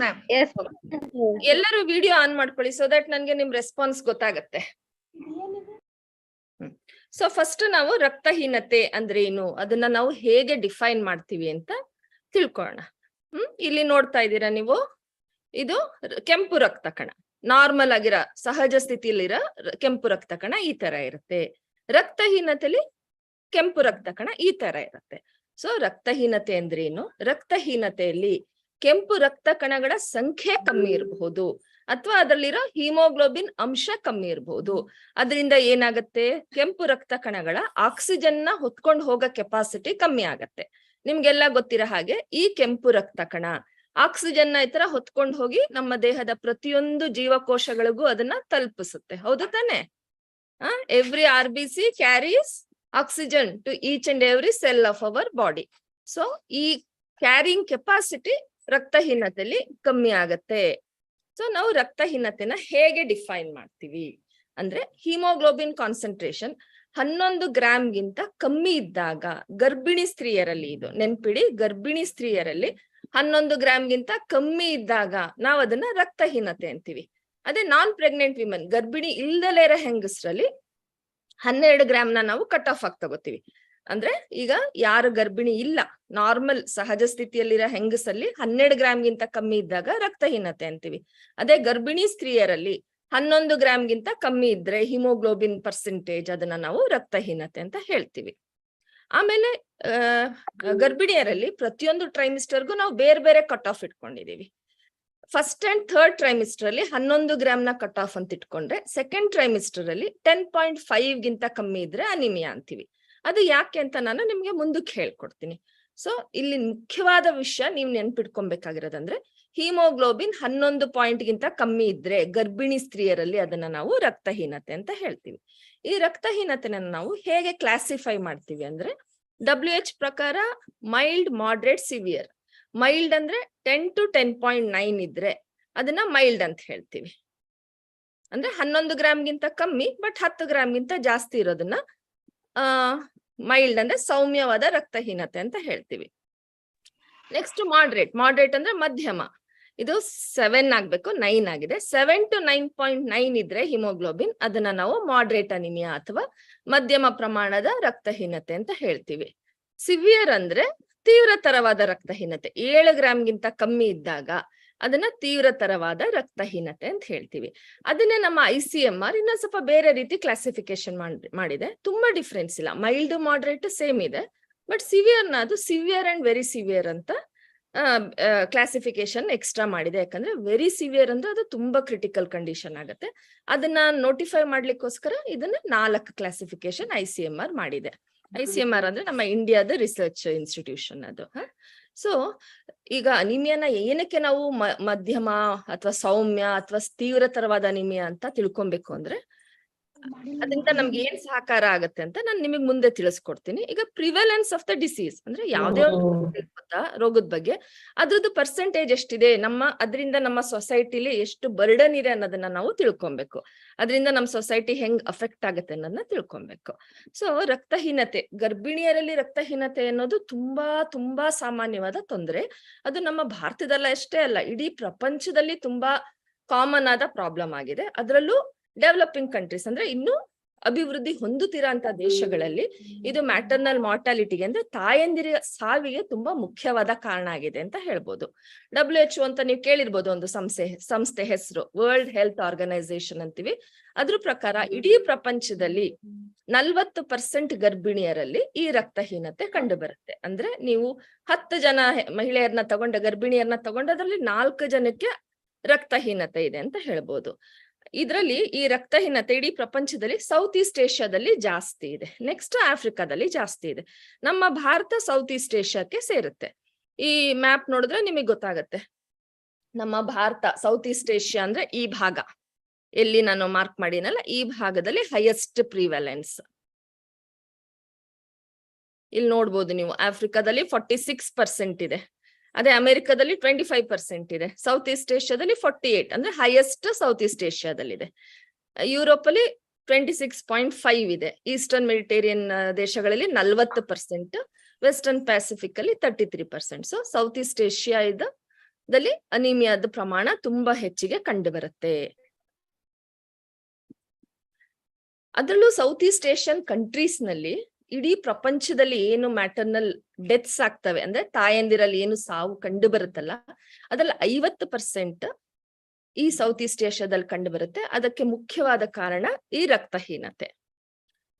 Ma'am Yes. ಎಲ್ಲರೂ video on ಮಾಡ್ಕೊಳ್ಳಿ so that ನನ್ಗೆ ನಿಮ್ ರೆಸ್ಪಾನ್ಸ್ ಗೊತ್ತಾಗತ್ತೆ. ಸೊ ಫಸ್ಟ್ ನಾವು ರಕ್ತಹೀನತೆ ಅಂದ್ರೆ ಏನು, ಅದನ್ನ ನಾವು ಹೇಗೆ ಡಿಫೈನ್ ಮಾಡ್ತೀವಿ ಅಂತ ತಿಳ್ಕೊಳ್ಳೋಣ. ಇಲ್ಲಿ ನೋಡ್ತಾ ಇದ್ದೀರಾ ನೀವು, ಇದು ಕೆಂಪು ರಕ್ತ ಕಣ, ನಾರ್ಮಲ್ ಆಗಿರೋ ಸಹಜ ಸ್ಥಿತಿಯಲ್ಲಿರೋ ಕೆಂಪು ರಕ್ತ ಕಣ ಈ ತರ ಇರುತ್ತೆ. ರಕ್ತಹೀನತೆಯಲ್ಲಿ ಕೆಂಪು ರಕ್ತ ಕಣ ಈ ತರ ಇರುತ್ತೆ. ಸೊ ರಕ್ತಹೀನತೆ ಅಂದ್ರೆ ಏನು, ರಕ್ತಹೀನತೆಯಲ್ಲಿ ಕೆಂಪು ರಕ್ತ ಕಣಗಳ ಸಂಖ್ಯೆ ಕಮ್ಮಿ ಇರಬಹುದು ಅಥವಾ ಅದರಲ್ಲಿರೋ ಹಿಮೋಗ್ಲೋಬಿನ್ ಅಂಶ ಕಮ್ಮಿ ಇರಬಹುದು. ಅದರಿಂದ ಏನಾಗುತ್ತೆ, ಕೆಂಪು ರಕ್ತ ಕಣಗಳ ಆಕ್ಸಿಜನ್ ನ ಹೊತ್ಕೊಂಡು ಹೋಗೋ ಕೆಪಾಸಿಟಿ ಕಮ್ಮಿ ಆಗತ್ತೆ. ನಿಮ್ಗೆಲ್ಲ ಗೊತ್ತಿರೋ ಹಾಗೆ ಈ ಕೆಂಪು ರಕ್ತ ಕಣ ಆಕ್ಸಿಜನ್ ನ ಈ ತರ ಹೊತ್ಕೊಂಡು ಹೋಗಿ ನಮ್ಮ ದೇಹದ ಪ್ರತಿಯೊಂದು ಜೀವಕೋಶಗಳಿಗೂ ಅದನ್ನ ತಲುಪಿಸುತ್ತೆ. ಹೌದು ತಾನೆ? Every RBC carries oxygen to each and every cell of our body. So ಈ ಕ್ಯಾರಿಂಗ್ ಕೆಪಾಸಿಟಿ ರಕ್ತಹೀನತೆಯಲ್ಲಿ ಕಮ್ಮಿ ಆಗತ್ತೆ. ಸೊ ನಾವು ರಕ್ತಹೀನತೆನ ಹೇಗೆ ಡಿಫೈನ್ ಮಾಡ್ತೀವಿ ಅಂದ್ರೆ, ಹಿಮೋಗ್ಲೋಬಿನ್ ಕಾನ್ಸಂಟ್ರೇಷನ್ 11 ಗ್ರಾಮ್ಗಿಂತ ಕಮ್ಮಿ ಇದ್ದಾಗ ಗರ್ಭಿಣಿ ಸ್ತ್ರೀಯರಲ್ಲಿ, ಇದು ನೆನ್ಪಿಡಿ, ಗರ್ಭಿಣಿ ಸ್ತ್ರೀಯರಲ್ಲಿ 11 ಗ್ರಾಮ್ಗಿಂತ ಕಮ್ಮಿ ಇದ್ದಾಗ ನಾವು ಅದನ್ನ ರಕ್ತಹೀನತೆ ಅಂತೀವಿ. ಅದೇ ನಾನ್ ಪ್ರೆಗ್ನೆಂಟ್ ವಿಮೆನ್, ಗರ್ಭಿಣಿ ಇಲ್ದಲೇ ಇರೋ ಹೆಂಗಸ್ರಲ್ಲಿ 12 ಗ್ರಾಮ್ನ ನಾವು ಕಟ್ ಆಫ್ ಆಗಿ ತಗೋತೀವಿ. ಅಂದ್ರೆ ಈಗ ಯಾರು ಗರ್ಭಿಣಿ ಇಲ್ಲ, ನಾರ್ಮಲ್ ಸಹಜ ಸ್ಥಿತಿಯಲ್ಲಿರೋ ಹೆಂಗಸಲ್ಲಿ 12 ಗ್ರಾಮ್ಗಿಂತ ಕಮ್ಮಿ ಇದ್ದಾಗ ರಕ್ತಹೀನತೆ ಅಂತೀವಿ. ಅದೇ ಗರ್ಭಿಣಿ ಸ್ತ್ರೀಯರಲ್ಲಿ 11 ಗ್ರಾಮ್ಗಿಂತ ಕಮ್ಮಿ ಇದ್ರೆ ಹಿಮೋಗ್ಲೋಬಿನ್ ಪರ್ಸೆಂಟೇಜ್, ಅದನ್ನ ನಾವು ರಕ್ತಹೀನತೆ ಅಂತ ಹೇಳ್ತೀವಿ. ಆಮೇಲೆ ಗರ್ಭಿಣಿಯರಲ್ಲಿ ಪ್ರತಿಯೊಂದು ಟ್ರೈಮಿಸ್ಟರ್ಗೂ ನಾವು ಬೇರೆ ಬೇರೆ ಕಟ್ ಆಫ್ ಇಟ್ಕೊಂಡಿದೀವಿ. ಫಸ್ಟ್ ಅಂಡ್ ಥರ್ಡ್ ಟ್ರೈಮಿಸ್ಟರ್ ಅಲ್ಲಿ 11 ಗ್ರಾಮ್ನ ಕಟ್ ಆಫ್ ಅಂತ ಇಟ್ಕೊಂಡ್ರೆ, ಸೆಕೆಂಡ್ ಟ್ರೈಮಿಸ್ಟರ್ ಅಲ್ಲಿ 10.5 ಗಿಂತ ಕಮ್ಮಿ ಇದ್ರೆ ಅನಿಮಿಯಾ ಅಂತೀವಿ. ಅದು ಯಾಕೆ ಅಂತ ನಾನು ನಿಮ್ಗೆ ಮುಂದಕ್ಕೆ ಹೇಳ್ಕೊಡ್ತೀನಿ. ಸೊ ಇಲ್ಲಿ ಮುಖ್ಯವಾದ ವಿಷಯ ನೀವು ನೆನ್ಪಿಟ್ಕೊಬೇಕಾಗಿರೋದಂದ್ರೆ, ಹಿಮೋಗ್ಲೋಬಿನ್ 11 ಪಾಯಿಂಟ್ಗಿಂತ ಕಮ್ಮಿ ಇದ್ರೆ ಗರ್ಭಿಣಿ ಸ್ತ್ರೀಯರಲ್ಲಿ ಅದನ್ನ ನಾವು ರಕ್ತಹೀನತೆ ಅಂತ ಹೇಳ್ತೀವಿ. ಈ ರಕ್ತಹೀನತೆನ ನಾವು ಹೇಗೆ ಕ್ಲಾಸಿಫೈ ಮಾಡ್ತೀವಿ ಅಂದ್ರೆ, WHO ಪ್ರಕಾರ ಮೈಲ್ಡ್, ಮಾಡರೇಟ್, ಸಿವಿಯರ್. ಮೈಲ್ಡ್ ಅಂದ್ರೆ 10 to 10.9 ಇದ್ರೆ ಅದನ್ನ ಮೈಲ್ಡ್ ಅಂತ ಹೇಳ್ತೀವಿ. ಅಂದ್ರೆ 11 ಗ್ರಾಮ್ಗಿಂತ ಕಮ್ಮಿ ಬಟ್ 10 ಗ್ರಾಮ್ಗಿಂತ ಜಾಸ್ತಿ ಇರೋದನ್ನ ಮೈಲ್ಡ್ ಅಂದ್ರೆ ಸೌಮ್ಯವಾದ ರಕ್ತಹೀನತೆ ಅಂತ ಹೇಳ್ತೀವಿ. Next moderate. ಮಾಡರೇಟ್ ಅಂದ್ರೆ ಮಧ್ಯಮ, ಇದು 7 ಆಗ್ಬೇಕು, 9 ಆಗಿದೆ. 7 to 9.9 ಇದ್ರೆ ಹಿಮೋಗ್ಲೋಬಿನ್, ಅದನ್ನ ನಾವು ಮಾಡರೇಟ್ ಅನಿಮಿಯಾ ಅಥವಾ ಮಧ್ಯಮ ಪ್ರಮಾಣದ ರಕ್ತಹೀನತೆ ಅಂತ ಹೇಳ್ತೀವಿ. ಸಿವಿಯರ್ ಅಂದ್ರೆ ತೀವ್ರತರವಾದ ರಕ್ತಹೀನತೆ, 7 ಗ್ರಾಮ್ಗಿಂತ ಕಮ್ಮಿ ಇದ್ದಾಗ ಅದನ್ನ ತೀವ್ರತರವಾದ ರಕ್ತಹೀನತೆ ಅಂತ ಹೇಳ್ತೀವಿ. ಅದನ್ನೇ ನಮ್ಮ ICMR ಇನ್ನೊಂದ್ ಸ್ವಲ್ಪ ಬೇರೆ ರೀತಿ ಕ್ಲಾಸಿಫಿಕೇಶನ್ ಮಾಡಿದೆ. ತುಂಬಾ ಡಿಫ್ರೆನ್ಸ್ ಇಲ್ಲ, ಮೈಲ್ಡ್ ಮಾಡರೇಟ್ ಸೇಮ್ ಇದೆ, ಬಟ್ ಸಿವಿಯರ್ನ ಅದು ಸಿವಿಯರ್ ಅಂಡ್ ವೆರಿ ಸಿವಿಯರ್ ಅಂತ ಕ್ಲಾಸಿಫಿಕೇಶನ್ ಎಕ್ಸ್ಟ್ರಾ ಮಾಡಿದೆ. ಯಾಕಂದ್ರೆ ವೆರಿ ಸಿವಿಯರ್ ಅಂದ್ರೆ ಅದು ತುಂಬಾ ಕ್ರಿಟಿಕಲ್ ಕಂಡೀಷನ್ ಆಗುತ್ತೆ. ಅದನ್ನ ನೋಟಿಫೈ ಮಾಡ್ಲಿಕ್ಕೋಸ್ಕರ ಇದನ್ನ 4 ಕ್ಲಾಸಿಫಿಕೇಶನ್ ICMR ಮಾಡಿದೆ. ICMR ಅಂದ್ರೆ ನಮ್ಮ ಇಂಡಿಯಾದ ರಿಸರ್ಚ್ ಇನ್ಸ್ಟಿಟ್ಯೂಷನ್ ಅದು. ಸೊ ಈಗ ಅನಿಮಿಯಾನ ಏನಕ್ಕೆ ನಾವು ಮಧ್ಯಮ ಅಥವಾ ಸೌಮ್ಯ ಅಥವಾ ತೀವ್ರತರವಾದ ಅನಿಮಿಯಾ ಅಂತ ತಿಳ್ಕೊಬೇಕು ಅಂದ್ರೆ, ಅದರಿಂದ ನಮ್ಗೆ ಏನ್ ಸಹಕಾರ ಆಗತ್ತೆ ಅಂತ ನಾನು ನಿಮಗೆ ಮುಂದೆ ತಿಳಿಸ್ಕೊಡ್ತೀನಿ. ಈಗ ಪ್ರಿವೆಲೆನ್ಸ್ ಆಫ್ ದ ಡಿಸೀಸ್ ಅಂದ್ರೆ ಯಾವ್ದೇ ಗೊತ್ತಾ ರೋಗದ ಬಗ್ಗೆ, ಅದ್ರದ್ದು ಪರ್ಸೆಂಟೇಜ್ ಎಷ್ಟಿದೆ, ಅದರಿಂದ ನಮ್ಮ ಸೊಸೈಟಿಲಿ ಎಷ್ಟು ಬರ್ಡನ್ ಇದೆ ಅನ್ನೋದನ್ನ ನಾವು ತಿಳ್ಕೊಬೇಕು. ಅದರಿಂದ ನಮ್ಮ ಸೊಸೈಟಿ ಹೆಂಗ್ ಅಫೆಕ್ಟ್ ಆಗತ್ತೆ ಅನ್ನೋದನ್ನ ತಿಳ್ಕೊಬೇಕು. ಸೊ ರಕ್ತಹೀನತೆ, ಗರ್ಭಿಣಿಯರಲ್ಲಿ ರಕ್ತಹೀನತೆ ಅನ್ನೋದು ತುಂಬಾ ತುಂಬಾ ಸಾಮಾನ್ಯವಾದ ತೊಂದರೆ. ಅದು ನಮ್ಮ ಭಾರತದಲ್ಲ ಅಷ್ಟೇ ಅಲ್ಲ, ಇಡೀ ಪ್ರಪಂಚದಲ್ಲಿ ತುಂಬಾ ಕಾಮನ್ ಆದ ಪ್ರಾಬ್ಲಮ್ ಆಗಿದೆ. ಅದರಲ್ಲೂ ಡೆವಲಪಿಂಗ್ ಕಂಟ್ರೀಸ್ ಅಂದ್ರೆ ಇನ್ನು ಅಭಿವೃದ್ಧಿ ಹೊಂದುತ್ತಿರೋಂತ ದೇಶಗಳಲ್ಲಿ ಇದು ಮ್ಯಾಟರ್ನಲ್ ಮಾರ್ಟಾಲಿಟಿಗೆ ಅಂದ್ರೆ ತಾಯಂದಿರ ಸಾವಿಗೆ ತುಂಬಾ ಮುಖ್ಯವಾದ ಕಾರಣ ಆಗಿದೆ ಅಂತ ಹೇಳ್ಬೋದು. WHO ಅಂತ ನೀವು ಕೇಳಿರ್ಬೋದು, ಒಂದು ಸಂಸ್ಥೆ ಹೆಸರು ವರ್ಲ್ಡ್ ಹೆಲ್ತ್ ಆರ್ಗನೈಸೇಷನ್ ಅಂತೀವಿ. ಅದ್ರ ಪ್ರಕಾರ ಇಡೀ ಪ್ರಪಂಚದಲ್ಲಿ 40% ಗರ್ಭಿಣಿಯರಲ್ಲಿ ಈ ರಕ್ತಹೀನತೆ ಕಂಡು ಬರುತ್ತೆ. ಅಂದ್ರೆ ನೀವು 10 ಜನ ಮಹಿಳೆಯರನ್ನ ಗರ್ಭಿಣಿಯರನ್ನ ತಗೊಂಡದ್ರಲ್ಲಿ 4 ಜನಕ್ಕೆ ರಕ್ತಹೀನತೆ ಇದೆ ಅಂತ ಹೇಳ್ಬೋದು. ಇದರಲ್ಲಿ ಈ ರಕ್ತಹೀನತೆ ಇಡೀ ಪ್ರಪಂಚದಲ್ಲಿ ಸೌತ್ ಈಸ್ಟ್ ಏಷ್ಯಾದಲ್ಲಿ ಜಾಸ್ತಿ ಇದೆ, ನೆಕ್ಸ್ಟ್ ಆಫ್ರಿಕಾದಲ್ಲಿ ಜಾಸ್ತಿ ಇದೆ. ನಮ್ಮ ಭಾರತ ಸೌತ್ ಈಸ್ಟ್ ಏಷ್ಯಾಕ್ಕೆ ಸೇರುತ್ತೆ. ಈ ಮ್ಯಾಪ್ ನೋಡಿದ್ರೆ ನಿಮಗೆ ಗೊತ್ತಾಗತ್ತೆ, ನಮ್ಮ ಭಾರತ ಸೌತ್ ಈಸ್ಟ್ ಏಷ್ಯಾ ಅಂದ್ರೆ ಈ ಭಾಗ ಎಲ್ಲಿ ನಾನು ಮಾರ್ಕ್ ಮಾಡಿನಲ್ಲ, ಈ ಭಾಗದಲ್ಲಿ ಹೈಯೆಸ್ಟ್ ಪ್ರಿವೆಲೆನ್ಸ್. ಇಲ್ಲಿ ನೋಡ್ಬೋದು ನೀವು, ಆಫ್ರಿಕಾದಲ್ಲಿ 46% ಇದೆ, ಅದೇ ಅಮೆರಿಕದಲ್ಲಿ 25% ಇದೆ, ಸೌತ್ ಈಸ್ಟ್ ಏಷ್ಯಾದಲ್ಲಿ 48 ಅಂದ್ರೆ ಹೈಯೆಸ್ಟ್ ಸೌತ್ ಈಸ್ಟ್ ಏಷ್ಯಾದಲ್ಲಿದೆ. ಯುರೋಪ್ ಅಲ್ಲಿ 26.5 ಇದೆ, ಈಸ್ಟರ್ನ್ ಮೆಡಿಟೇರಿಯನ್ ದೇಶಗಳಲ್ಲಿ 40%, ವೆಸ್ಟರ್ನ್ ಪ್ಯಾಸಿಫಿಕ್ ಅಲ್ಲಿ 33%. ಸೊ ಸೌತ್ ಈಸ್ಟ್ ಏಷ್ಯಾ ಇದು ದಲ್ಲಿ ಅನಿಮಿಯಾದ ಪ್ರಮಾಣ ತುಂಬಾ ಹೆಚ್ಚಿಗೆ ಕಂಡು ಬರುತ್ತೆ. ಅದರಲ್ಲೂ ಸೌತ್ ಈಸ್ಟ್ ಏಷ್ಯನ್ ಕಂಟ್ರೀಸ್ ನಲ್ಲಿ ಇಡೀ ಪ್ರಪಂಚದಲ್ಲಿ ಏನು ಮ್ಯಾಟರ್ನಲ್ ಡೆತ್ಸ್ ಆಗ್ತವೆ, ಅಂದ್ರೆ ತಾಯಂದಿರಲ್ಲಿ ಏನು ಸಾವು ಕಂಡು ಬರುತ್ತಲ್ಲ, ಅದ್ರಲ್ಲಿ 50% ಈ ಸೌತ್ ಈಸ್ಟ್ ಏಷ್ಯಾದಲ್ಲಿ ಕಂಡು ಬರುತ್ತೆ. ಅದಕ್ಕೆ ಮುಖ್ಯವಾದ ಕಾರಣ ಈ ರಕ್ತಹೀನತೆ.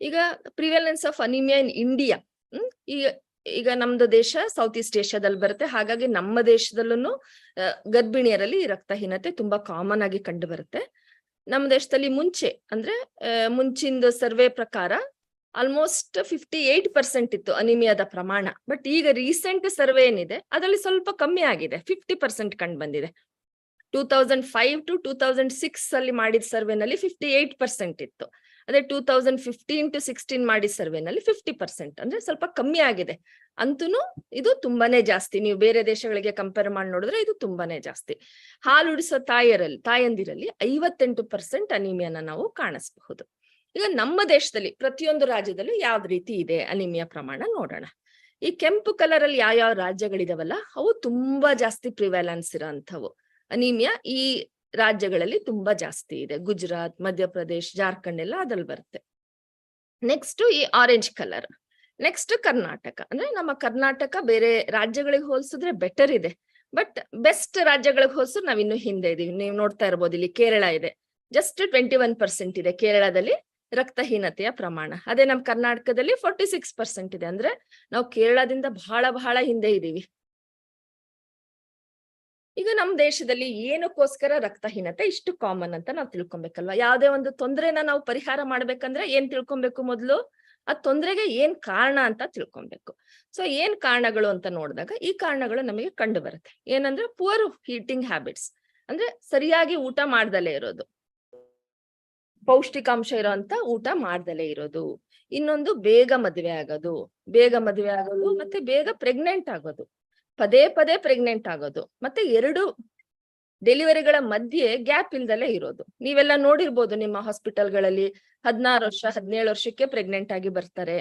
ಈಗ prevalence of anaemia in India, ಈಗ ನಮ್ದು ದೇಶ ಸೌತ್ ಈಸ್ಟ್ ಏಷ್ಯಾದಲ್ಲಿ ಬರುತ್ತೆ. ಹಾಗಾಗಿ ನಮ್ಮ ದೇಶದಲ್ಲೂ ಗರ್ಭಿಣಿಯರಲ್ಲಿ ಈ ರಕ್ತಹೀನತೆ ತುಂಬಾ ಕಾಮನ್ ಆಗಿ ಕಂಡು ಬರುತ್ತೆ. ನಮ್ಮ ದೇಶದಲ್ಲಿ ಮುಂಚೆ ಅಂದ್ರೆ ಮುಂಚಿನ ಸರ್ವೆ ಪ್ರಕಾರ ಆಲ್ಮೋಸ್ಟ್ 58% ಇತ್ತು ಅನಿಮಿಯಾದ ಪ್ರಮಾಣ. ಬಟ್ ಈಗ ರೀಸೆಂಟ್ ಸರ್ವೆ ಏನಿದೆ ಅದರಲ್ಲಿ ಸ್ವಲ್ಪ ಕಮ್ಮಿ ಆಗಿದೆ, 50% ಕಂಡು ಬಂದಿದೆ. 2005 to 2006 ಅಲ್ಲಿ ಮಾಡಿದ ಸರ್ವೆನಲ್ಲಿ 58% ಇತ್ತು. ಅದೇ 2015 to 16 ಮಾಡಿದ ಸರ್ವೆನಲ್ಲಿ 50%, ಅಂದ್ರೆ ಸ್ವಲ್ಪ ಕಮ್ಮಿ ಆಗಿದೆ. ಅಂತೂ ಇದು ತುಂಬಾನೇ ಜಾಸ್ತಿ. ನೀವು ಬೇರೆ ದೇಶಗಳಿಗೆ ಕಂಪೇರ್ ಮಾಡಿ ನೋಡಿದ್ರೆ ಇದು ತುಂಬಾನೇ ಜಾಸ್ತಿ. ಹಾಲುಡಿಸೋ ತಾಯಂದಿರಲ್ಲಿ 58% ಅನಿಮಿಯಾನ ನಾವು ಕಾಣಿಸಬಹುದು. ಈಗ ನಮ್ಮ ದೇಶದಲ್ಲಿ ಪ್ರತಿಯೊಂದು ರಾಜ್ಯದಲ್ಲೂ ಯಾವ ರೀತಿ ಇದೆ ಅನಿಮಿಯಾ ಪ್ರಮಾಣ ನೋಡೋಣ. ಈ ಕೆಂಪು ಕಲರ್ ಅಲ್ಲಿ ಯಾವ ರಾಜ್ಯಗಳಿದಾವಲ್ಲ ಅವು ತುಂಬಾ ಜಾಸ್ತಿ ಪ್ರಿವ್ಯಾಲೆನ್ಸ್ ಇರೋಂಥವು. ಅನಿಮಿಯಾ ಈ ರಾಜ್ಯಗಳಲ್ಲಿ ತುಂಬಾ ಜಾಸ್ತಿ ಇದೆ. ಗುಜರಾತ್, ಮಧ್ಯಪ್ರದೇಶ್, ಜಾರ್ಖಂಡ್ ಎಲ್ಲ ಅದ್ರಲ್ಲಿ ಬರುತ್ತೆ. ನೆಕ್ಸ್ಟ್ ಈ ಆರೆಂಜ್ ಕಲರ್. ನೆಕ್ಸ್ಟ್ ಕರ್ನಾಟಕ. ಅಂದ್ರೆ ನಮ್ಮ ಕರ್ನಾಟಕ ಬೇರೆ ರಾಜ್ಯಗಳಿಗೆ ಹೋಲಿಸಿದ್ರೆ ಬೆಟರ್ ಇದೆ. ಬಟ್ ಬೆಸ್ಟ್ ರಾಜ್ಯಗಳಿಗೆ ಹೋಲಿಸಿದ್ರೆ ನಾವ್ ಇನ್ನು ಹಿಂದೆ ಇದೀವಿ. ನೀವು ನೋಡ್ತಾ ಇರ್ಬೋದು, ಇಲ್ಲಿ ಕೇರಳ ಇದೆ, ಜಸ್ಟ್ 21% ಇದೆ ಕೇರಳದಲ್ಲಿ ರಕ್ತಹೀನತೆಯ ಪ್ರಮಾಣ. ಅದೇ ನಮ್ಮ ಕರ್ನಾಟಕದಲ್ಲಿ 46% ಇದೆ. ಅಂದ್ರೆ ನಾವು ಕೇರಳದಿಂದ ಬಹಳ ಬಹಳ ಹಿಂದೆ ಇದೀವಿ. ಈಗ ನಮ್ಮ ದೇಶದಲ್ಲಿ ಏನಕ್ಕೋಸ್ಕರ ರಕ್ತಹೀನತೆ ಇಷ್ಟು ಕಾಮನ್ ಅಂತ ನಾವು ತಿಳ್ಕೊಬೇಕಲ್ವಾ. ಯಾವುದೇ ಒಂದು ತೊಂದರೆನ ನಾವು ಪರಿಹಾರ ಮಾಡ್ಬೇಕಂದ್ರೆ ಏನ್ ತಿಳ್ಕೊಬೇಕು ಮೊದಲು? ಆ ತೊಂದರೆಗೆ ಏನ್ ಕಾರಣ ಅಂತ ತಿಳ್ಕೊಬೇಕು. ಸೊ ಏನ್ ಕಾರಣಗಳು ಅಂತ ನೋಡಿದಾಗ ಈ ಕಾರಣಗಳು ನಮಗೆ ಕಂಡು ಬರುತ್ತೆ. ಏನಂದ್ರೆ ಪುವರ್ ಈಟಿಂಗ್ ಹ್ಯಾಬಿಟ್ಸ್, ಅಂದ್ರೆ ಸರಿಯಾಗಿ ಊಟ ಮಾಡ್ದಲೇ ಇರೋದು, ಪೌಷ್ಟಿಕಾಂಶ ಇರೋಂತ ಊಟ ಮಾಡ್ದಲೇ ಇರೋದು. ಇನ್ನೊಂದು ಬೇಗ ಮದುವೆ ಆಗೋದು ಮತ್ತೆ ಬೇಗ ಪ್ರೆಗ್ನೆಂಟ್ ಆಗೋದು, ಪದೇ ಪದೇ ಪ್ರೆಗ್ನೆಂಟ್ ಆಗೋದು, ಮತ್ತೆ 2 ಡೆಲಿವರಿಗಳ ಮಧ್ಯೆ ಗ್ಯಾಪ್ ಇಲ್ದಲೇ ಇರೋದು. ನೀವೆಲ್ಲ ನೋಡಿರ್ಬೋದು ನಿಮ್ಮ ಹಾಸ್ಪಿಟಲ್ಗಳಲ್ಲಿ 16 ವರ್ಷ 17 ವರ್ಷಕ್ಕೆ ಪ್ರೆಗ್ನೆಂಟ್ ಆಗಿ ಬರ್ತಾರೆ.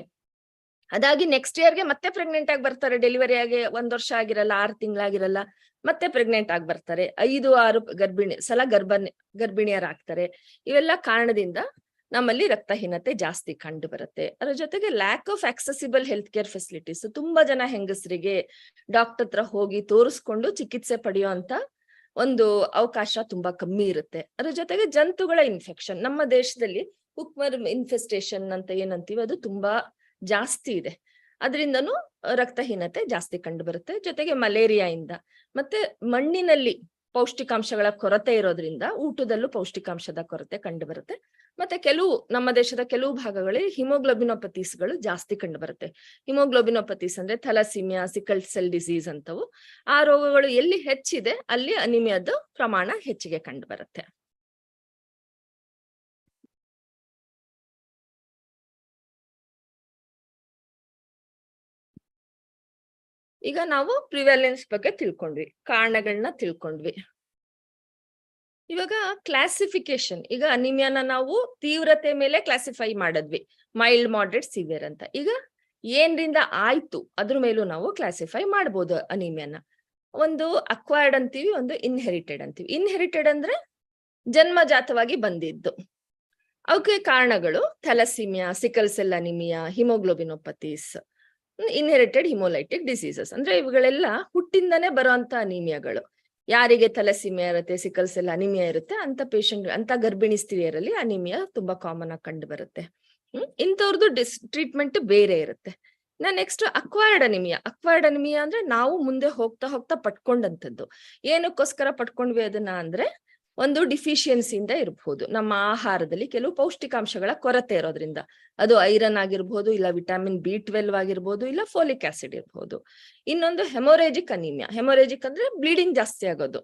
ಅದಾಗಿ ನೆಕ್ಸ್ಟ್ ಇಯರ್ಗೆ ಮತ್ತೆ ಪ್ರೆಗ್ನೆಂಟ್ ಆಗಿ ಬರ್ತಾರೆ. ಡೆಲಿವರಿ ಆಗಿ 1 ವರ್ಷ ಆಗಿರಲ್ಲ, 6 ತಿಂಗಳಾಗಿರಲ್ಲ, ಮತ್ತೆ ಪ್ರೆಗ್ನೆಂಟ್ ಆಗಿ ಬರ್ತಾರೆ. 5-6 ಗರ್ಭಿಣಿಯರಾಗ್ತಾರೆ. ಇವೆಲ್ಲ ಕಾರಣದಿಂದ ನಮ್ಮಲ್ಲಿ ರಕ್ತಹೀನತೆ ಜಾಸ್ತಿ ಕಂಡು ಬರುತ್ತೆ. ಅದ್ರ ಜೊತೆಗೆ lack of accessible health care facilities. ತುಂಬಾ ಜನ ಹೆಂಗಸರಿಗೆ ಡಾಕ್ಟರ್ ಹತ್ರ ಹೋಗಿ ತೋರಿಸ್ಕೊಂಡು ಚಿಕಿತ್ಸೆ ಪಡೆಯುವಂತ ಒಂದು ಅವಕಾಶ ತುಂಬಾ ಕಮ್ಮಿ ಇರುತ್ತೆ. ಅದ್ರ ಜೊತೆಗೆ ಜಂತುಗಳ ಇನ್ಫೆಕ್ಷನ್. ನಮ್ಮ ದೇಶದಲ್ಲಿ ಕುಕ್ಮರ್ ಇನ್ಫೆಸ್ಟೇಷನ್ ಅಂತ ಏನಂತೀವಿ ಅದು ತುಂಬಾ ಜಾಸ್ತಿ ಇದೆ. ಅದರಿಂದನೂ ರಕ್ತಹೀನತೆ ಜಾಸ್ತಿ ಕಂಡು ಬರುತ್ತೆ. ಜೊತೆಗೆ ಮಲೇರಿಯಾ ಇಂದ, ಮತ್ತೆ ಮಣ್ಣಿನಲ್ಲಿ ಪೌಷ್ಟಿಕಾಂಶಗಳ ಕೊರತೆ ಇರೋದ್ರಿಂದ ಊಟದಲ್ಲೂ ಪೌಷ್ಟಿಕಾಂಶದ ಕೊರತೆ ಕಂಡು ಬರುತ್ತೆ. ಮತ್ತೆ ನಮ್ಮ ದೇಶದ ಕೆಲವು ಭಾಗಗಳಲ್ಲಿ ಹಿಮೋಗ್ಲೋಬಿನೋಪತೀಸ್ಗಳು ಜಾಸ್ತಿ ಕಂಡು ಬರುತ್ತೆ. ಹಿಮೋಗ್ಲೋಬಿನೋಪತೀಸ್ ಅಂದ್ರೆ ಥಲಸೀಮಿಯಾ, ಸಿಕಲ್ ಸೆಲ್ ಡಿಸೀಸ್ ಅಂತವು. ಆ ರೋಗಗಳು ಎಲ್ಲಿ ಹೆಚ್ಚಿದೆ ಅಲ್ಲಿ ಅನಿಮಿಯಾದ ಪ್ರಮಾಣ ಹೆಚ್ಚಿಗೆ ಕಂಡು ಬರುತ್ತೆ. ಈಗ ನಾವು ಪ್ರಿವ್ಯಾಲೆನ್ಸ್ ಬಗ್ಗೆ ತಿಳ್ಕೊಂಡ್ವಿ, ಕಾರಣಗಳನ್ನ ತಿಳ್ಕೊಂಡ್ವಿ. ಇವಾಗ ಕ್ಲಾಸಿಫಿಕೇಶನ್. ಈಗ ಅನಿಮಿಯಾನ ನಾವು ತೀವ್ರತೆ ಮೇಲೆ ಕ್ಲಾಸಿಫೈ ಮಾಡಿದ್ವಿ, ಮೈಲ್ಡ್, ಮಾಡರೇಟ್, ಸಿವಿಯರ್ ಅಂತ. ಈಗ ಏನ್ರಿಂದ ಆಯ್ತು ಅದ್ರ ಮೇಲೂ ನಾವು ಕ್ಲಾಸಿಫೈ ಮಾಡ್ಬೋದು ಅನಿಮಿಯಾನ. ಒಂದು ಅಕ್ವೈರ್ಡ್ ಅಂತೀವಿ, ಒಂದು ಇನ್ಹೆರಿಟೆಡ್ ಅಂತೀವಿ. ಇನ್ಹೆರಿಟೆಡ್ ಅಂದ್ರೆ ಜನ್ಮಜಾತವಾಗಿ ಬಂದಿದ್ದು. ಅವಕ್ಕೆ ಕಾರಣಗಳು thalassaemia, sickle cell anaemia, haemoglobinopathies, inherited haemolytic diseases. ಅಂದ್ರೆ ಇವುಗಳೆಲ್ಲ ಹುಟ್ಟಿಂದನೇ ಬರುವಂತ ಅನಿಮಿಯಾಗಳು. ಯಾರಿಗೆ ಥಲಸೀಮಿಯಾ ಇರುತ್ತೆ, ಸಿಕಲ್ ಸೆಲ್ ಅನಿಮಿಯಾ ಇರುತ್ತೆ ಅಂತ ಅಂತ ಗರ್ಭಿಣಿ ಸ್ತ್ರೀಯರಲ್ಲಿ ಅನಿಮಿಯಾ ತುಂಬಾ ಕಾಮನ್ ಆಗಿ ಕಂಡು ಬರುತ್ತೆ. ಇಂಥವ್ರದ್ದು ಟ್ರೀಟ್ಮೆಂಟ್ ಬೇರೆ ಇರುತ್ತೆ. Next acquired anaemia. Acquired anaemia ಅಂದ್ರೆ ನಾವು ಮುಂದೆ ಹೋಗ್ತಾ ಹೋಗ್ತಾ ಪಟ್ಕೊಂಡಂತದ್ದು. ಏನಕ್ಕೋಸ್ಕರ ಪಟ್ಕೊಂಡ್ವಿ ಅದನ್ನ ಅಂದ್ರೆ ಒಂದು ಡಿಫಿಷಿಯನ್ಸಿಯಿಂದ ಇರಬಹುದು. ನಮ್ಮ ಆಹಾರದಲ್ಲಿ ಕೆಲವು ಪೌಷ್ಟಿಕಾಂಶಗಳ ಕೊರತೆ ಇರೋದ್ರಿಂದ, ಅದು ಐರನ್ ಆಗಿರ್ಬೋದು, ಇಲ್ಲ ವಿಟಮಿನ್ B12 ಆಗಿರ್ಬೋದು, ಇಲ್ಲ ಫೋಲಿಕ್ ಆಸಿಡ್ ಇರ್ಬೋದು. ಇನ್ನೊಂದು ಹೆಮೊರೇಜಿಕ್ ಅನಿಮಿಯಾ. ಹೆಮೊರೇಜಿಕ್ ಅಂದ್ರೆ ಬ್ಲೀಡಿಂಗ್ ಜಾಸ್ತಿ ಆಗೋದು.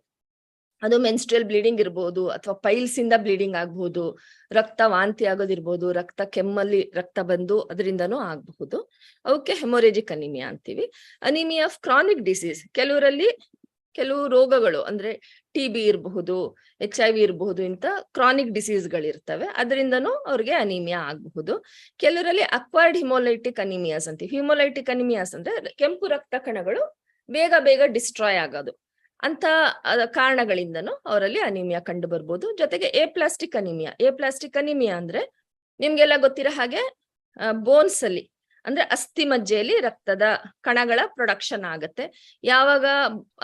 ಅದು ಮೆನ್ಸ್ಟ್ರಿಯಲ್ ಬ್ಲೀಡಿಂಗ್ ಇರ್ಬೋದು, ಅಥವಾ ಪೈಲ್ಸ್ ಇಂದ ಬ್ಲೀಡಿಂಗ್ ಆಗ್ಬಹುದು, ರಕ್ತ ವಾಂತಿ ಆಗೋದಿರ್ಬೋದು, ರಕ್ತ ಕೆಮ್ಮಲ್ಲಿ ರಕ್ತ ಬಂದು ಅದರಿಂದನೂ ಆಗಬಹುದು. ಅವಕ್ಕೆ ಹೆಮೊರೇಜಿಕ್ ಅನಿಮಿಯಾ ಅಂತೀವಿ. Anaemia of chronic disease. ಕೆಲವು ರೋಗಗಳು ಅಂದ್ರೆ TB ಇರಬಹುದು, HIV ಇರಬಹುದು, ಇಂಥ ಕ್ರಾನಿಕ್ ಡಿಸೀಸ್ಗಳಿರ್ತವೆ. ಅದರಿಂದನೂ ಅವ್ರಿಗೆ ಅನಿಮಿಯಾ ಆಗಬಹುದು. ಕೆಲವರಲ್ಲಿ ಅಕ್ವೈರ್ಡ್ ಹಿಮೋಲೈಟಿಕ್ ಅನಿಮಿಯಾಸ್ ಅಂತೀವಿ. ಹಿಮೋಲೈಟಿಕ್ ಅನಿಮಿಯಾಸ್ ಅಂದ್ರೆ ಕೆಂಪು ರಕ್ತ ಕಣಗಳು ಬೇಗ ಬೇಗ ಡಿಸ್ಟ್ರಾಯ್ ಆಗೋದು. ಅಂತ ಕಾರಣಗಳಿಂದನೂ ಅವರಲ್ಲಿ ಅನಿಮಿಯಾ ಕಂಡು ಬರ್ಬೋದು. ಜೊತೆಗೆ ಎಪ್ಲಾಸ್ಟಿಕ್ ಅನಿಮಿಯಾ ಅಂದ್ರೆ ನಿಮ್ಗೆಲ್ಲ ಗೊತ್ತಿರೋ ಹಾಗೆ ಬೋನ್ಸ್ ಅಲ್ಲಿ ಅಂದ್ರೆ ಅಸ್ಥಿ ಮಜ್ಜೆಯಲ್ಲಿ ರಕ್ತದ ಕಣಗಳ ಪ್ರೊಡಕ್ಷನ್ ಆಗತ್ತೆ. ಯಾವಾಗ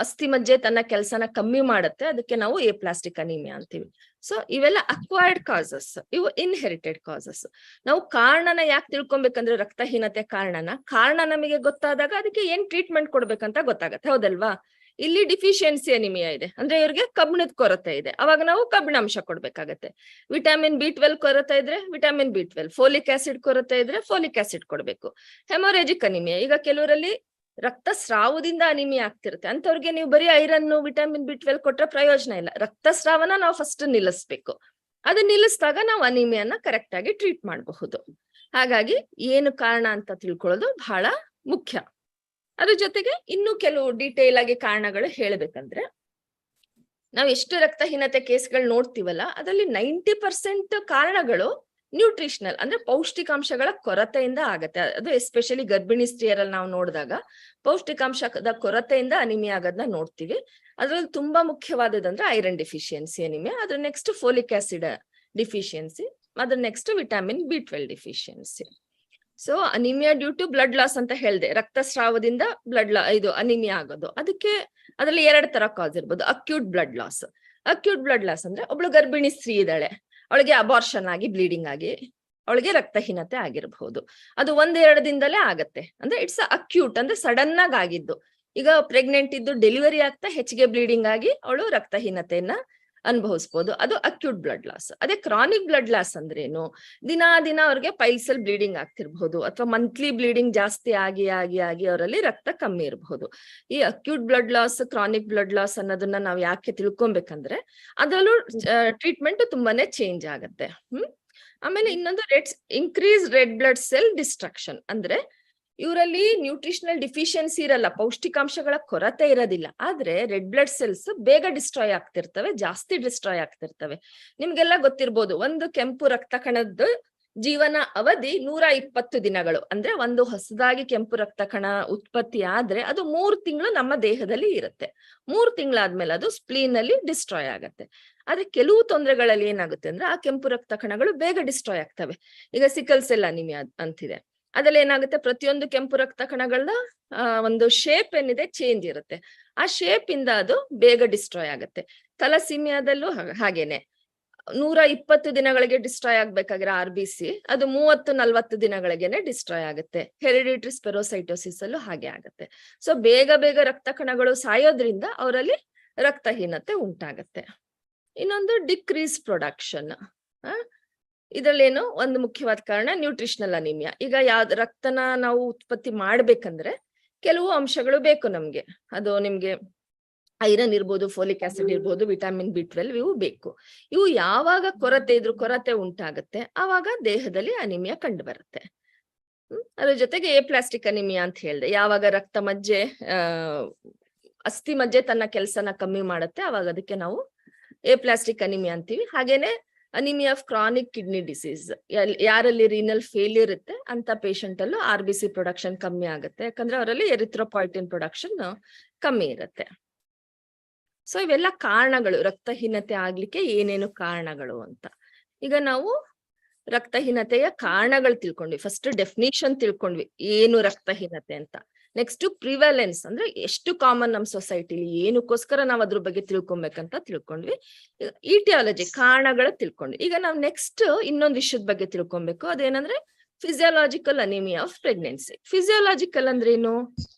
ಅಸ್ಥಿ ಮಜ್ಜೆ ತನ್ನ ಕೆಲಸನ ಕಮ್ಮಿ ಮಾಡುತ್ತೆ ಅದಕ್ಕೆ ನಾವು ಎಪ್ಲಾಸ್ಟಿಕ್ ಅನಿಮಿಯಾ ಅಂತೀವಿ. ಸೊ ಇವೆಲ್ಲ ಅಕ್ವೈರ್ಡ್ ಕಾಸಸ್, ಇವು ಇನ್ಹೆರಿಟೆಡ್ ಕಾಸಸ್. ನಾವು ಕಾರಣನ ಯಾಕೆ ತಿಳ್ಕೊಬೇಕಂದ್ರೆ ರಕ್ತಹೀನತೆ ಕಾರಣ ನಮಗೆ ಗೊತ್ತಾದಾಗ ಅದಕ್ಕೆ ಏನ್ ಟ್ರೀಟ್ಮೆಂಟ್ ಕೊಡ್ಬೇಕಂತ ಗೊತ್ತಾಗತ್ತೆ, ಹೌದಲ್ವಾ? ಇಲ್ಲಿ ಡಿಫಿಷಿಯನ್ಸಿ ಅನಿಮಿಯಾ ಇದೆ ಅಂದ್ರೆ ಇವ್ರಿಗೆ ಕಬ್ಬಿಣದ ಕೊರತೆ ಇದೆ, ಅವಾಗ ನಾವು ಕಬ್ಬಿಣಾಂಶ ಕೊಡ್ಬೇಕಾಗತ್ತೆ. ವಿಟಮಿನ್ B12 ಕೊರತೆ ಇದ್ರೆ ವಿಟಮಿನ್ B12, ಫೋಲಿಕ್ ಆಸಿಡ್ ಕೊರತೆ ಇದ್ರೆ ಫೋಲಿಕ್ ಆಸಿಡ್ ಕೊಡ್ಬೇಕು. ಹೆಮೊರೇಜಿಕ್ ಅನಿಮಿಯಾ, ಈಗ ಕೆಲವರಲ್ಲಿ ರಕ್ತಸ್ರಾವದಿಂದ ಅನಿಮಿಯಾ ಆಗ್ತಿರುತ್ತೆ, ಅಂತವ್ರಿಗೆ ನೀವು ಬರೀ ಐರನ್ ವಿಟಮಿನ್ B12 ಕೊಟ್ರೆ ಪ್ರಯೋಜನ ಇಲ್ಲ. ರಕ್ತಸ್ರಾವನ ನಾವು ಫಸ್ಟ್ ನಿಲ್ಲಿಸ್ಬೇಕು. ಅದು ನಿಲ್ಲಿಸಿದಾಗ ನಾವು ಅನಿಮಿಯಾನ ಕರೆಕ್ಟ್ ಆಗಿ ಟ್ರೀಟ್ ಮಾಡಬಹುದು. ಹಾಗಾಗಿ ಏನು ಕಾರಣ ಅಂತ ತಿಳ್ಕೊಳ್ಳೋದು ಬಹಳ ಮುಖ್ಯ. ಅದ್ರ ಜೊತೆಗೆ ಇನ್ನು ಕೆಲವು ಡೀಟೇಲ್ ಆಗಿ ಕಾರಣಗಳು ಹೇಳ್ಬೇಕಂದ್ರೆ, ನಾವು ಎಷ್ಟು ರಕ್ತಹೀನತೆ ಕೇಸ್ಗಳು ನೋಡ್ತೀವಲ್ಲ ಅದರಲ್ಲಿ 90% ಕಾರಣಗಳು ನ್ಯೂಟ್ರಿಷನಲ್ ಅಂದ್ರೆ ಪೌಷ್ಟಿಕಾಂಶಗಳ ಕೊರತೆಯಿಂದ ಆಗತ್ತೆ. ಅದು ಎಸ್ಪೆಷಲಿ ಗರ್ಭಿಣಿ ಸ್ತ್ರೀಯರಲ್ಲಿ ನಾವು ನೋಡಿದಾಗ ಪೌಷ್ಟಿಕಾಂಶದ ಕೊರತೆಯಿಂದ ಅನಿಮಿಯಾ ಆಗೋದನ್ನ ನೋಡ್ತೀವಿ. ಅದ್ರಲ್ಲಿ ತುಂಬಾ ಮುಖ್ಯವಾದದಂದ್ರೆ ಐರನ್ ಡಿಫಿಷಿಯನ್ಸಿ ಅನಿಮಿಯಾ, ಅದ್ರ ನೆಕ್ಸ್ಟ್ ಫೋಲಿಕ್ ಆಸಿಡ್ ಡಿಫಿಷಿಯನ್ಸಿ, ಅದ್ರ next vitamin B12 deficiency. So anaemia due to blood loss ಅಂತ ಹೇಳ್ದೆ, ರಕ್ತಸ್ರಾವದಿಂದ ಇದು ಅನಿಮಿಯಾ ಆಗೋದು. ಅದಕ್ಕೆ ಅದರಲ್ಲಿ 2 ತರ ಕಾಸ್ ಇರ್ಬೋದು. ಅಕ್ಯೂಟ್ ಬ್ಲಡ್ ಲಾಸ್ ಅಂದ್ರೆ ಒಬ್ಳು ಗರ್ಭಿಣಿ ಸ್ತ್ರೀ ಇದ್ದಾಳೆ, ಅವಳಿಗೆ ಅಬಾರ್ಷನ್ ಆಗಿ ಬ್ಲೀಡಿಂಗ್ ಆಗಿ ಅವಳಿಗೆ ರಕ್ತಹೀನತೆ ಆಗಿರಬಹುದು. ಅದು 1-2 ದಿನದಲ್ಲೇ ಆಗತ್ತೆ, ಅಂದ್ರೆ ಇಟ್ಸ್ ಅಕ್ಯೂಟ್ ಅಂದ್ರೆ ಸಡನ್ ಆಗಿ ಆಗಿದ್ದು. ಈಗ ಪ್ರೆಗ್ನೆಂಟ್ ಇದ್ದು ಡೆಲಿವರಿ ಆಗ್ತಾ ಹೆಚ್ಚಿಗೆ ಬ್ಲೀಡಿಂಗ್ ಆಗಿ ಅವಳು ರಕ್ತಹೀನತೆಯನ್ನ ಅನುಭವಿಸಬಹುದು, ಅದು ಅಕ್ಯೂಟ್ ಬ್ಲಡ್ ಲಾಸ್. ಅದೇ ಕ್ರಾನಿಕ್ ಬ್ಲಡ್ ಲಾಸ್ ಅಂದ್ರೇನು, ದಿನ ಅವ್ರಿಗೆ ಪೈಲ್ಸಲ್ ಬ್ಲೀಡಿಂಗ್ ಆಗ್ತಿರ್ಬಹುದು, ಅಥವಾ ಮಂತ್ಲಿ ಬ್ಲೀಡಿಂಗ್ ಜಾಸ್ತಿ ಆಗಿ ಅವರಲ್ಲಿ ರಕ್ತ ಕಮ್ಮಿ ಇರಬಹುದು. ಈ acute blood loss, chronic blood loss ಅನ್ನೋದನ್ನ ನಾವು ಯಾಕೆ ತಿಳ್ಕೊಬೇಕಂದ್ರೆ ಅದರಲ್ಲೂ ಟ್ರೀಟ್ಮೆಂಟ್ ತುಂಬಾನೇ ಚೇಂಜ್ ಆಗತ್ತೆ. ಆಮೇಲೆ ಇನ್ನೊಂದು increase red blood cell destruction ಅಂದ್ರೆ ಇವರಲ್ಲಿ ನ್ಯೂಟ್ರಿಷನಲ್ ಡಿಫಿಷಿಯನ್ಸಿ ಇರಲ್ಲ, ಪೌಷ್ಟಿಕಾಂಶಗಳ ಕೊರತೆ ಇರೋದಿಲ್ಲ, ಆದ್ರೆ ರೆಡ್ ಬ್ಲಡ್ ಸೆಲ್ಸ್ ಬೇಗ ಡಿಸ್ಟ್ರಾಯ್ ಆಗ್ತಿರ್ತವೆ, ಜಾಸ್ತಿ ಡಿಸ್ಟ್ರಾಯ್ ಆಗ್ತಿರ್ತವೆ. ನಿಮ್ಗೆಲ್ಲ ಗೊತ್ತಿರ್ಬೋದು, ಒಂದು ಕೆಂಪು ರಕ್ತ ಕಣದ ಜೀವನ ಅವಧಿ 120 ದಿನಗಳು. ಅಂದ್ರೆ ಒಂದು ಹೊಸದಾಗಿ ಕೆಂಪು ರಕ್ತ ಕಣ ಉತ್ಪತ್ತಿ ಆದ್ರೆ ಅದು 3 ತಿಂಗಳು ನಮ್ಮ ದೇಹದಲ್ಲಿ ಇರುತ್ತೆ. 3 ತಿಂಗಳಾದ್ಮೇಲೆ ಅದು ಸ್ಪ್ಲೀನ್ ಅಲ್ಲಿ ಡಿಸ್ಟ್ರಾಯ್ ಆಗತ್ತೆ. ಆದ್ರೆ ಕೆಲವು ತೊಂದರೆಗಳಲ್ಲಿ ಏನಾಗುತ್ತೆ ಅಂದ್ರೆ ಆ ಕೆಂಪು ರಕ್ತ ಕಣಗಳು ಬೇಗ ಡಿಸ್ಟ್ರಾಯ್ ಆಗ್ತವೆ. ಈಗ ಸಿಕಲ್ ಸೆಲ್ ಅನಿಮಿಯಾ ಅಂತಿದೆ, ಅದ್ರಲ್ಲಿ ಏನಾಗುತ್ತೆ, ಪ್ರತಿಯೊಂದು ಕೆಂಪು ರಕ್ತ ಕಣಗಳ ಒಂದು ಶೇಪ್ ಏನಿದೆ ಚೇಂಜ್ ಇರುತ್ತೆ, ಆ ಶೇಪ್ ಇಂದ ಅದು ಬೇಗ ಡಿಸ್ಟ್ರಾಯ್ ಆಗುತ್ತೆ. ಥಲಸೀಮಿಯಾದಲ್ಲೂ ಹಾಗೇನೆ 120 ದಿನಗಳಿಗೆ ಡಿಸ್ಟ್ರಾಯ್ ಆಗ್ಬೇಕಾಗಿರೋ RBC ಅದು 30-40 ದಿನಗಳಿಗೆನೆ ಡಿಸ್ಟ್ರಾಯ್ ಆಗುತ್ತೆ. ಹೆರಿಡಿಟರಿ ಸ್ಪೆರೋಸೈಟೋಸಿಸ್ ಅಲ್ಲೂ ಹಾಗೆ ಆಗುತ್ತೆ. ಸೊ ಬೇಗ ರಕ್ತ ಕಣಗಳು ಸಾಯೋದ್ರಿಂದ ಅವರಲ್ಲಿ ರಕ್ತಹೀನತೆ ಉಂಟಾಗತ್ತೆ. ಇನ್ನೊಂದು ಡಿಕ್ರೀಸ್ ಪ್ರೊಡಕ್ಷನ್, ಇದ್ರಲ್ಲೇನು ಒಂದು ಮುಖ್ಯವಾದ ಕಾರಣ ನ್ಯೂಟ್ರಿಷನಲ್ ಅನಿಮಿಯಾ. ಈಗ ಯಾವ್ದು ರಕ್ತನ ನಾವು ಉತ್ಪತ್ತಿ ಮಾಡ್ಬೇಕಂದ್ರೆ ಕೆಲವು ಅಂಶಗಳು ಬೇಕು ನಮ್ಗೆ. ಅದು ನಿಮ್ಗೆ ಐರನ್ ಇರ್ಬೋದು, ಫೋಲಿಕ್ ಆಸಿಡ್ ಇರ್ಬೋದು, ವಿಟಮಿನ್ B12 ಇವು ಬೇಕು. ಇವು ಯಾವಾಗ ಕೊರತೆ ಉಂಟಾಗತ್ತೆ ಆವಾಗ ದೇಹದಲ್ಲಿ ಅನಿಮಿಯಾ ಕಂಡು ಬರುತ್ತೆ. ಅದ್ರ ಜೊತೆಗೆ ಎಪ್ಲಾಸ್ಟಿಕ್ ಅನಿಮಿಯಾ ಅಂತ ಹೇಳ್ದೆ, ಯಾವಾಗ ರಕ್ತ ಮಜ್ಜೆ ಅಸ್ಥಿ ಮಜ್ಜೆ ತನ್ನ ಕೆಲಸನ ಕಮ್ಮಿ ಮಾಡುತ್ತೆ ಆವಾಗ ಅದಕ್ಕೆ ನಾವು ಎಪ್ಲಾಸ್ಟಿಕ್ ಅನಿಮಿಯಾ ಅಂತೀವಿ. ಹಾಗೇನೆ anaemia of chronic kidney disease, ಯಾರಲ್ಲಿ ರೀನಲ್ ಫೇಲ್ಯೂರ್ ಇರುತ್ತೆ ಅಂತ ಪೇಷಂಟ್ ಅಲ್ಲೂ RBC ಪ್ರೊಡಕ್ಷನ್ ಕಮ್ಮಿ ಆಗುತ್ತೆ, ಯಾಕಂದ್ರೆ ಅವರಲ್ಲಿ ಎರಿಥ್ರೋಪಾಯ್ಟಿನ್ ಪ್ರೊಡಕ್ಷನ್ ಕಮ್ಮಿ ಇರುತ್ತೆ. ಸೊ ಇವೆಲ್ಲ ಕಾರಣಗಳು, ರಕ್ತಹೀನತೆ ಆಗ್ಲಿಕ್ಕೆ ಏನೇನು ಕಾರಣಗಳು ಅಂತ. ಈಗ ನಾವು ರಕ್ತಹೀನತೆಯ ಕಾರಣಗಳು ತಿಳ್ಕೊಂಡ್ವಿ, ಫಸ್ಟ್ ಡೆಫಿನಿಷನ್ ತಿಳ್ಕೊಂಡ್ವಿ ಏನು ರಕ್ತಹೀನತೆ ಅಂತ. ನೆಕ್ಸ್ಟ್ ಪ್ರಿವ್ಯಾಲೆನ್ಸ್ ಅಂದ್ರೆ ಎಷ್ಟು ಕಾಮನ್ ನಮ್ಮ ಸೊಸೈಟಿಲಿ, ಏನಕ್ಕೋಸ್ಕರ ನಾವು ಅದ್ರ ಬಗ್ಗೆ ತಿಳ್ಕೊಬೇಕಂತ ತಿಳ್ಕೊಂಡ್ವಿ. ಇಟಿಯಾಲಜಿ ಕಾರಣಗಳು ತಿಳ್ಕೊಂಡ್ವಿ. ಈಗ ನಾವು ನೆಕ್ಸ್ಟ್ ಇನ್ನೊಂದು ವಿಷಯದ ಬಗ್ಗೆ ತಿಳ್ಕೊಬೇಕು, ಅದೇನಂದ್ರೆ physiological anaemia of pregnancy. Physiological ಅಂದ್ರೆ ಏನು,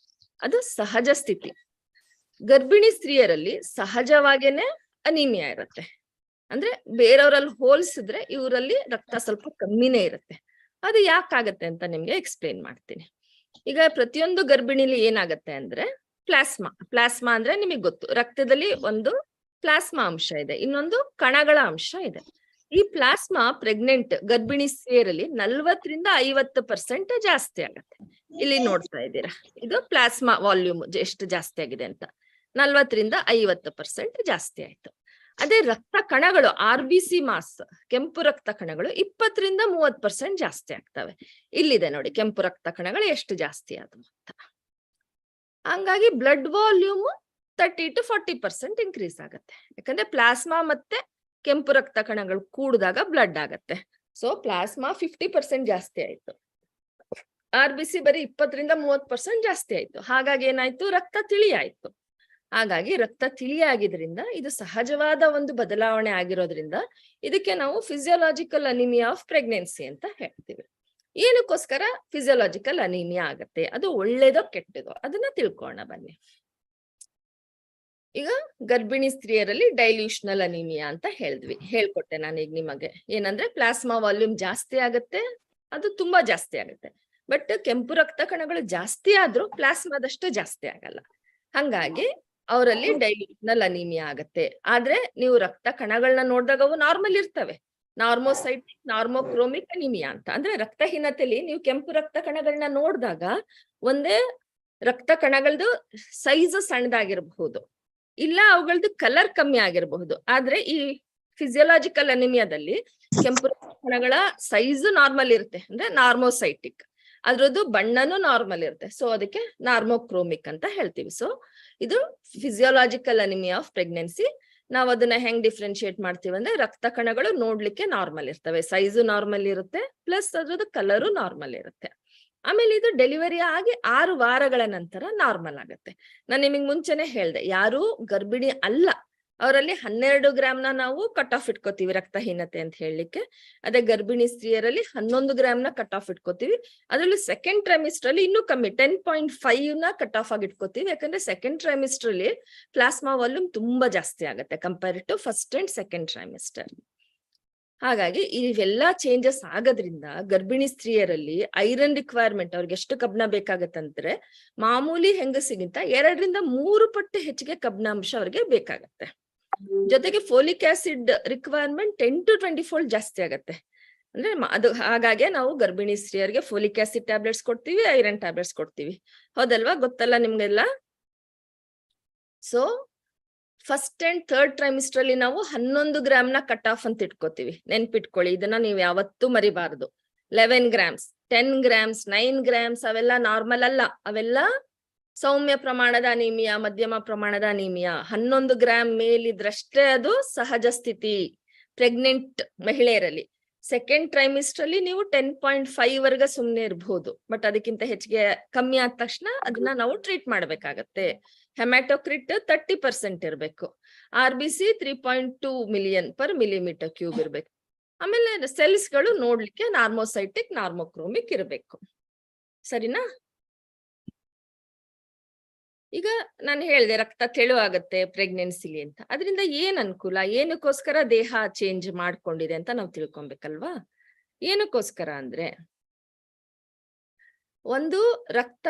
ಅದು ಸಹಜ ಸ್ಥಿತಿ. ಗರ್ಭಿಣಿ ಸ್ತ್ರೀಯರಲ್ಲಿ ಸಹಜವಾಗೇನೆ ಅನಿಮಿಯಾ ಇರುತ್ತೆ, ಅಂದ್ರೆ ಬೇರೆಯವರಲ್ಲಿ ಹೋಲಿಸಿದ್ರೆ ಇವರಲ್ಲಿ ರಕ್ತ ಸ್ವಲ್ಪ ಕಮ್ಮಿನೇ ಇರುತ್ತೆ. ಅದು ಯಾಕಾಗತ್ತೆ ಅಂತ ನಿಮ್ಗೆ ಎಕ್ಸ್ಪ್ಲೇನ್ ಮಾಡ್ತೀನಿ. ಈಗ ಪ್ರತಿಯೊಂದು ಗರ್ಭಿಣಿಲಿ ಏನಾಗತ್ತೆ ಅಂದ್ರೆ ಪ್ಲಾಸ್ಮಾ ಅಂದ್ರೆ ನಿಮಗೆ ಗೊತ್ತು, ರಕ್ತದಲ್ಲಿ ಒಂದು ಪ್ಲಾಸ್ಮಾ ಅಂಶ ಇದೆ, ಇನ್ನೊಂದು ಕಣಗಳ ಅಂಶ ಇದೆ. ಈ ಪ್ಲಾಸ್ಮಾ ಪ್ರೆಗ್ನೆಂಟ್ ಗರ್ಭಿಣಿ ಸ್ತ್ರೀಯರಲ್ಲಿ 40-50% ಜಾಸ್ತಿ ಆಗತ್ತೆ. ಇಲ್ಲಿ ನೋಡ್ತಾ ಇದ್ದೀರಾ, ಇದು ಪ್ಲಾಸ್ಮಾ ವಾಲ್ಯೂಮ್ ಎಷ್ಟು ಜಾಸ್ತಿ ಆಗಿದೆ ಅಂತ, 40-50% ಜಾಸ್ತಿ ಆಯ್ತು. ಅದೇ ರಕ್ತ ಕಣಗಳು RBC ಮಾಸ್, ಕೆಂಪು ರಕ್ತ ಕಣಗಳು 20-30% ಜಾಸ್ತಿ ಆಗ್ತವೆ. ಇಲ್ಲಿದೆ ನೋಡಿ ಕೆಂಪು ರಕ್ತ ಕಣಗಳು ಎಷ್ಟು ಜಾಸ್ತಿ ಆದವು ಅಂತ. ಹಂಗಾಗಿ ಬ್ಲಡ್ ವಾಲ್ಯೂಮ್ 30 to 40% ಇನ್ಕ್ರೀಸ್ ಆಗುತ್ತೆ. ಯಾಕಂದ್ರೆ ಪ್ಲಾಸ್ಮಾ ಮತ್ತೆ ಕೆಂಪು ರಕ್ತ ಕಣಗಳು ಕೂಡಿದಾಗ ಬ್ಲಡ್ ಆಗತ್ತೆ. ಸೊ ಪ್ಲಾಸ್ಮಾ 50% ಜಾಸ್ತಿ ಆಯ್ತು, RBC ಬರೀ 20-30% ಜಾಸ್ತಿ ಆಯ್ತು. ಹಾಗಾಗಿ ಏನಾಯ್ತು, ರಕ್ತ ತಿಳಿ ಆಯ್ತು. ಹಾಗಾಗಿ ರಕ್ತ ತಿಳಿ ಆಗಿದ್ರಿಂದ ಇದು ಸಹಜವಾದ ಒಂದು ಬದಲಾವಣೆ ಆಗಿರೋದ್ರಿಂದ ಇದಕ್ಕೆ ನಾವು ಫಿಸಿಯೋಲಾಜಿಕಲ್ ಅನಿಮಿಯಾ ಆಫ್ ಪ್ರೆಗ್ನೆನ್ಸಿ ಅಂತ ಹೇಳ್ತೀವಿ. ಏನಕ್ಕೋಸ್ಕರ ಫಿಸಿಯೋಲಾಜಿಕಲ್ ಅನಿಮಿಯಾ ಆಗತ್ತೆ, ಅದು ಒಳ್ಳೇದೋ ಕೆಟ್ಟದೋ ಅದನ್ನ ತಿಳ್ಕೊಳ್ಳೋಣ ಬನ್ನಿ. ಈಗ ಗರ್ಭಿಣಿ ಸ್ತ್ರೀಯರಲ್ಲಿ ಡೈಲ್ಯೂಷನಲ್ ಅನಿಮಿಯಾ ಅಂತ ಹೇಳ್ಕೊಟ್ಟೆ ನಾನೀಗ ನಿಮಗೆ. ಏನಂದ್ರೆ ಪ್ಲಾಸ್ಮಾ ವಾಲ್ಯೂಮ್ ಜಾಸ್ತಿ ಆಗತ್ತೆ, ಅದು ತುಂಬಾ ಜಾಸ್ತಿ ಆಗುತ್ತೆ. ಬಟ್ ಕೆಂಪು ರಕ್ತ ಕಣಗಳು ಜಾಸ್ತಿ ಆದ್ರೂ ಪ್ಲಾಸ್ಮಾದಷ್ಟು ಜಾಸ್ತಿ ಆಗಲ್ಲ. ಹಂಗಾಗಿ ಅವರಲ್ಲಿ ಡೈಲ್ಯೂಷನಲ್ ಅನಿಮಿಯಾ ಆಗತ್ತೆ. ಆದ್ರೆ ನೀವು ರಕ್ತ ಕಣಗಳನ್ನ ನೋಡಿದಾಗ ಅವು ನಾರ್ಮಲ್ ಇರ್ತವೆ. ನಾರ್ಮೋಸೈಟಿಕ್ ನಾರ್ಮೋಕ್ರೋಮಿಕ್ ಅನಿಮಿಯಾ ಅಂತ. ಅಂದ್ರೆ ರಕ್ತಹೀನತೆಯಲ್ಲಿ ನೀವು ಕೆಂಪು ರಕ್ತ ಕಣಗಳನ್ನ ನೋಡಿದಾಗ ಒಂದೇ ರಕ್ತ ಕಣಗಳದ್ದು ಸೈಜ್ ಸಣ್ಣದಾಗಿರಬಹುದು, ಇಲ್ಲ ಅವುಗಳದ್ದು ಕಲರ್ ಕಮ್ಮಿ ಆಗಿರಬಹುದು. ಆದ್ರೆ ಈ ಫಿಸಿಯೋಲಾಜಿಕಲ್ ಅನಿಮಿಯಾದಲ್ಲಿ ಕೆಂಪು ರಕ್ತ ಕಣಗಳ ಸೈಜ್ ನಾರ್ಮಲ್ ಇರುತ್ತೆ, ಅಂದ್ರೆ ನಾರ್ಮೋಸೈಟಿಕ್, ಅದ್ರದ್ದು ಬಣ್ಣನೂ ನಾರ್ಮಲ್ ಇರುತ್ತೆ. ಸೊ ಅದಕ್ಕೆ ನಾರ್ಮೋಕ್ರೋಮಿಕ್ ಅಂತ ಹೇಳ್ತೀವಿ. ಸೊ ಇದು ಫಿಸಿಯೋಲಾಜಿಕಲ್ ಅನಿಮಿಯಾ ಆಫ್ ಪ್ರೆಗ್ನೆನ್ಸಿ. ನಾವು ಅದನ್ನ ಹೆಂಗ್ ಡಿಫ್ರೆನ್ಶಿಯೇಟ್ ಮಾಡ್ತೀವಿ ಅಂದ್ರೆ ರಕ್ತ ಕಣಗಳು ನೋಡ್ಲಿಕ್ಕೆ ನಾರ್ಮಲ್ ಇರ್ತವೆ, ಸೈಜು ನಾರ್ಮಲ್ ಇರುತ್ತೆ, ಪ್ಲಸ್ ಅದ್ರದ್ದು ಕಲರು ನಾರ್ಮಲ್ ಇರುತ್ತೆ. ಆಮೇಲೆ ಇದು ಡೆಲಿವರಿ ಆಗಿ 6 ವಾರಗಳ ನಂತರ ನಾರ್ಮಲ್ ಆಗುತ್ತೆ. ನಾನು ನಿಮಗೆ ಮುಂಚೆನೆ ಹೇಳ್ದೆ, ಯಾರು ಗರ್ಭಿಣಿ ಅಲ್ಲ ಅವರಲ್ಲಿ 12 ಗ್ರಾಮ್ನ ನಾವು ಕಟ್ ಆಫ್ ಇಟ್ಕೋತೀವಿ ರಕ್ತಹೀನತೆ ಅಂತ ಹೇಳಲಿಕ್ಕೆ. ಅದೇ ಗರ್ಭಿಣಿ ಸ್ತ್ರೀಯರಲ್ಲಿ 11 ಗ್ರಾಮ್ನ ಕಟ್ ಆಫ್ ಇಟ್ಕೋತೀವಿ. ಅದರಲ್ಲಿ ಸೆಕೆಂಡ್ ಟ್ರೈಮಿಸ್ಟರ್ ಅಲ್ಲಿ ಇನ್ನೂ ಕಮ್ಮಿ 10.5ನ ಕಟ್ ಆಫ್ ಆಗಿ ಇಟ್ಕೋತೀವಿ. ಯಾಕಂದ್ರೆ ಸೆಕೆಂಡ್ ಟ್ರೈಮಿಸ್ಟರ್ ಅಲ್ಲಿ ಪ್ಲಾಸ್ಮಾ ವಾಲ್ಯೂಮ್ ತುಂಬಾ ಜಾಸ್ತಿ ಆಗುತ್ತೆ compare to first and second trimester. ಹಾಗಾಗಿ ಇವೆಲ್ಲಾ ಚೇಂಜಸ್ ಆಗೋದ್ರಿಂದ ಗರ್ಭಿಣಿ ಸ್ತ್ರೀಯರಲ್ಲಿ ಐರನ್ ರಿಕ್ವೈರ್ಮೆಂಟ್ ಅವ್ರಿಗೆ ಎಷ್ಟು ಕಬ್ಬಿಣ ಬೇಕಾಗತ್ತಂದ್ರೆ ಮಾಮೂಲಿ ಹೆಂಗಸಿಗಿಂತ 2-3 ಪಟ್ಟು ಹೆಚ್ಚಿಗೆ ಕಬ್ಬಿಣಾಂಶ ಅವ್ರಿಗೆ ಬೇಕಾಗತ್ತೆ. ಜೊತೆಗೆ folic acid requirement 10 to 20 fold ಜಾಸ್ತಿ ಆಗತ್ತೆ. ಅಂದ್ರೆ ಅದು ಹಾಗಾಗಿ ನಾವು ಗರ್ಭಿಣಿ ಸ್ತ್ರೀಯರಿಗೆ ಫೋಲಿಕ್ ಆಸಿಡ್ ಟ್ಯಾಬ್ಲೆಟ್ಸ್ ಕೊಡ್ತೀವಿ, ಐರನ್ ಟ್ಯಾಬ್ಲೆಟ್ಸ್ ಕೊಡ್ತೀವಿ. ಹೌದಲ್ವಾ, ಗೊತ್ತಲ್ಲ ನಿಮ್ಗೆಲ್ಲ. So first and third trimester ಅಲ್ಲಿ ನಾವು 11 ಗ್ರಾಮ್ನ ಕಟ್ ಆಫ್ ಅಂತ ಇಟ್ಕೋತೀವಿ. ನೆನ್ಪಿಟ್ಕೊಳ್ಳಿ, ಇದನ್ನ ನೀವು ಯಾವತ್ತೂ ಮರಿಬಾರದು. 11 ಗ್ರಾಮ್ಸ್, 10 ಗ್ರಾಮ್ಸ್, 9 ಗ್ರಾಮ್ಸ್ ಅವೆಲ್ಲ ನಾರ್ಮಲ್ ಅಲ್ಲ. ಅವೆಲ್ಲ ಸೌಮ್ಯ ಪ್ರಮಾಣದ ಅನಿಮಿಯಾ, ಮಧ್ಯಮ ಪ್ರಮಾಣದ ಅನಿಮಿಯಾ. 11 ಗ್ರಾಮ್ ಮೇಲಿದ್ರಷ್ಟೇ ಅದು ಸಹಜ ಸ್ಥಿತಿ ಪ್ರೆಗ್ನೆಂಟ್ ಮಹಿಳೆಯರಲ್ಲಿ. ಸೆಕೆಂಡ್ ಟ್ರೈಮಿಸ್ಟರ್ ಅಲ್ಲಿ ನೀವು 10.5 ವರ್ಗ ಸುಮ್ನೆ ಇರಬಹುದು. ಬಟ್ ಅದಕ್ಕಿಂತ ಹೆಚ್ಚಿಗೆ ಕಮ್ಮಿ ಆದ ತಕ್ಷಣ ಅದನ್ನ ನಾವು ಟ್ರೀಟ್ ಮಾಡ್ಬೇಕಾಗತ್ತೆ. ಹೆಮ್ಯಾಟೋಕ್ರಿಟ್ 30% ಇರಬೇಕು. RBC 3.2 million per millimetre cube ಇರಬೇಕು. ಆಮೇಲೆ ಸೆಲ್ಸ್ ಗಳು ನೋಡ್ಲಿಕ್ಕೆ ನಾರ್ಮೋಸೈಟಿಕ್ ನಾರ್ಮೋಕ್ರೋಮಿಕ್ ಇರಬೇಕು. ಸರಿನಾ? ಈಗ ನಾನು ಹೇಳಿದೆ ರಕ್ತ ತೆಳು ಆಗತ್ತೆ ಪ್ರೆಗ್ನೆನ್ಸಿಲಿ ಅಂತ. ಅದರಿಂದ ಏನ್ ಅನುಕೂಲ, ಏನಕ್ಕೋಸ್ಕರ ದೇಹ ಚೇಂಜ್ ಮಾಡ್ಕೊಂಡಿದೆ ಅಂತ ನಾವು ತಿಳ್ಕೊಬೇಕಲ್ವಾ. ಏನಕ್ಕೋಸ್ಕರ ಅಂದ್ರೆ, ಒಂದು ರಕ್ತ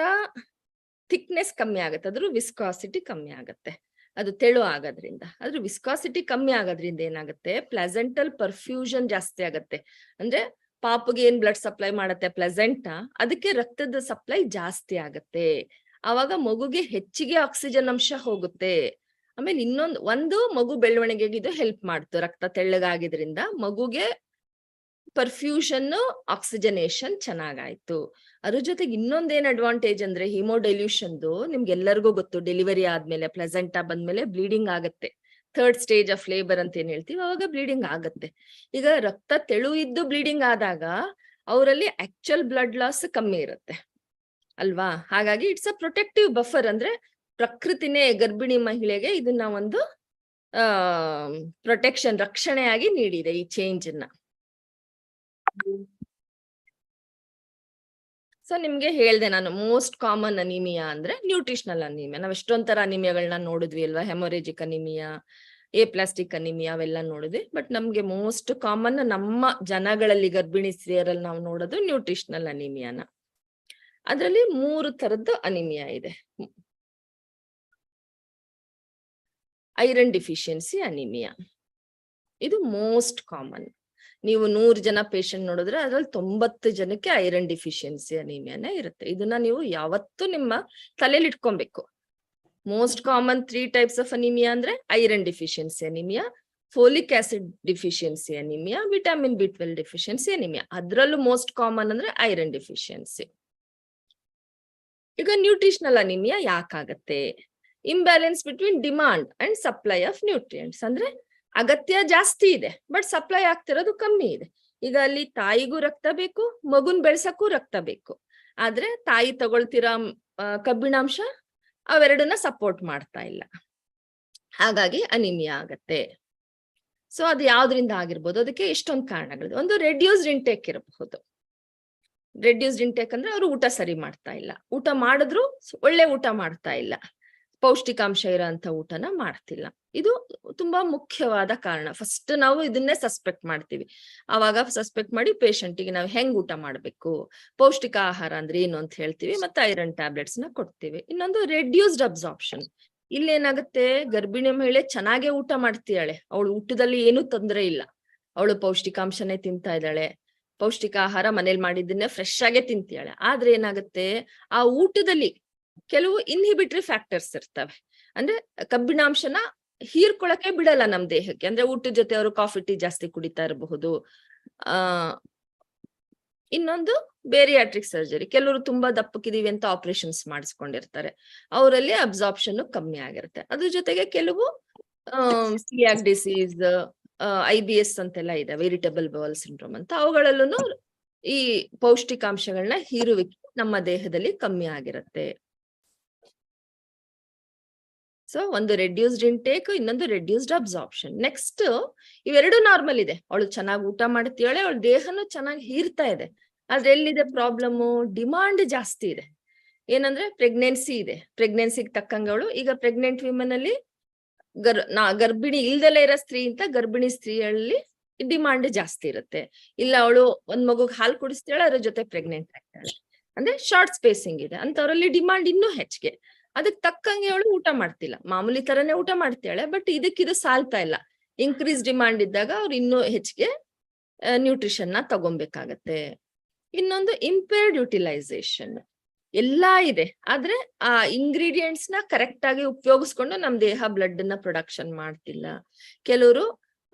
ಥಿಕ್ನೆಸ್ ಕಮ್ಮಿ ಆಗತ್ತೆ, ಅದ್ರ ವಿಸ್ಕಾಸಿಟಿ ಕಮ್ಮಿ ಆಗತ್ತೆ. ಅದು ತೆಳು ಆಗೋದ್ರಿಂದ, ಅದ್ರ ವಿಸ್ಕಾಸಿಟಿ ಕಮ್ಮಿ ಆಗೋದ್ರಿಂದ ಏನಾಗುತ್ತೆ, ಪ್ಲೆಸೆಂಟಲ್ ಪರ್ಫ್ಯೂಷನ್ ಜಾಸ್ತಿ ಆಗತ್ತೆ. ಅಂದ್ರೆ ಪಾಪುಗೆ ಏನ್ ಬ್ಲಡ್ ಸಪ್ಲೈ ಮಾಡತ್ತೆ ಪ್ಲೆಸೆಂಟ, ಅದಕ್ಕೆ ರಕ್ತದ ಸಪ್ಲೈ ಜಾಸ್ತಿ ಆಗತ್ತೆ. ಆವಾಗ ಮಗುಗೆ ಹೆಚ್ಚಿಗೆ ಆಕ್ಸಿಜನ್ ಅಂಶ ಹೋಗುತ್ತೆ. ಆಮೇಲೆ ಒಂದು ಮಗು ಬೆಳವಣಿಗೆಗೆ ಇದು ಹೆಲ್ಪ್ ಮಾಡ್ತು. ರಕ್ತ ತೆಳ್ಳಗಾಗಿದ್ರಿಂದ ಮಗುಗೆ ಪರ್ಫ್ಯೂಷನ್ ಆಕ್ಸಿಜನೇಷನ್ ಚೆನ್ನಾಗಾಯ್ತು. ಅದ್ರ ಜೊತೆಗೆ ಇನ್ನೊಂದೇನ್ ಅಡ್ವಾಂಟೇಜ್ ಅಂದ್ರೆ ಹಿಮೋಡೈಲ್ಯೂಷನ್ದು ನಿಮ್ಗೆಲ್ಲರಿಗೂ ಗೊತ್ತು. ಡೆಲಿವರಿ ಆದ್ಮೇಲೆ ಪ್ಲೆಸೆಂಟಾ ಬಂದ್ಮೇಲೆ ಬ್ಲೀಡಿಂಗ್ ಆಗತ್ತೆ. 3rd ಸ್ಟೇಜ್ ಆಫ್ ಲೇಬರ್ ಅಂತ ಏನ್ ಹೇಳ್ತೀವಿ, ಅವಾಗ ಬ್ಲೀಡಿಂಗ್ ಆಗತ್ತೆ. ಈಗ ರಕ್ತ ತೆಳು ಇದ್ದು ಬ್ಲೀಡಿಂಗ್ ಆದಾಗ ಅವರಲ್ಲಿ ಆಕ್ಚುಯಲ್ ಬ್ಲಡ್ ಲಾಸ್ ಕಮ್ಮಿ ಇರುತ್ತೆ ಅಲ್ವಾ. ಹಾಗಾಗಿ ಇಟ್ಸ್ ಅ ಪ್ರೊಟೆಕ್ಟಿವ್ ಬಫರ್. ಅಂದ್ರೆ ಪ್ರಕೃತಿನೇ ಗರ್ಭಿಣಿ ಮಹಿಳೆಗೆ ಇದನ್ನ ಒಂದು ಪ್ರೊಟೆಕ್ಷನ್, ರಕ್ಷಣೆಯಾಗಿ ನೀಡಿದೆ ಈ ಚೇಂಜ್ ನ. ಸೊ ನಿಮ್ಗೆ ಹೇಳ್ದೆ ನಾನು, ಮೋಸ್ಟ್ ಕಾಮನ್ ಅನಿಮಿಯಾ ಅಂದ್ರೆ ನ್ಯೂಟ್ರಿಷನಲ್ ಅನಿಮಿಯಾ. ನಾವ್ ಎಷ್ಟೊಂಥರ ಅನಿಮಿಯಾಗಳನ್ನ ನೋಡಿದ್ವಿ ಅಲ್ವಾ. ಹೆಮೊರೇಜಿಕ್ ಅನಿಮಿಯಾ, ಎಪ್ಲಾಸ್ಟಿಕ್ ಅನಿಮಿಯಾ ಅವೆಲ್ಲ ನೋಡಿದ್ವಿ. ಬಟ್ ನಮ್ಗೆ ಮೋಸ್ಟ್ ಕಾಮನ್ ನಮ್ಮ ಜನಗಳಲ್ಲಿ ಗರ್ಭಿಣಿ ಸ್ತ್ರೀಯರಲ್ಲಿ ನಾವು ನೋಡೋದು ನ್ಯೂಟ್ರಿಷನಲ್ ಅನಿಮಿಯಾನ. ಅದರಲ್ಲಿ 3 ತರದ್ದು ಅನಿಮಿಯಾ ಇದೆ. ಐರನ್ ಡಿಫಿಷಿಯನ್ಸಿ ಅನಿಮಿಯಾ, ಇದು ಮೋಸ್ಟ್ ಕಾಮನ್. ನೀವು 100 ಜನ ಪೇಷಂಟ್ ನೋಡಿದ್ರೆ ಅದ್ರಲ್ಲಿ 90 ಜನಕ್ಕೆ ಐರನ್ ಡಿಫಿಷಿಯನ್ಸಿ ಅನಿಮಿಯಾನೇ ಇರುತ್ತೆ. ಇದನ್ನ ನೀವು ಯಾವತ್ತೂ ನಿಮ್ಮ ತಲೆಯಲ್ಲಿ ಇಟ್ಕೊಬೇಕು. Most common 3 types of anaemia ಅಂದ್ರೆ iron deficiency anaemia, folic acid deficiency anaemia, vitamin B12 deficiency anaemia. ಅದ್ರಲ್ಲೂ ಮೋಸ್ಟ್ ಕಾಮನ್ ಅಂದ್ರೆ ಐರನ್ ಡಿಫಿಷಿಯನ್ಸಿ. ಈಗ ನ್ಯೂಟ್ರಿಷನಲ್ ಅನಿಮಿಯಾ ಯಾಕಾಗತ್ತೆ, imbalance between demand and supply of nutrients. ಅಂದ್ರೆ ಅಗತ್ಯ ಜಾಸ್ತಿ ಇದೆ ಬಟ್ ಸಪ್ಲೈ ಆಗ್ತಿರೋದು ಕಮ್ಮಿ ಇದೆ. ಈಗ ಅಲ್ಲಿ ತಾಯಿಗೂ ರಕ್ತ ಬೇಕು, ಮಗುನ್ ಬೆಳ್ಸಕ್ಕೂ ರಕ್ತ ಬೇಕು. ಆದ್ರೆ ತಾಯಿ ತಗೊಳ್ತಿರೋ ಕಬ್ಬಿಣಾಂಶ ಅವೆರಡನ್ನ ಸಪೋರ್ಟ್ ಮಾಡ್ತಾ ಇಲ್ಲ, ಹಾಗಾಗಿ ಅನಿಮಿಯಾ ಆಗತ್ತೆ. ಸೊ ಅದು ಯಾವ್ದ್ರಿಂದ ಆಗಿರ್ಬೋದು, ಅದಕ್ಕೆ ಎಷ್ಟೊಂದು ಕಾರಣಗಳಿದೆ. ಒಂದು ರೆಡ್ಯೂಸ್ಡ್ ಇಂಟೇಕ್ ಇರಬಹುದು. ರೆಡ್ಯೂಸ್ಡ್ ಇಂಟೇಕ್ ಅಂದ್ರೆ ಅವರು ಊಟ ಸರಿ ಮಾಡ್ತಾ ಇಲ್ಲ, ಊಟ ಮಾಡಿದ್ರು ಒಳ್ಳೆ ಊಟ ಮಾಡ್ತಾ ಇಲ್ಲ, ಪೌಷ್ಟಿಕಾಂಶ ಇರೋಂಥ ಊಟನ ಮಾಡ್ತಿಲ್ಲ. ಇದು ತುಂಬಾ ಮುಖ್ಯವಾದ ಕಾರಣ. ಫಸ್ಟ್ ನಾವು ಇದನ್ನೇ ಸಸ್ಪೆಕ್ಟ್ ಮಾಡ್ತೀವಿ. ಆವಾಗ ಸಸ್ಪೆಕ್ಟ್ ಮಾಡಿ ಪೇಷಂಟಿಗೆ ನಾವು ಹೆಂಗ್ ಊಟ ಮಾಡ್ಬೇಕು, ಪೌಷ್ಟಿಕ ಆಹಾರ ಅಂದ್ರೆ ಏನು ಅಂತ ಹೇಳ್ತೀವಿ, ಮತ್ತೆ ಐರನ್ ಟ್ಯಾಬ್ಲೆಟ್ಸ್ ನ ಕೊಡ್ತೀವಿ. ಇನ್ನೊಂದು ರೆಡ್ಯೂಸ್ಡ್ ಅಬ್ಸಾರ್ಪ್ಷನ್. ಇಲ್ಲೇನಾಗುತ್ತೆ, ಗರ್ಭಿಣಿ ಮಹಿಳೆ ಚೆನ್ನಾಗೇ ಊಟ ಮಾಡ್ತಿದ್ದಾಳೆ, ಅವಳು ಊಟದಲ್ಲಿ ಏನೂ ತೊಂದರೆ ಇಲ್ಲ, ಅವಳು ಪೌಷ್ಟಿಕಾಂಶನೇ ತಿಂತಾ ಇದ್ದಾಳೆ, ಪೌಷ್ಟಿಕ ಆಹಾರ ಮನೇಲಿ ಮಾಡಿದ್ದನ್ನೇ ಫ್ರೆಶ್ ಆಗೇ ತಿಂತಿಯಾಳೆ. ಆದ್ರೆ ಏನಾಗುತ್ತೆ, ಆ ಊಟದಲ್ಲಿ ಕೆಲವು ಇನ್ಹಿಬಿಟರಿ ಫ್ಯಾಕ್ಟರ್ಸ್ ಇರ್ತವೆ. ಅಂದ್ರೆ ಕಬ್ಬಿಣಾಂಶನ ಹೀರ್ಕೊಳಕ್ಕೆ ಬಿಡಲ್ಲ ನಮ್ ದೇಹಕ್ಕೆ. ಅಂದ್ರೆ ಊಟದ ಜೊತೆ ಅವರು ಕಾಫಿ ಟೀ ಜಾಸ್ತಿ ಕುಡಿತಾ ಇರಬಹುದು. ಇನ್ನೊಂದು ಬೇರಿಯಾಟ್ರಿಕ್ ಸರ್ಜರಿ, ಕೆಲವರು ತುಂಬಾ ದಪ್ಪಕ್ಕಿದೀವಿ ಅಂತ ಆಪರೇಷನ್ಸ್ ಮಾಡಿಸ್ಕೊಂಡಿರ್ತಾರೆ, ಅವರಲ್ಲಿ ಅಬ್ಸಾರ್ಪ್ಷನ್ ಕಮ್ಮಿ ಆಗಿರುತ್ತೆ. ಅದ್ರ ಜೊತೆಗೆ ಕೆಲವು ಸಿಲಿಯಾಕ್ ಡಿಸೀಸ್, IBS ಅಂತೆಲ್ಲ ಇದಾವೆ, ಇರಿಟಬಲ್ ಬೌಲ್ ಸಿಂಡ್ರೋಮ್ ಅಂತ, ಅವುಗಳಲ್ಲೂ ಈ ಪೌಷ್ಟಿಕಾಂಶಗಳನ್ನ ಹೀರುವಿಕೆ ನಮ್ಮ ದೇಹದಲ್ಲಿ ಕಮ್ಮಿ ಆಗಿರುತ್ತೆ. ಸೊ ಒಂದು ರೆಡ್ಯೂಸ್ಡ್ ಇಂಟೇಕ್, ಇನ್ನೊಂದು ರೆಡ್ಯೂಸ್ಡ್ ಅಬ್ಸಾರ್ಪ್ಷನ್. ನೆಕ್ಸ್ಟ್ ಇವೆರಡು ನಾರ್ಮಲ್ ಇದೆ, ಅವಳು ಚೆನ್ನಾಗಿ ಊಟ ಮಾಡ್ತೀಳೆ, ಅವಳ ದೇಹನೂ ಚೆನ್ನಾಗಿ ಹೀರ್ತಾ ಇದೆ. ಆದ್ರೆ ಎಲ್ಲಿದೆ ಪ್ರಾಬ್ಲಮ್ಮು, ಡಿಮಾಂಡ್ ಜಾಸ್ತಿ ಇದೆ. ಏನಂದ್ರೆ ಪ್ರೆಗ್ನೆನ್ಸಿ ಇದೆ, ಪ್ರೆಗ್ನೆನ್ಸಿಗೆ ತಕ್ಕಂಗೆ ಅವಳು, ಈಗ ಪ್ರೆಗ್ನೆಂಟ್ ವಿಮೆನ್ ಅಲ್ಲಿ ಗರ್ಭಿಣಿ ಇಲ್ದಲೇ ಇರೋ ಸ್ತ್ರೀ ಅಂತ ಗರ್ಭಿಣಿ ಸ್ತ್ರೀಯಲ್ಲಿ ಡಿಮಾಂಡ್ ಜಾಸ್ತಿ ಇರುತ್ತೆ. ಇಲ್ಲ ಅವಳು ಒಂದ್ ಮಗುಗ್ ಹಾಲು ಕುಡಿಸ್ತಾಳೆ, ಅದ್ರ ಜೊತೆ ಪ್ರೆಗ್ನೆಂಟ್ ಆಗ್ತಾಳೆ, ಅಂದ್ರೆ ಶಾರ್ಟ್ ಸ್ಪೇಸಿಂಗ್ ಇದೆ ಅಂತವ್ರಲ್ಲಿ ಡಿಮಾಂಡ್ ಇನ್ನೂ ಹೆಚ್ಚಿಗೆ. ಅದಕ್ಕೆ ತಕ್ಕಂಗೆ ಅವಳು ಊಟ ಮಾಡ್ತಿಲ್ಲ, ಮಾಮೂಲಿ ತರನೇ ಊಟ ಮಾಡ್ತಾಳೆ, ಬಟ್ ಇದಕ್ಕಿದು ಸಾಲ್ತಾ ಇಲ್ಲ. ಇನ್ಕ್ರೀಸ್ ಡಿಮಾಂಡ್ ಇದ್ದಾಗ ಅವ್ರು ಇನ್ನೂ ಹೆಚ್ಚಿಗೆ ನ್ಯೂಟ್ರಿಷನ್ ನ ತಗೊಬೇಕಾಗತ್ತೆ. ಇನ್ನೊಂದು ಇಂಪೇರ್ಡ್ ಯುಟಿಲೈಸೇಷನ್. ಎಲ್ಲಾ ಇದೆ, ಆದ್ರೆ ಆ ಇಂಗ್ರೀಡಿಯೆಂಟ್ಸ್ ನ ಕರೆಕ್ಟ್ ಆಗಿ ಉಪಯೋಗಿಸ್ಕೊಂಡು ನಮ್ ದೇಹ ಬ್ಲಡ್ ನ ಪ್ರೊಡಕ್ಷನ್ ಮಾಡ್ತಿಲ್ಲ. ಕೆಲವರು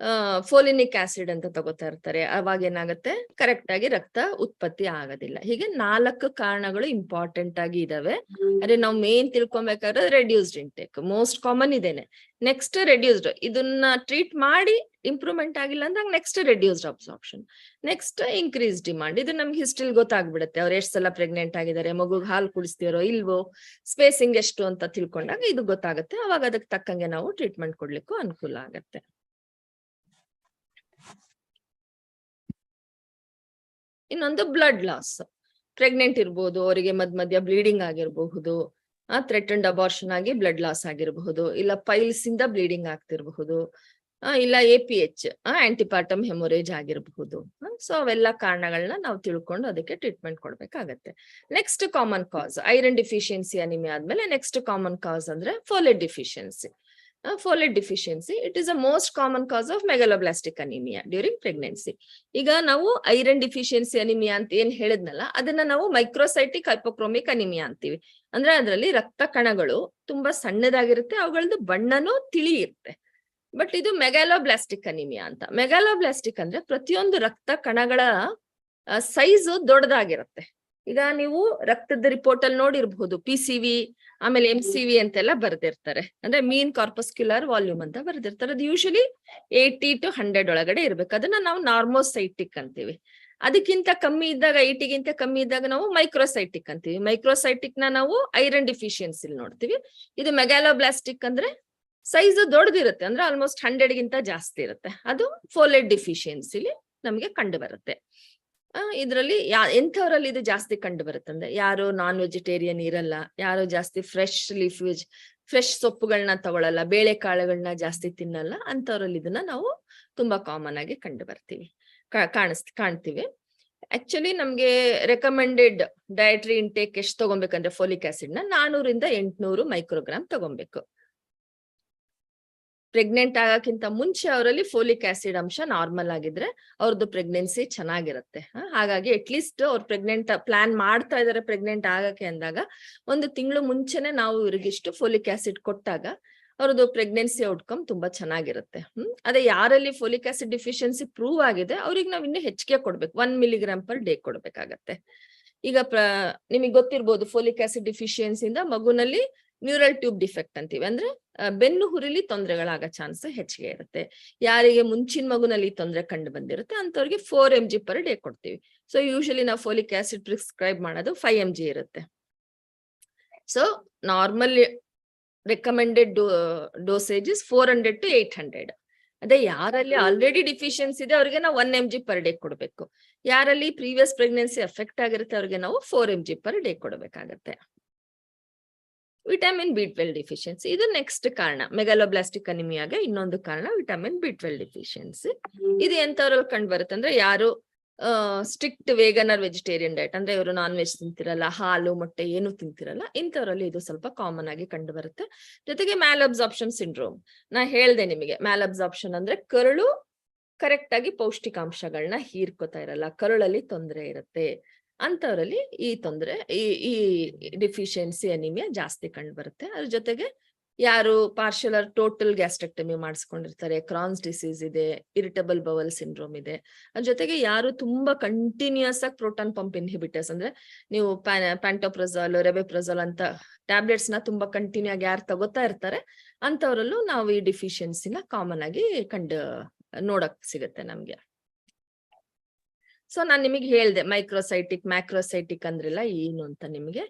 ಫೋಲಿನಿಕ್ ಆಸಿಡ್ ಅಂತ ತಗೋತಾ ಇರ್ತಾರೆ, ಅವಾಗ ಏನಾಗುತ್ತೆ, ಕರೆಕ್ಟ್ ಆಗಿ ರಕ್ತ ಉತ್ಪತ್ತಿ ಆಗೋದಿಲ್ಲ. ಹೀಗೆ 4 ಕಾರಣಗಳು ಇಂಪಾರ್ಟೆಂಟ್ ಆಗಿ ಇದಾವೆ. ಅದೇ ನಾವು ಮೇನ್ ತಿಳ್ಕೊಬೇಕಾದ್ರೆ ರೆಡ್ಯೂಸ್ಡ್ ಇಂಟೇಕ್ ಮೋಸ್ಟ್ ಕಾಮನ್ ಇದೇನೆ. ನೆಕ್ಸ್ಟ್ ರೆಡ್ಯೂಸ್ಡ್, ಇದನ್ನ ಟ್ರೀಟ್ ಮಾಡಿ ಇಂಪ್ರೂವ್ಮೆಂಟ್ ಆಗಿಲ್ಲ ಅಂದಾಗ next reduced absorption, next increase demand. ಇದು ನಮ್ಗೆ ಹಿಸ್ಟ್ರಿಲ್ ಗೊತ್ತಾಗ್ಬಿಡುತ್ತೆ, ಅವ್ರು ಎಷ್ಟು ಸಲ ಪ್ರೆಗ್ನೆಂಟ್ ಆಗಿದ್ದಾರೆ, ಮಗುಗ್ ಹಾಲು ಕುಡಿಸ್ತಿರೋ ಇಲ್ವೋ, ಸ್ಪೇಸಿಂಗ್ ಎಷ್ಟು ಅಂತ ತಿಳ್ಕೊಂಡಾಗ ಇದು ಗೊತ್ತಾಗುತ್ತೆ. ಅವಾಗ ಅದಕ್ಕೆ ತಕ್ಕಂಗೆ ನಾವು ಟ್ರೀಟ್ಮೆಂಟ್ ಕೊಡ್ಲಿಕ್ಕೂ ಅನುಕೂಲ ಆಗತ್ತೆ. ಇನ್ನೊಂದು ಬ್ಲಡ್ ಲಾಸ್. ಪ್ರೆಗ್ನೆಂಟ್ ಇರ್ಬೋದು, ಅವರಿಗೆ ಮಧ್ಯ ಬ್ಲೀಡಿಂಗ್ ಆಗಿರಬಹುದು, ಥ್ರೆಟನ್ಡ್ ಅಬಾರ್ಷನ್ ಆಗಿ ಬ್ಲಡ್ ಲಾಸ್ ಆಗಿರಬಹುದು, ಇಲ್ಲ ಪೈಲ್ಸ್ ಇಂದ ಬ್ಲೀಡಿಂಗ್ ಆಗ್ತಿರಬಹುದು, ಇಲ್ಲ APH ಆಂಟಿಪಾರ್ಟಮ್ ಹೆಮೊರೇಜ್ ಆಗಿರಬಹುದು. ಸೊ ಅವೆಲ್ಲ ಕಾರಣಗಳನ್ನ ನಾವು ತಿಳ್ಕೊಂಡು ಅದಕ್ಕೆ ಟ್ರೀಟ್ಮೆಂಟ್ ಕೊಡ್ಬೇಕಾಗತ್ತೆ. Next common cause iron deficiency anaemia ಆದ್ಮೇಲೆ ನೆಕ್ಸ್ಟ್ ಕಾಮನ್ ಕಾಸ್ ಅಂದ್ರೆ folate deficiency. Folate deficiency, it is a most common cause of megaloblastic anemia during pregnancy. ಈಗ ನಾವು ಐರನ್ ಡಿಫಿಷಿಯನ್ಸಿ ಅನಿಮಿಯಾ ಅಂತ ಏನ್ ಹೇಳಿದ್ನಲ್ಲ, ಅದನ್ನ ನಾವು ಮೈಕ್ರೋಸೈಟಿಕ್ ಹೈಪೋಕ್ರೋಮಿಕ್ ಅನಿಮಿಯಾ ಅಂತೀವಿ. ಅಂದ್ರೆ ಅದರಲ್ಲಿ ರಕ್ತ ಕಣಗಳು ತುಂಬಾ ಸಣ್ಣದಾಗಿರುತ್ತೆ, ಅವುಗಳದ್ದು ಬಣ್ಣನೂ ತಿಳಿ ಇರುತ್ತೆ. ಬಟ್ ಇದು ಮೆಗಾಲೋಬ್ಲಾಸ್ಟಿಕ್ ಅನಿಮಿಯಾ ಅಂತ. ಮೆಗಾಲೋಬ್ಲಾಸ್ಟಿಕ್ ಅಂದ್ರೆ ಪ್ರತಿಯೊಂದು ರಕ್ತ ಕಣಗಳ ಸೈಜ್ ದೊಡ್ಡದಾಗಿರುತ್ತೆ. ಈಗ ನೀವು ರಕ್ತದ ರಿಪೋರ್ಟ್ ಅಲ್ಲಿ ನೋಡಿರ್ಬಹುದು, PCV ಆಮೇಲೆ MCV ಅಂತೆಲ್ಲ ಬರ್ದಿರ್ತಾರೆ, ಅಂದ್ರೆ ಮೀನ್ ಕಾರ್ಪಸ್ಕ್ಯುಲರ್ ವಾಲ್ಯೂಮ್ ಅಂತ ಬರ್ದಿರ್ತಾರೆ. ಅದು ಯೂಶಲಿ 80 to 100 ಒಳಗಡೆ ಇರ್ಬೇಕು. ಅದನ್ನ ನಾವು ನಾರ್ಮೋಸೈಟಿಕ್ ಅಂತೀವಿ. ಅದಕ್ಕಿಂತ ಕಮ್ಮಿ ಇದ್ದಾಗ, 80ಗಿಂತ ಕಮ್ಮಿ ಇದ್ದಾಗ ನಾವು ಮೈಕ್ರೋಸೈಟಿಕ್ ಅಂತೀವಿ. ಮೈಕ್ರೋಸೈಟಿಕ್ ನ ನಾವು ಐರನ್ ಡಿಫಿಷಿಯನ್ಸಿ ನೋಡ್ತೀವಿ. ಇದು ಮೆಗಾಲೋಬ್ಲಾಸ್ಟಿಕ್ ಅಂದ್ರೆ ಸೈಜ್ ದೊಡ್ಡದಿರುತ್ತೆ, ಅಂದ್ರೆ ಆಲ್ಮೋಸ್ಟ್ 100ಗಿಂತ ಜಾಸ್ತಿ ಇರುತ್ತೆ. ಅದು ಫೋಲೇಟ್ ಡಿಫಿಷಿಯನ್ಸಿಲಿ ನಮ್ಗೆ ಕಂಡು ಬರುತ್ತೆ. ಇದ್ರಲ್ಲಿ ಎಂಥವ್ರಲ್ಲಿ ಇದು ಜಾಸ್ತಿ ಕಂಡು ಬರುತ್ತೆ ಅಂದ್ರೆ, ಯಾರು ನಾನ್ ವೆಜಿಟೇರಿಯನ್ ಇರಲ್ಲ, ಯಾರು ಜಾಸ್ತಿ ಫ್ರೆಶ್ ಸೊಪ್ಪುಗಳನ್ನ ತಗೊಳಲ್ಲ, ಬೇಳೆ ಕಾಳುಗಳನ್ನ ಜಾಸ್ತಿ ತಿನ್ನಲ್ಲ, ಅಂತವ್ರಲ್ಲಿ ಇದನ್ನ ನಾವು ತುಂಬಾ ಕಾಮನ್ ಆಗಿ ಕಂಡು ಬರ್ತೀವಿ, ಕಾಣ್ತೀವಿ. ಆಕ್ಚುಲಿ ನಮ್ಗೆ ರೆಕಮೆಂಡೆಡ್ ಡಯಟ್ರಿ ಇಂಟೇಕ್ ಎಷ್ಟು ತಗೊಬೇಕಂದ್ರೆ, ಫೋಲಿಕ್ ಆಸಿಡ್ ನ 400 ಇಂದ 800 ಮೈಕ್ರೋಗ್ರಾಮ್ ತಗೊಬೇಕು. ಪ್ರೆಗ್ನೆಂಟ್ ಆಗಕ್ಕಿಂತ ಮುಂಚೆ ಅವರಲ್ಲಿ ಫೋಲಿಕ್ ಆಸಿಡ್ ಅಂಶ ನಾರ್ಮಲ್ ಆಗಿದ್ರೆ ಅವ್ರದ್ದು ಪ್ರೆಗ್ನೆನ್ಸಿ ಚೆನ್ನಾಗಿರುತ್ತೆ. ಹಾಗಾಗಿ ಅಟ್ಲೀಸ್ಟ್ ಅವ್ರು ಪ್ಲಾನ್ ಮಾಡ್ತಾ ಇದಾರೆ ಪ್ರೆಗ್ನೆಂಟ್ ಆಗಕ್ಕೆ ಅಂದಾಗ 1 ತಿಂಗಳು ಮುಂಚೆನೆ ನಾವು ಇವ್ರಿಗಿಷ್ಟು ಫೋಲಿಕ್ ಆಸಿಡ್ ಕೊಟ್ಟಾಗ ಅವ್ರದ್ದು ಪ್ರೆಗ್ನೆನ್ಸಿ ಔಟ್ಕಮ್ ತುಂಬಾ ಚೆನ್ನಾಗಿರುತ್ತೆ. ಅದೇ ಯಾರಲ್ಲಿ ಫೋಲಿಕ್ ಆಸಿಡ್ ಡಿಫಿಷಿಯನ್ಸಿ ಪ್ರೂವ್ ಆಗಿದೆ ಅವ್ರಿಗೆ ನಾವು ಇನ್ನೂ ಹೆಚ್ಚಿಗೆ ಕೊಡ್ಬೇಕು, 1 milligram per day ಕೊಡ್ಬೇಕಾಗತ್ತೆ. ಈಗ ನಿಮಗೆ ಗೊತ್ತಿರ್ಬೋದು, ಫೋಲಿಕ್ ಆಸಿಡ್ ಡಿಫಿಷಿಯನ್ಸಿಯಿಂದ ಮಗುನಲ್ಲಿ ನ್ಯೂರಲ್ ಟ್ಯೂಬ್ ಡಿಫೆಕ್ಟ್ ಅಂತೀವಿ. ಅಂದ್ರೆ ಬೆನ್ನು ಹುರಿಲಿ ತೊಂದರೆಗಳಾಗೋ ಚಾನ್ಸ್ ಹೆಚ್ಚಿಗೆ ಇರುತ್ತೆ. ಯಾರಿಗೆ ಮುಂಚಿನ ಮಗುನಲ್ಲಿ ತೊಂದರೆ ಕಂಡು ಬಂದಿರುತ್ತೆ ಅಂತವ್ರಿಗೆ 4 mg ಪರ್ ಡೇ ಕೊಡ್ತೀವಿ. ಸೊ ಯೂಶಲಿ ನಾವು ಫೋಲಿಕ್ ಆಸಿಡ್ ಪ್ರಿಸ್ಕ್ರೈಬ್ ಮಾಡೋದು 5 mg ಇರುತ್ತೆ. So normal recommended dosage is 400 to 800. ಅದೇ ಯಾರಲ್ಲಿ ಆಲ್ರೆಡಿ ಡಿಫಿಷಿಯನ್ಸಿ ಇದೆ ಅವ್ರಿಗೆ ನಾವು 1 mg ಪರ್ ಡೇ ಕೊಡಬೇಕು. ಯಾರಲ್ಲಿ ಪ್ರೀವಿಯಸ್ ಪ್ರೆಗ್ನೆನ್ಸಿ ಎಫೆಕ್ಟ್ ಆಗಿರುತ್ತೆ ಅವ್ರಿಗೆ ನಾವು 4 mg ಪರ್ ಡೇ ಕೊಡಬೇಕಾಗತ್ತೆ. ವಿಟಮಿನ್ B12 ಡಿಫಿಷಿಯನ್ಸಿ ಇದು ನೆಕ್ಸ್ಟ್ ಕಾರಣ. ಮೆಗಾಲೋಬ್ಲಾಸ್ಟಿಕ್ ಅನಿಮಿಯಾಗೆ ಇನ್ನೊಂದು ಕಾರಣ ವಿಟಮಿನ್ B12 ಡಿಫಿಷಿಯನ್ಸಿ. ಇದು ಎಂತವ್ರಲ್ಲಿ ಕಂಡು ಬರುತ್ತೆ ಅಂದ್ರೆ ಯಾರು strict vegan or vegetarian diet ಅಂದ್ರೆ ಇವರು ನಾನ್ ವೆಜ್ ತಿಂತಿರಲ್ಲ, ಹಾಲು ಮೊಟ್ಟೆ ಏನು ತಿಂತಿರಲ್ಲ, ಇಂಥವ್ರಲ್ಲಿ ಇದು ಸ್ವಲ್ಪ ಕಾಮನ್ ಆಗಿ ಕಂಡು ಬರುತ್ತೆ. ಜೊತೆಗೆ ಮ್ಯಾಲ್ ಅಬ್ಸಾರ್ಪ್ಷನ್ ಸಿಂಡ್ರೋಮ್. ನಾ ಹೇಳ್ದೆ ನಿಮಗೆ, ಮ್ಯಾಲ್ ಅಬ್ಸಾರ್ಪ್ಷನ್ ಅಂದ್ರೆ ಕರುಳು ಕರೆಕ್ಟ್ ಆಗಿ ಪೌಷ್ಟಿಕಾಂಶಗಳನ್ನ ಹೀರ್ಕೋತಾ ಇರಲ್ಲ, ಕರುಳಲ್ಲಿ ತೊಂದರೆ ಇರುತ್ತೆ. ಅಂತವರಲ್ಲಿ ಈ ತೊಂದರೆ ಈ ಡಿಫಿಷಿಯನ್ಸಿ ಅನಿಮಿಯಾ ಜಾಸ್ತಿ ಕಂಡು ಬರುತ್ತೆ. ಅದ್ರ ಜೊತೆಗೆ ಯಾರು ಪಾರ್ಷಲ್ ಆರ್ ಟೋಟಲ್ ಗ್ಯಾಸ್ಟ್ರೆಕ್ಟಮಿ ಮಾಡಿಸ್ಕೊಂಡಿರ್ತಾರೆ, ಕ್ರಾನ್ಸ್ ಡಿಸೀಸ್ ಇದೆ, ಇರಿಟಬಲ್ ಬವಲ್ ಸಿಂಡ್ರೋಮ್ ಇದೆ. ಅದ್ರ ಜೊತೆಗೆ ಯಾರು ತುಂಬಾ ಕಂಟಿನ್ಯೂಸ್ ಆಗಿ ಪ್ರೋಟಾನ್ ಪಂಪ್ ಇನ್ಹಿಬಿಟರ್ಸ್ ಅಂದ್ರೆ ನೀವು ಪ್ಯಾಂಟೋಪ್ರಜಾಲ್, ರೆಬೆಪ್ರಜಾಲ್ ಅಂತ ಟ್ಯಾಬ್ಲೆಟ್ಸ್ ನ ತುಂಬಾ ಕಂಟಿನ್ಯೂ ಆಗಿ ಯಾರು ತಗೋತಾ ಇರ್ತಾರೆ ಅಂತವರಲ್ಲೂ ನಾವು ಈ ಡಿಫಿಷಿಯನ್ಸಿನ ಕಾಮನ್ ಆಗಿ ನೋಡಕ್ ಸಿಗುತ್ತೆ ನಮ್ಗೆ. ಸೊ ನಾನ್ ನಿಮಗೆ ಹೇಳ್ದೆ ಮೈಕ್ರೋಸೈಟಿಕ್ ಮ್ಯಾಕ್ರೋಸೈಟಿಕ್ ಅಂದ್ರೆಲ್ಲ ಏನು ಅಂತ ನಿಮಗೆ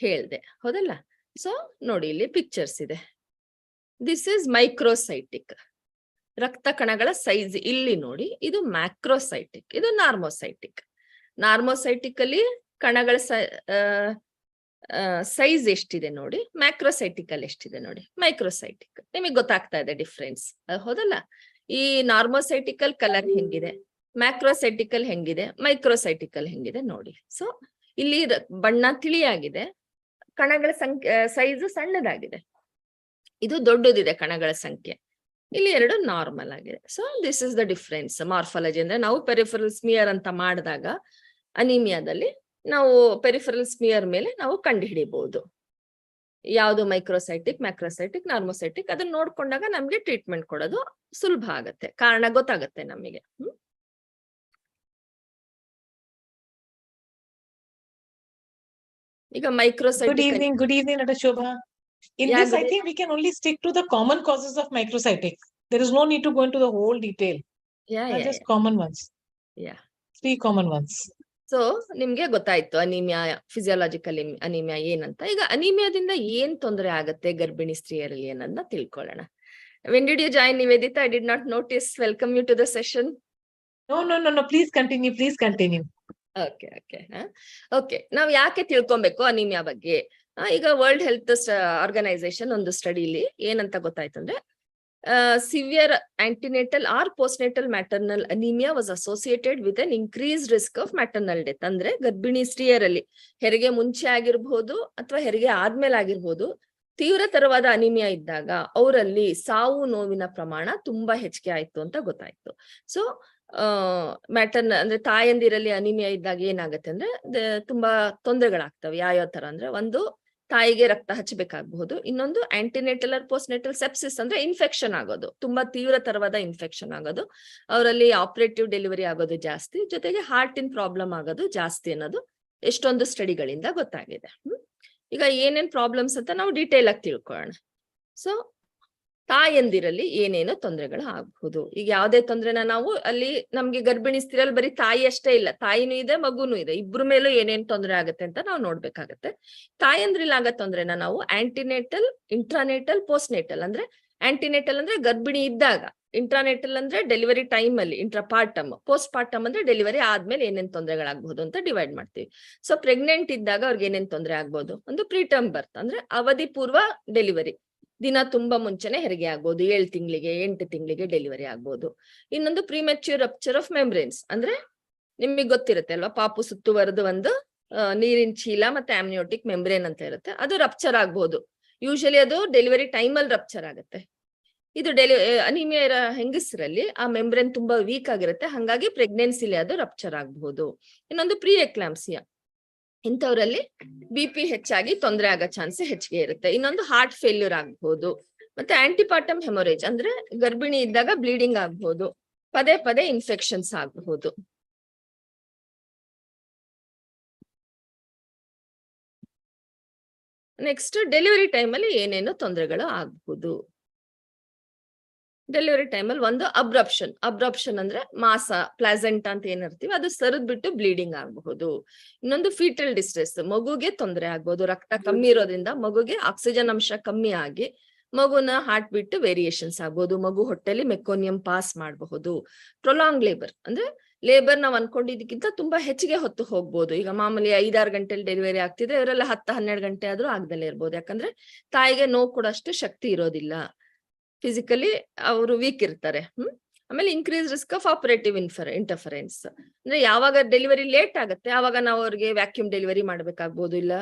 ಹೇಳ್ದೆ, ಹೌದಲ್ಲ? ಸೊ ನೋಡಿ ಇಲ್ಲಿ ಪಿಕ್ಚರ್ಸ್ ಇದೆ. ದಿಸ್ ಇಸ್ ಮೈಕ್ರೋಸೈಟಿಕ್, ರಕ್ತ ಕಣಗಳ ಸೈಜ್ ಇಲ್ಲಿ ನೋಡಿ. ಇದು ಮ್ಯಾಕ್ರೋಸೈಟಿಕ್, ಇದು ನಾರ್ಮೋಸೈಟಿಕ್. ನಾರ್ಮೋಸೈಟಿಕ್ ಅಲ್ಲಿ ಕಣಗಳ ಸೈಜ್ ಎಷ್ಟಿದೆ ನೋಡಿ, ಮ್ಯಾಕ್ರೋಸೈಟಿಕ್ ಅಲ್ಲಿ ಎಷ್ಟಿದೆ ನೋಡಿ. ಮೈಕ್ರೋಸೈಟಿಕ್ ನಿಮಗೆ ಗೊತ್ತಾಗ್ತಾ ಇದೆ ಡಿಫ್ರೆನ್ಸ್, ಹೌದಲ್ಲ? ಈ ನಾರ್ಮೋಸೈಟಿಕಲ್ ಕಲರ್ ಹೆಂಗಿದೆ, ಮ್ಯಾಕ್ರೋಸೈಟಿಕಲ್ ಹೆಂಗಿದೆ, ಮೈಕ್ರೋಸೈಟಿಕಲ್ ಹೆಂಗಿದೆ ನೋಡಿ. ಸೊ ಇಲ್ಲಿ ಬಣ್ಣ ತಿಳಿಯಾಗಿದೆ, ಕಣಗಳ ಸಂಖ್ಯೆ ಸೈಜ್ ಸಣ್ಣದಾಗಿದೆ. ಇದು ದೊಡ್ಡದಿದೆ ಕಣಗಳ ಸಂಖ್ಯೆ, ಇಲ್ಲಿ ಎರಡು ನಾರ್ಮಲ್ ಆಗಿದೆ. So this is the difference. Morphology ಅಂದ್ರೆ ನಾವು ಪೆರಿಫರಲ್ ಸ್ಮಿಯರ್ ಅಂತ ಮಾಡಿದಾಗ ಅನಿಮಿಯಾದಲ್ಲಿ ನಾವು ಪೆರಿಫರಲ್ ಸ್ಮಿಯರ್ ಮೇಲೆ ನಾವು ಕಂಡು ಹಿಡಿಬಹುದು ಯಾವುದು ಮೈಕ್ರೋಸೈಟಿಕ್, ಮ್ಯಾಕ್ರೋಸೈಟಿಕ್, ನಾರ್ಮೋಸೈಟಿಕ್. ಅದನ್ನ ನೋಡ್ಕೊಂಡಾಗ ನಮ್ಗೆ ಟ್ರೀಟ್ಮೆಂಟ್ ಕೊಡೋದು ಸುಲಭ ಆಗತ್ತೆ, ಕಾರಣ ಗೊತ್ತಾಗತ್ತೆ ನಮಗೆ. ಈಗ microcytic. Good evening, Dr. Shobha. In this, I think we can only stick to the common causes of microcytic. There is no need to go into the whole detail. Just common ones. Yeah. 3 common ones. So ನಿಮ್ಗೆ ಗೊತ್ತಾಯ್ತು anaemia, physiological anaemia ಏನಂತ. ಈಗ ಅನಿಮಿಯಾದಿಂದ ಏನ್ ತೊಂದರೆ ಆಗತ್ತೆ ಗರ್ಭಿಣಿ ಸ್ತ್ರೀಯರಲ್ಲಿ ಏನನ್ನ ತಿಳ್ಕೊಳ್ಳೋಣ. When did you join, Nivedita? I did not notice. Welcome you to the session. No. Please continue. Okay ನಾವ್ ಯಾಕೆ ತಿಳ್ಕೊಬೇಕು ಅನಿಮಿಯಾ ಬಗ್ಗೆ? ಈಗ ವರ್ಲ್ಡ್ ಹೆಲ್ತ್ ಆರ್ಗನೈಸೇಷನ್ ಒಂದು ಸ್ಟಡಿಲಿ ಏನಂತ ಗೊತ್ತಾಯ್ತು ಅಂದ್ರೆ severe antenatal or postnatal maternal anaemia was associated with an increased risk of maternal death. ಅಂದ್ರೆ ಗರ್ಭಿಣಿ ಸ್ತ್ರೀಯರಲ್ಲಿ ಹೆರಿಗೆ ಮುಂಚೆ ಆಗಿರ್ಬೋದು ಅಥವಾ ಹೆರಿಗೆ ಆದ್ಮೇಲೆ ಆಗಿರ್ಬೋದು, ತೀವ್ರತರವಾದ ಅನಿಮಿಯಾ ಇದ್ದಾಗ ಅವರಲ್ಲಿ ಸಾವು ನೋವಿನ ಪ್ರಮಾಣ ತುಂಬಾ ಹೆಚ್ಚಿಗೆ ಆಯ್ತು ಅಂತ ಗೊತ್ತಾಯ್ತು. ಸೊ ಮ್ಯಾಟರ್ನ ಅಂದ್ರೆ ತಾಯಂದಿರಲ್ಲಿ ಅನಿಮಿಯಾ ಇದ್ದಾಗ ಏನಾಗುತ್ತೆ ಅಂದ್ರೆ ತುಂಬಾ ತೊಂದರೆಗಳಾಗ್ತವೆ. ಯಾವ್ಯಾವ ತರ ಅಂದ್ರೆ, ಒಂದು ತಾಯಿಗೆ ರಕ್ತ ಹಚ್ಚಬೇಕಾಗಬಹುದು, ಇನ್ನೊಂದು ಆಂಟಿನೇಟಲ್ ಆರ್ ಪೋಸ್ಟ್ನೇಟಲ್ ಸೆಪ್ಸಿಸ್ ಅಂದ್ರೆ ಇನ್ಫೆಕ್ಷನ್ ಆಗೋದು, ತುಂಬಾ ತೀವ್ರತರವಾದ ಇನ್ಫೆಕ್ಷನ್ ಆಗೋದು, ಅವರಲ್ಲಿ ಆಪರೇಟಿವ್ ಡೆಲಿವರಿ ಆಗೋದು ಜಾಸ್ತಿ, ಜೊತೆಗೆ ಹಾರ್ಟ್ ಇನ್ ಪ್ರಾಬ್ಲಮ್ ಆಗೋದು ಜಾಸ್ತಿ ಅನ್ನೋದು ಎಷ್ಟೊಂದು ಸ್ಟಡಿಗಳಿಂದ ಗೊತ್ತಾಗಿದೆ. ಈಗ ಏನೇನ್ ಪ್ರಾಬ್ಲಮ್ಸ್ ಅಂತ ನಾವು ಡೀಟೇಲ್ ಆಗಿ ತಿಳ್ಕೊಳ್ಳೋಣ. ಸೊ ತಾಯಂದಿರಲ್ಲಿ ಏನೇನೋ ತೊಂದರೆಗಳು ಆಗಬಹುದು. ಈಗ ಯಾವ್ದೇ ತೊಂದ್ರೆನ ನಾವು ಅಲ್ಲಿ ನಮ್ಗೆ ಗರ್ಭಿಣಿ ಸ್ತ್ರೀಯಲ್ಲಿ ಬರೀ ತಾಯಿ ಅಷ್ಟೇ ಇಲ್ಲ, ತಾಯಿನೂ ಇದೆ ಮಗುನೂ ಇದೆ, ಇಬ್ರ ಮೇಲೂ ಏನೇನ್ ತೊಂದರೆ ಆಗುತ್ತೆ ಅಂತ ನಾವು ನೋಡ್ಬೇಕಾಗತ್ತೆ. ತಾಯಂದ್ರಲ್ಲಿ ಆಗೋ ತೊಂದ್ರೆನ ನಾವು ಆಂಟಿನೇಟಲ್, ಇಂಟ್ರಾನೇಟಲ್, ಪೋಸ್ಟ್ನೇಟಲ್ ಅಂದ್ರೆ ಆಂಟಿನೇಟಲ್ ಅಂದ್ರೆ ಗರ್ಭಿಣಿ ಇದ್ದಾಗ, ಇಂಟ್ರಾನೇಟಲ್ ಅಂದ್ರೆ ಡೆಲಿವರಿ ಟೈಮ್ ಅಲ್ಲಿ, ಇಂಟ್ರಾಪಾರ್ಟಮ್, ಪೋಸ್ಟ್ ಪಾರ್ಟಮ್ ಅಂದ್ರೆ ಡೆಲಿವರಿ ಆದ್ಮೇಲೆ ಏನೇನ್ ತೊಂದರೆಗಳಾಗಬಹುದು ಅಂತ ಡಿವೈಡ್ ಮಾಡ್ತೀವಿ. ಸೊ ಪ್ರೆಗ್ನೆಂಟ್ ಇದ್ದಾಗ ಅವ್ರಿಗೆ ಏನೇನ್ ತೊಂದರೆ ಆಗ್ಬಹುದು, ಒಂದು ಪ್ರೀಟರ್ಮ್ ಬರ್ತ್ ಅಂದ್ರೆ ಅವಧಿ ಪೂರ್ವ ಡೆಲಿವರಿ, ದಿನ ತುಂಬಾ ಮುಂಚೆನೆ ಹೆರಿಗೆ ಆಗ್ಬೋದು, 7 ತಿಂಗಳಿಗೆ 8 ತಿಂಗಳಿಗೆ ಡೆಲಿವರಿ ಆಗ್ಬೋದು. ಇನ್ನೊಂದು ಪ್ರಿಮೆಚ್ಯೂರ್ ರಪ್ಚರ್ ಆಫ್ ಮೆಂಬ್ರೇನ್ಸ್ ಅಂದ್ರೆ ನಿಮಗೆ ಗೊತ್ತಿರುತ್ತೆ ಅಲ್ವಾ, ಪಾಪು ಸುತ್ತುವರೆದು ಒಂದು ನೀರಿನ ಚೀಲ ಮತ್ತೆ ಆಮ್ನಿಯೋಟಿಕ್ ಮೆಂಬ್ರೇನ್ ಅಂತ ಇರುತ್ತೆ, ಅದು ರಪ್ಚರ್ ಆಗ್ಬೋದು. ಯೂಶಲಿ ಅದು ಡೆಲಿವರಿ ಟೈಮ್ ಅಲ್ಲಿ ರಪ್ಚರ್ ಆಗುತ್ತೆ. ಇದು ಅನಿಮಿಯಾ ಇರೋ ಹೆಂಗಸರಲ್ಲಿ ಆ ಮೆಂಬ್ರೇನ್ ತುಂಬಾ ವೀಕ್ ಆಗಿರುತ್ತೆ, ಹಾಗಾಗಿ ಪ್ರೆಗ್ನೆನ್ಸಿಲಿ ಅದು ರಪ್ಚರ್ ಆಗಬಹುದು. ಇನ್ನೊಂದು ಪ್ರೀ ಎಕ್ಲಾಂಪ್ಸಿಯಾ, ಇಂಥವ್ರಲ್ಲಿ BP ಹೆಚ್ಚಾಗಿ ತೊಂದರೆ ಆಗೋ ಚಾನ್ಸ್ ಹೆಚ್ಚಿಗೆ ಇರುತ್ತೆ. ಇನ್ನೊಂದು ಹಾರ್ಟ್ ಫೇಲ್ಯೂರ್ ಆಗ್ಬಹುದು. ಮತ್ತೆ ಆಂಟಿಪಾರ್ಟಮ್ ಹೆಮೊರೇಜ್ ಅಂದ್ರೆ ಗರ್ಭಿಣಿ ಇದ್ದಾಗ ಬ್ಲೀಡಿಂಗ್ ಆಗ್ಬಹುದು, ಪದೇ ಪದೇ ಇನ್ಫೆಕ್ಷನ್ಸ್ ಆಗಬಹುದು. ನೆಕ್ಸ್ಟ್ ಡೆಲಿವರಿ ಟೈಮಲ್ಲಿ ಏನೇನು ತೊಂದರೆಗಳು ಆಗಬಹುದು. ಡೆಲಿವರಿ ಟೈಮಲ್ಲಿ ಒಂದು ಅಬ್ರಪ್ಷನ್ ಅಂದ್ರೆ ಮಾಸ ಪ್ಲಾಸೆಂಟ್ ಅಂತ ಏನಿರ್ತೀವಿ ಅದು ಸರಿದ್ ಬಿಟ್ಟು ಬ್ಲೀಡಿಂಗ್ ಆಗಬಹುದು. ಇನ್ನೊಂದು ಫೀಟಲ್ ಡಿಸ್ಟ್ರೆಸ್, ಮಗುಗೆ ತೊಂದರೆ ಆಗ್ಬಹುದು. ರಕ್ತ ಕಮ್ಮಿ ಇರೋದ್ರಿಂದ ಮಗುಗೆ ಆಕ್ಸಿಜನ್ ಅಂಶ ಕಮ್ಮಿ ಆಗಿ ಮಗುನ ಹಾರ್ಟ್ ಬಿಟ್ಟು ವೇರಿಯೇಷನ್ಸ್ ಆಗ್ಬಹುದು. ಮಗು ಹೊಟ್ಟೆಲಿ ಮೆಕೋನಿಯಂ ಪಾಸ್ ಮಾಡಬಹುದು. ಪ್ರೊಲಾಂಗ್ ಲೇಬರ್ ಅಂದ್ರೆ ಲೇಬರ್ ನಾವ್ ಅನ್ಕೊಂಡಿದ್ದಕ್ಕಿಂತ ತುಂಬಾ ಹೆಚ್ಚಿಗೆ ಹೊತ್ತು ಹೋಗ್ಬೋದು. ಈಗ ಮಾಮೂಲಿ 5-6 ಗಂಟೆಲಿ ಡೆಲಿವರಿ ಆಗ್ತಿದ್ರೆ ಇವರೆಲ್ಲ 10-12 ಗಂಟೆ ಆದ್ರೂ ಆಗ್ದಲೇ ಇರ್ಬೋದು. ಯಾಕಂದ್ರೆ ತಾಯಿಗೆ ನೋವು ಕೊಡೋಷ್ಟು ಶಕ್ತಿ ಇರೋದಿಲ್ಲ, ಫಿಸಿಕಲಿ ಅವರು ವೀಕ್ ಇರ್ತಾರೆ. ಆಮೇಲೆ increase risk of operative interference ಅಂದ್ರೆ ಯಾವಾಗ ಡೆಲಿವರಿ ಲೇಟ್ ಆಗುತ್ತೆ ಆವಾಗ ನಾವು ಅವ್ರಿಗೆ ವ್ಯಾಕ್ಯೂಮ್ ಡೆಲಿವರಿ ಮಾಡ್ಬೇಕಾಗ್ಬೋದು, ಇಲ್ಲ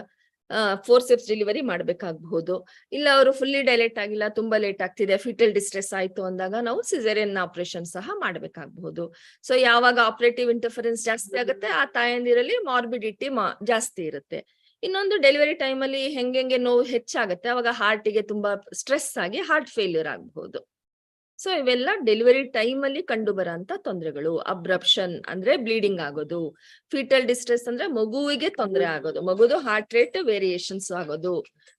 ಫೋರ್ಸೆಪ್ಸ್ ಡೆಲಿವರಿ ಮಾಡ್ಬೇಕಾಗಬಹುದು, ಇಲ್ಲ ಅವರು ಫುಲ್ಲಿ ಡೈಲೇಟ್ ಆಗಿಲ್ಲ ತುಂಬಾ ಲೇಟ್ ಆಗ್ತಿದೆ ಫಿಟಲ್ ಡಿಸ್ಟ್ರೆಸ್ ಆಯ್ತು ಅಂದಾಗ ನಾವು ಸಿಸೇರಿಯನ್ ಆಪರೇಷನ್ ಸಹ ಮಾಡ್ಬೇಕಾಗಬಹುದು. ಸೊ ಯಾವಾಗ ಆಪರೇಟಿವ್ ಇಂಟರ್ಫರೆನ್ಸ್ ಜಾಸ್ತಿ ಆಗುತ್ತೆ ಆ ತಾಯಂದಿರಲ್ಲಿ ಮಾರ್ಬಿಡಿಟಿ ಜಾಸ್ತಿ ಇರುತ್ತೆ. ಇನ್ನೊಂದು ಡೆಲಿವರಿ ಟೈಮಲ್ಲಿ ಹೆಂಗೆ ನೋವು ಹೆಚ್ಚಾಗುತ್ತೆ ಅವಾಗ ಹಾರ್ಟಿಗೆ ತುಂಬಾ ಸ್ಟ್ರೆಸ್ ಆಗಿ ಹಾರ್ಟ್ ಫೇಲ್ಯೂರ್ ಆಗಬಹುದು. ಸೊ ಇವೆಲ್ಲ ಡೆಲಿವರಿ ಟೈಮಲ್ಲಿ ಕಂಡು ಬರೋಂತ ತೊಂದರೆಗಳು. ಅಬ್ರಪ್ಷನ್ ಅಂದ್ರೆ ಬ್ಲೀಡಿಂಗ್ ಆಗೋದು, ಫೀಟಲ್ ಡಿಸ್ಟ್ರೆಸ್ ಅಂದ್ರೆ ಮಗುವಿಗೆ ತೊಂದರೆ ಆಗೋದು, ಮಗುದು ಹಾರ್ಟ್ ರೇಟ್ ವೇರಿಯೇಷನ್ಸ್ ಆಗೋದು,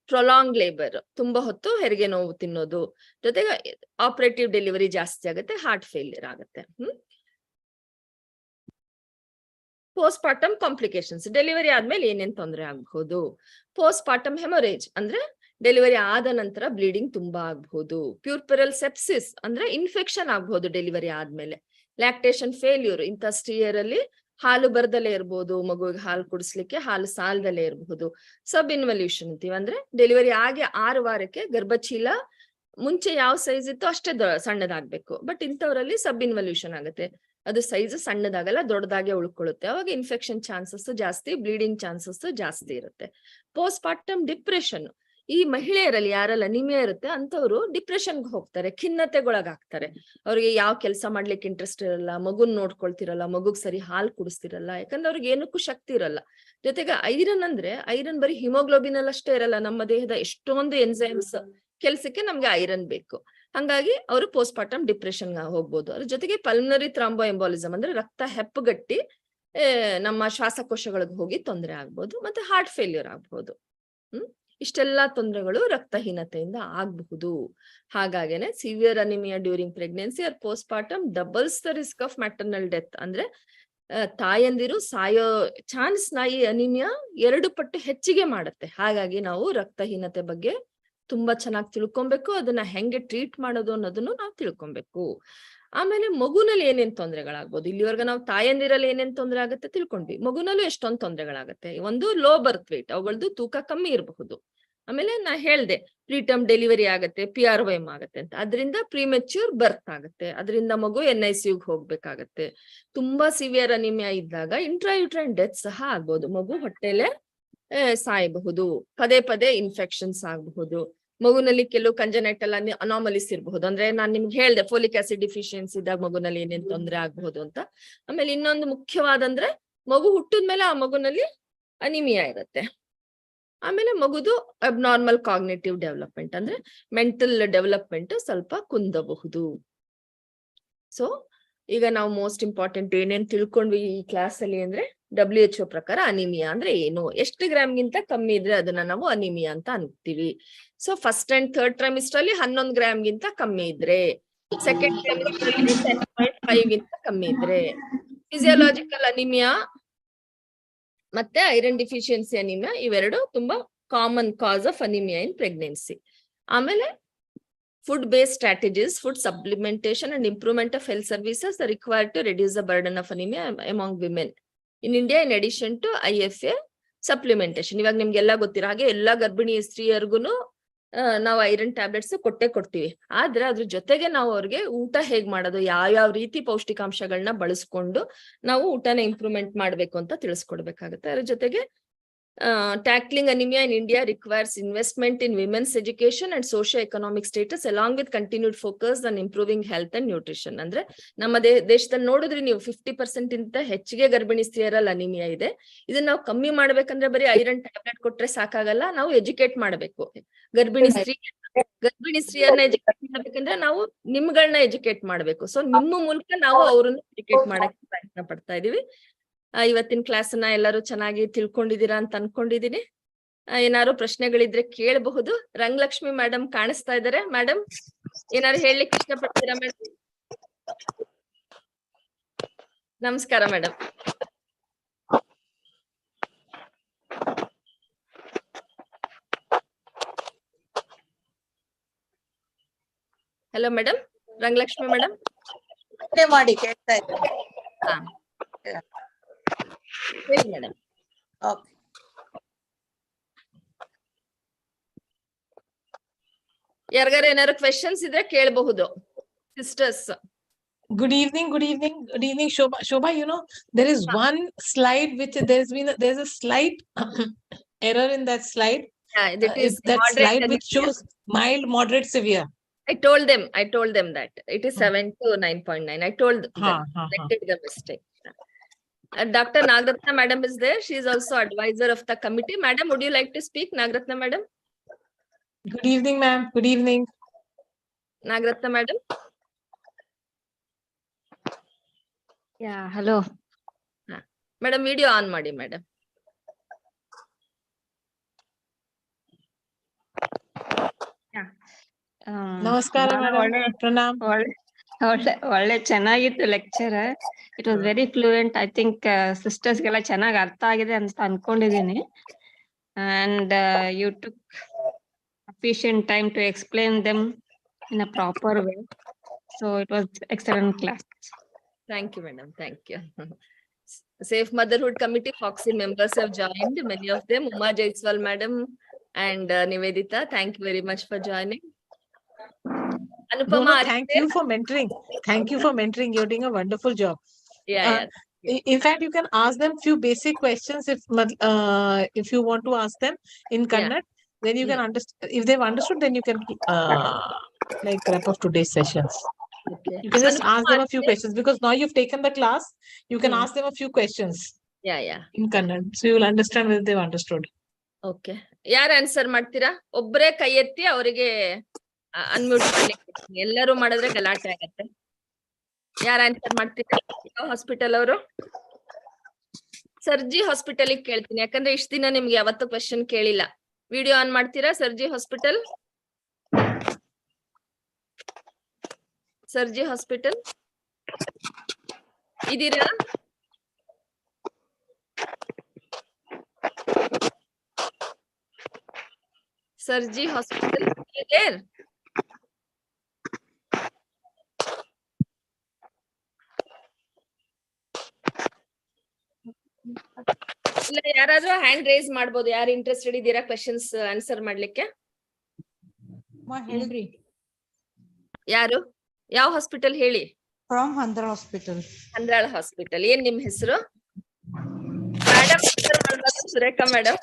ಪ್ರೊಲಾಂಗ್ ಲೇಬರ್ ತುಂಬಾ ಹೊತ್ತು ಹೆರಿಗೆ ನೋವು ತಿನ್ನೋದು, ಜೊತೆಗೆ ಆಪರೇಟಿವ್ ಡೆಲಿವರಿ ಜಾಸ್ತಿ ಆಗುತ್ತೆ, ಹಾರ್ಟ್ ಫೇಲ್ಯೂರ್ ಆಗುತ್ತೆ. ಪೋಸ್ಟ್ ಪಾರ್ಟಮ್ ಕಾಂಪ್ಲಿಕೇಶನ್ಸ್, ಡೆಲಿವರಿ ಆದ್ಮೇಲೆ ಏನೇನ್ ತೊಂದರೆ ಆಗಬಹುದು. ಪೋಸ್ಟ್ ಪಾರ್ಟಮ್ ಹೆಮೊರೇಜ್ ಅಂದ್ರೆ ಡೆಲಿವರಿ ಆದ ನಂತರ ಬ್ಲೀಡಿಂಗ್ ತುಂಬಾ ಆಗಬಹುದು. ಪ್ಯೂರ್ಪೆರಲ್ ಸೆಪ್ಸಿಸ್ ಅಂದ್ರೆ ಇನ್ಫೆಕ್ಷನ್ ಆಗಬಹುದು ಡೆಲಿವರಿ ಆದ್ಮೇಲೆ. ಲ್ಯಾಕ್ಟೇಷನ್ ಫೇಲ್ಯೂರ್, ಇಂಥ ಸ್ಟಿಯರ್ ಅಲ್ಲಿ ಹಾಲು ಬರ್ದಲೇ ಇರ್ಬೋದು, ಮಗುವಿಗೆ ಹಾಲು ಕುಡಿಸ್ಲಿಕ್ಕೆ ಹಾಲು ಸಾಲದಲ್ಲೇ ಇರಬಹುದು. ಸಬ್ ಇನ್ವಲ್ಯೂಷನ್ ಅಂತೀವಿ, ಅಂದ್ರೆ ಡೆಲಿವರಿ ಆಗಿ 6 ವಾರಕ್ಕೆ ಗರ್ಭಚೀಲ ಮುಂಚೆ ಯಾವ ಸೈಜ್ ಇತ್ತು ಅಷ್ಟೇ ಸಣ್ಣದಾಗ್ಬೇಕು, ಬಟ್ ಇಂಥವರಲ್ಲಿ ಸಬ್ ಇನ್ವಲ್ಯೂಷನ್ ಆಗುತ್ತೆ, ಅದು ಸೈಜ್ ಸಣ್ಣದಾಗಲ್ಲ ದೊಡ್ಡದಾಗೆ ಉಳ್ಕೊಳ್ಳುತ್ತೆ, ಅವಾಗ ಇನ್ಫೆಕ್ಷನ್ ಚಾನ್ಸಸ್ ಜಾಸ್ತಿ, ಬ್ಲೀಡಿಂಗ್ ಚಾನ್ಸಸ್ ಜಾಸ್ತಿ ಇರುತ್ತೆ. ಪೋಸ್ಟ್ ಪಾರ್ಟಮ್ ಡಿಪ್ರೆಷನ್, ಈ ಮಹಿಳೆಯರಲ್ಲಿ ಯಾರಲ್ಲಿ ಅನಿಮಿಯಾ ಇರುತ್ತೆ ಅಂತವ್ರು ಡಿಪ್ರೆಷನ್ಗೆ ಹೋಗ್ತಾರೆ, ಖಿನ್ನತೆಗೊಳಗಾಗ್ತಾರೆ, ಅವ್ರಿಗೆ ಯಾವ ಕೆಲಸ ಮಾಡ್ಲಿಕ್ಕೆ ಇಂಟ್ರೆಸ್ಟ್ ಇರಲ್ಲ, ಮಗುನ್ ನೋಡ್ಕೊಳ್ತಿರಲ್ಲ, ಮಗುಗ್ ಸರಿ ಹಾಲು ಕುಡಿಸ್ತಿರಲ್ಲ, ಯಾಕಂದ್ರೆ ಅವ್ರಿಗೆ ಏನಕ್ಕೂ ಶಕ್ತಿ ಇರಲ್ಲ. ಜೊತೆಗೆ ಐರನ್ ಅಂದ್ರೆ ಐರನ್ ಬರೀ ಹಿಮೋಗ್ಲೋಬಿನ್ ಅಲ್ಲಿ ಅಷ್ಟೇ ಇರಲ್ಲ, ನಮ್ಮ ದೇಹದ ಎಷ್ಟೊಂದು ಎನ್ಸೈಮ್ಸ್ ಕೆಲ್ಸಕ್ಕೆ ನಮ್ಗೆ ಐರನ್ ಬೇಕು. ಹಂಗಾಗಿ ಅವರು ಪೋಸ್ಟ್ ಪಾರ್ಟಮ್ ಡಿಪ್ರೆಷನ್ ಹೋಗ್ಬೋದು. ಅದ್ರ ಜೊತೆಗೆ ಪಲ್ಮನರಿ ಥ್ರಾಂಬೋ ಎಂಬೋಲಿಸಮ್ ಅಂದ್ರೆ ರಕ್ತ ಹೆಪ್ಪುಗಟ್ಟಿ ನಮ್ಮ ಶ್ವಾಸಕೋಶಗಳಿಗೆ ಹೋಗಿ ತೊಂದರೆ ಆಗ್ಬೋದು, ಮತ್ತೆ ಹಾರ್ಟ್ ಫೇಲ್ಯೂರ್ ಆಗ್ಬೋದು. ಇಷ್ಟೆಲ್ಲಾ ತೊಂದರೆಗಳು ರಕ್ತಹೀನತೆಯಿಂದ ಆಗಬಹುದು. ಹಾಗಾಗೇನೆ severe anaemia during pregnancy or postpartum doubles the risk of maternal death, ಅಂದ್ರೆ ತಾಯಂದಿರು ಸಾಯೋ ಚಾನ್ಸ್ ಈ ಅನಿಮಿಯಾ 2 ಪಟ್ಟು ಹೆಚ್ಚಿಗೆ ಮಾಡುತ್ತೆ. ಹಾಗಾಗಿ ನಾವು ರಕ್ತಹೀನತೆ ಬಗ್ಗೆ ತುಂಬಾ ಚೆನ್ನಾಗಿ ತಿಳ್ಕೊಬೇಕು, ಅದನ್ನ ಹೆಂಗೆ ಟ್ರೀಟ್ ಮಾಡೋದು ಅನ್ನೋದನ್ನು ನಾವು ತಿಳ್ಕೊಬೇಕು. ಆಮೇಲೆ ಮಗುನಲ್ಲಿ ಏನೇನ್ ತೊಂದರೆಗಳಾಗ್ಬೋದು, ಇಲ್ಲಿವರೆಗೆ ನಾವು ತಾಯಂದಿರಲ್ಲಿ ಏನೇನ್ ತೊಂದರೆ ಆಗುತ್ತೆ ತಿಳ್ಕೊಂಡ್ವಿ, ಮಗುನಲ್ಲೂ ಎಷ್ಟೊಂದು ತೊಂದರೆಗಳಾಗುತ್ತೆ. ಒಂದು ಲೋ ಬರ್ತ್ ವೇಟ್, ಅವುಗಳದ್ದು ತೂಕ ಕಮ್ಮಿ ಇರಬಹುದು. ಆಮೇಲೆ ನಾ ಹೇಳ್ದೆ ಪ್ರೀಟರ್ಮ್ ಡೆಲಿವರಿ ಆಗುತ್ತೆ, PROM ಆಗುತ್ತೆ ಅಂತ, ಅದರಿಂದ ಪ್ರಿಮೆಚ್ಯೂರ್ ಬರ್ತ್ ಆಗುತ್ತೆ, ಅದರಿಂದ ಮಗು NICUಗೆ ಹೋಗ್ಬೇಕಾಗತ್ತೆ. ತುಂಬಾ ಸಿವಿಯರ್ ಅನಿಮಿಯಾ ಇದ್ದಾಗ ಇಂಟ್ರಾಯುಟ್ರೈನ್ ಡೆತ್ ಸಹ ಆಗ್ಬೋದು, ಮಗು ಹೊಟ್ಟೆಲೆ ಸಾಯಬಹುದು, ಪದೇ ಪದೇ ಇನ್ಫೆಕ್ಷನ್ಸ್ ಆಗಬಹುದು. ಮಗುನಲ್ಲಿ ಕೆಲವು ಕಂಜನೈಟಲ್ ಅನಾಮಲೀಸ್ ಇರಬಹುದು, ಅಂದ್ರೆ ನಾನ್ ನಿಮ್ಗೆ ಹೇಳ್ದೆ ಫೋಲಿಕ್ ಆಸಿಡ್ ಡಿಫಿಷಿಯನ್ಸಿ ಇದ್ದಾಗ ಮಗುನಲ್ಲಿ ಏನೇನ್ ತೊಂದರೆ ಆಗಬಹುದು ಅಂತ. ಆಮೇಲೆ ಇನ್ನೊಂದು ಮುಖ್ಯವಾದಂದ್ರೆ ಮಗು ಹುಟ್ಟಿದ್ಮೇಲೆ ಆ ಮಗುನಲ್ಲಿ ಅನಿಮಿಯಾ ಇರುತ್ತೆ. ಆಮೇಲೆ ಮಗುದು ಅಬ್ನಾರ್ಮಲ್ ಕಾಗ್ನೇಟಿವ್ ಡೆವಲಪ್ಮೆಂಟ್ ಅಂದ್ರೆ ಮೆಂಟಲ್ ಡೆವಲಪ್ಮೆಂಟ್ ಸ್ವಲ್ಪ ಕುಂದಬಹುದು. ಸೊ ಈಗ ನಾವು ಮೋಸ್ಟ್ ಇಂಪಾರ್ಟೆಂಟ್ ಏನೇನ್ ತಿಳ್ಕೊಂಡ್ವಿ ಈ ಕ್ಲಾಸ್ ಅಲ್ಲಿ ಅಂದ್ರೆ WHO ಪ್ರಕಾರ ಅನಿಮಿಯಾ ಅಂದ್ರೆ ಏನು, ಎಷ್ಟು ಗ್ರಾಮ್ಗಿಂತ ಕಮ್ಮಿ ಇದ್ರೆ ಅದನ್ನ ನಾವು ಅನಿಮಿಯಾ ಅಂತ ಅಂತೀವಿ. So first and third trimester ಅಲ್ಲಿ 11 ಗ್ರಾಮ್ಗಿಂತ ಕಮ್ಮಿ ಇದ್ರೆ, ಸೆಕೆಂಡ್ ಟ್ರೈಮಿಸ್ಟರ್ ಅಲ್ಲಿ 10.5 ಗಿಂತ ಕಮ್ಮಿ ಇದ್ರೆ, ಫಿಸಿಯಾಲಜಿಕಲ್ ಅನಿಮಿಯಾ ಮತ್ತೆ ಐರನ್ ಡಿಫಿಷಿಯನ್ಸಿ ಅನಿಮಿಯಾ ಇವೆರಡು ತುಂಬಾ common cos of anaemia in pregnancy. ಆಮೇಲೆ food based strategies, food supplementation and improvement of health services are required to reduce the burden of anemia among women in India in addition to IFA supplementation. ಇವಾಗ ನಿಮ್ಗೆಲ್ಲ ಗೊತ್ತಿರೋ ಹಾಗೆ ಎಲ್ಲಾ ಗರ್ಭಿಣಿ ಸ್ತ್ರೀಯರ್ಗುನು ನಾವು iron tablets ಕೊಡ್ತೀವಿ. ಆದ್ರೆ ಅದ್ರ ಜೊತೆಗೆ ನಾವು ಅವ್ರಿಗೆ ಊಟ ಹೇಗ್ ಮಾಡೋದು, ಯಾವ ರೀತಿ ಪೌಷ್ಟಿಕಾಂಶಗಳನ್ನ ಬಳಸ್ಕೊಂಡು ನಾವು ಊಟನ ಇಂಪ್ರೂವ್ಮೆಂಟ್ ಮಾಡ್ಬೇಕು ಅಂತ ತಿಳಿಸ್ಕೊಡ್ಬೇಕಾಗುತ್ತೆ. ಅದ್ರ ಜೊತೆಗೆ tackling anemia in India requires investment in women's education and socio-economic status along with continued focus on improving health and nutrition. ಅಂದ್ರೆ ನಮ್ಮ ದೇಶದಲ್ಲಿ ನೋಡಿದ್ರೆ ನೀವು 50% ಇಂತ ಹೆಚ್ಚಿಗೆ ಗರ್ಭಿಣಿ ಸ್ತ್ರೀಯರಲ್ಲಿ ಅನಿಮಿಯಾ ಇದೆ. ಇದನ್ನ ನಾವು ಕಮ್ಮಿ ಮಾಡ್ಬೇಕಂದ್ರೆ ಬರೀ ಐರನ್ ಟ್ಯಾಬ್ಲೆಟ್ ಕೊಟ್ರೆ ಸಾಕಾಗಲ್ಲ, ನಾವು ಎಜುಕೇಟ್ ಮಾಡ್ಬೇಕು. ಗರ್ಭಿಣಿ ಸ್ತ್ರೀಯರನ್ನ ಎಜುಕೇಟ್ ಮಾಡ್ಬೇಕಂದ್ರೆ ನಾವು ನಿಮ್ಗಳನ್ನ ಎಜುಕೇಟ್ ಮಾಡ್ಬೇಕು. ಸೊ ನಿಮ್ಮ ಮೂಲಕ ನಾವು ಅವ್ರನ್ನ ಎಜುಕೇಟ್ ಮಾಡಕ್ಕೆ ಪ್ರಯತ್ನ ಪಡ್ತಾ ಇದೀವಿ. ಇವತ್ತಿನ ಕ್ಲಾಸ್ ಅನ್ನ ಎಲ್ಲರೂ ಚೆನ್ನಾಗಿ ತಿಳ್ಕೊಂಡಿದ್ದೀರಾ ಅಂತ ಅನ್ಕೊಂಡಿದೀನಿ. ಏನಾದ್ರು ಪ್ರಶ್ನೆಗಳಿದ್ರೆ ಕೇಳಬಹುದು. ರಂಗಲಕ್ಷ್ಮಿ ಮೇಡಮ್ ಕಾಣಿಸ್ತಾ ಇದ್ದಾರೆ. ಮೇಡಮ್ ಏನಾದ್ರು ಹೇಳಲಿಕ್ಕೆ ಇಷ್ಟಪಡ್ತೀರಾ ಮೇಡಮ್? ನಮಸ್ಕಾರ madam. Hello madam, Rangalakshmi madam ಮಾಡಿ ಕೇಳ್ತಾ ಇದ್ದೀನಿ. ಹೇಳಿ ಮೇಡಮ್. ಓಕೆ. ಯಾರಿಗಾರ ಏನಾದ್ರು ಕ್ವೆಶನ್ಸ್ ಇದ್ರೆ ಕೇಳಬಹುದು sisters. Good evening, Shobha. Shobha, you know, there is one slide which there's a slight error in that slide. That is that slide which shows mild, moderate, severe. I told them that it is 7 to 9.9. I told them, corrected the mistake. Dr. Nagratna madam is there. She is also advisor of the committee. Madam, would you like to speak? Nagratna madam. Good evening, ma'am. Good evening. Nagratna madam. Yeah, hello. Madam, video on ಮಾಡಿ madam. ನಮಸ್ಕಾರ madam. ಪ್ರಣಾಮ್. ಒಳ್ಳೆ ಚೆನ್ನಾಗಿತ್ತು lecture. It was very fluent. I think sisters ಗೆಲ್ಲ ಚೆನ್ನಾಗಿ ಅರ್ಥ ಆಗಿದೆ ಅಂತ ಅನ್ಕೊಂಡಿದೀನಿ. And you took sufficient time to explain them in a proper way. So it was excellent class. Thank you madam. Thank you. Safe Motherhood Committee Foxy members have joined, many of them. Uma Jaiswal madam and Nivedita, thank you very much for joining. Anupama, thank you for mentoring. Thank you for mentoring. You're doing a wonderful job. Yeah. In fact, you can ask them few basic questions if you want to ask them in Kannada. Then you can understand. If they've understood, then you can like wrap up today's sessions. Okay. You can just ask them a few questions because now you've taken the class. You can ask them a few questions. Yeah. In Kannada, so you will understand whether they've understood. Okay. ಯಾರು answer ಮಾಡ್ತೀರಾ? ಒಬ್ಬರೇ ಕೈ ಎತ್ತಿ ಅವರಿಗೆ unmute ಮಾಡ್ಲಿಕ್ಕೆ. ಎಲ್ಲರೂ ಮಾಡಿದ್ರೆ ಗಲಾಟೆ ಆಗತ್ತೆ. ಯಾರು ಆನ್ಸರ್ ಮಾಡ್ತೀರಾ? ಯಾವ ಹಾಸ್ಪಿಟಲ್ ಅವರು? ಸರ್ಜಿ ಹಾಸ್ಪಿಟಲ್ ಕೇಳ್ತೀನಿ, ಯಾಕಂದ್ರೆ ಇಷ್ಟ ದಿನ ನಿಮ್ಗೆ ಯಾವತ್ತೂ ಕ್ವೆಶನ್ ಕೇಳಿಲ್ಲ. ವಿಡಿಯೋ ಆನ್ ಮಾಡ್ತೀರಾ? ಸರ್ಜಿ ಹಾಸ್ಪಿಟಲ್. ಸರ್ಜಿ ಹಾಸ್ಪಿಟಲ್ ಇದೀರಾ? Sarji hospital there? ಇಲ್ಲ, ಯಾರಾದ್ರೂ ಹ್ಯಾಂಡ್ ರೈಸ್ ಮಾಡ್ಬೋದು. ಯಾರು ಇಂಟ್ರೆಸ್ಟೆಡ್ ಇದ್ದೀರಾ ಕ್ವೆಶನ್ಸ್ ಆನ್ಸರ್ ಮಾಡ್ಲಿಕ್ಕೆ? ಹೇಳ್ರಿ. ಯಾರು? ಯಾವ ಹಾಸ್ಪಿಟಲ್ ಹೇಳಿ? From Handra hospital. ಹಂದ್ರಾಳ ಹಾಸ್ಪಿಟಲ್. ಏನ್ ನಿಮ್ ಹೆಸರು? Madam Surekha madam.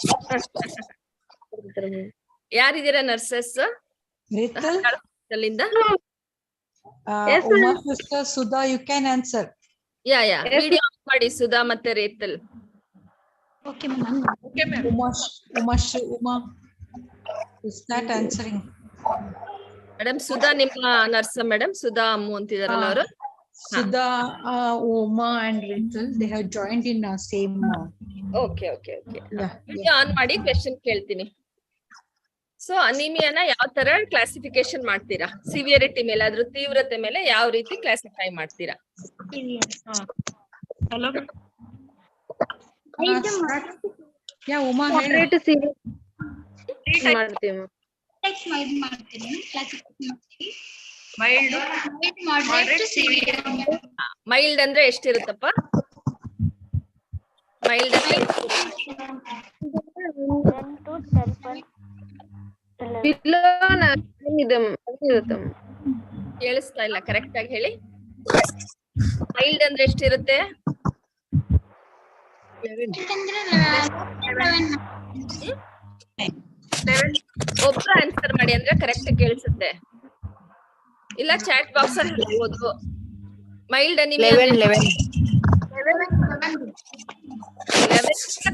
ಯಾರಿದ್ದೀರಾ ನರ್ಸಸ್? ಹಾಸ್ಪಿಟಲ್ ಇಂದ Uma sister Sudha, you can answer. Yeah video on ಮಾಡಿ ಸುಧಾ ಮತ್ತೆ ರೇತಲ್. Okay ma'am. Uma is that answering? Madam Sudha ನಿಮ್ಮ ನರ್ಸ್ ಮೇಡಮ್? ಸುಧಾ ಅಮ್ಮು ಅಂತಿದಾರಲ್ಲ ಅವರು? Sudha, Uma and Ritul, they have joined in same. Okay. Video on ಮಾಡಿ question ಕೇಳ್ತೀನಿ. ಸೊ ಅನಿಮಿಯಾನ ಯಾವ ತರ ಕ್ಲಾಸಿಫಿಕೇಶನ್ ಮಾಡ್ತೀರಾ? ಸಿವಿಯರಿಟಿ ಮೇಲೆ, ಅದ್ರ ತೀವ್ರತೆ ಮೇಲೆ ಯಾವ ರೀತಿ ಕ್ಲಾಸಿಫೈ ಮಾಡ್ತೀರಾ? Hello. Yeah, Uma. Moderate severe ಮಾಡ್ತೀವಿ. ಮೈಲ್ಡ್ ಅಂದ್ರೆ ಎಷ್ಟಿರುತ್ತಪ್ಪ? ಮೈಲ್ಡ್ ಅಂದ್ರೆ ಕೇಳಿಸ್ತಾ ಇಲ್ಲ, ಕರೆಕ್ಟ್ ಆಗಿ ಹೇಳಿ. ಮೈಲ್ಡ್ ಅಂದ್ರೆ ಎಷ್ಟಿರುತ್ತೆ? ಒಬ್ರು ಆನ್ಸರ್ ಮಾಡಿ ಅಂದ್ರೆ ಕರೆಕ್ಟ್ ಕೇಳಿಸುತ್ತೆ. ಇಲ್ಲ ಚಾಟ್ ಬಾಕ್ಸ್ ಅಲ್ಲಿ ಹೇಳ್ಬೋದು. ಮೈಲ್ಡ್ ಅನಿಮಿಯಾ 11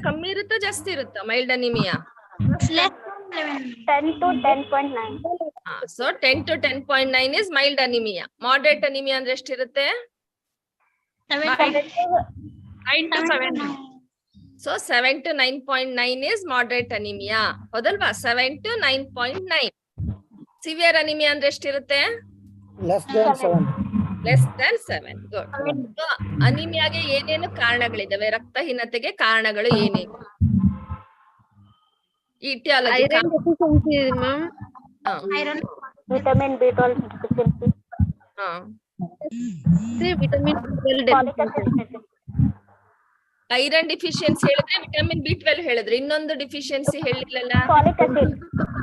ಕಮ್ಮಿ ಇರುತ್ತಾ ಜಾಸ್ತಿ ಇರುತ್ತಾ mild anaemia? 10 to 10.9. So 10 to 10.9 is mild anemia. Moderate anemia ಅಂದ್ರೆ ಎಷ್ಟಿರುತ್ತೆ? 7 to 7. So 7 to 9.9 is moderate anemia. ಹೌದಲ್ವಾ? 7 to 9.9. ಸಿವಿಯರ್ ಅನಿಮಿಯಾ ಅಂದ್ರೆ ಎಷ್ಟಿರುತ್ತೆ? Less than 7. Less than 7. Good. So ಅನಿಮಿಯಾಗೆ ಏನೇನು ಕಾರಣಗಳಿದಾವೆ? ರಕ್ತಹೀನತೆಗೆ ಕಾರಣಗಳು ಏನೇನು? Aetiology. Iron deficiency, ma'am. Vitamin B12 deficiency. Vitamin B12 deficiency. Iron deficiency ಹೇಳಿದ್ರೆ, ವಿಟಮಿನ್ B12 ಹೇಳಿದ್ರೆ, ಇನ್ನೊಂದು ಡಿಫಿಷಿಯನ್ಸಿ ಹೇಳಿಲ್ಲಲ್ಲ? Folic acid.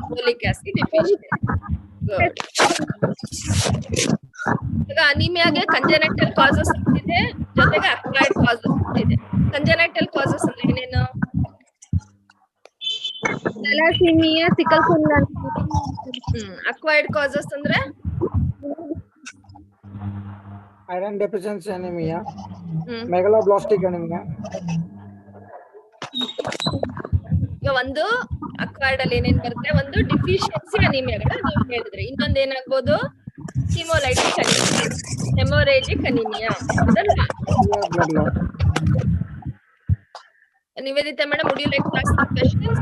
Folic acid deficiency. Good. ಈಗ ಅನಿಮಿಯಾಗೆ ಕಂಜೆನೆಟಲ್ ಕಾಸಸ್ ಇದೆ, ಜೊತೆಗೆ ಅಕ್ವೈರ್ಡ್ ಕಾಸಸ್ ಇದೆ. ಕಂಜೆನೆಟಲ್ ಕಾಸಸ್ ಅಂದ್ರೆ ಏನೇನು? Thalassemia, sickle cell acquired causes ಅಂದ್ರೆ Iron deficiency anemia. Megaloblastic anemia. ಈಗ ಒಂದು ಅಕ್ವೈರ್ಡ್ ಅಲ್ಲಿ ಏನೇನ್ ಬರುತ್ತೆ? ಒಂದು ಡಿಫಿಷಿಯನ್ಸಿ ಅನಿಮಿಯಾಗಳು ನೀವು ಹೇಳಿದ್ರಿ. ಇನ್ನೊಂದ್ ಏನಾಗ್ಬೋದು? Haemolytic anaemia, haemorrhagic anaemia. ಅದಲ್ವಾ? Blood loss. Nivedita madam, would you like to ask some questions?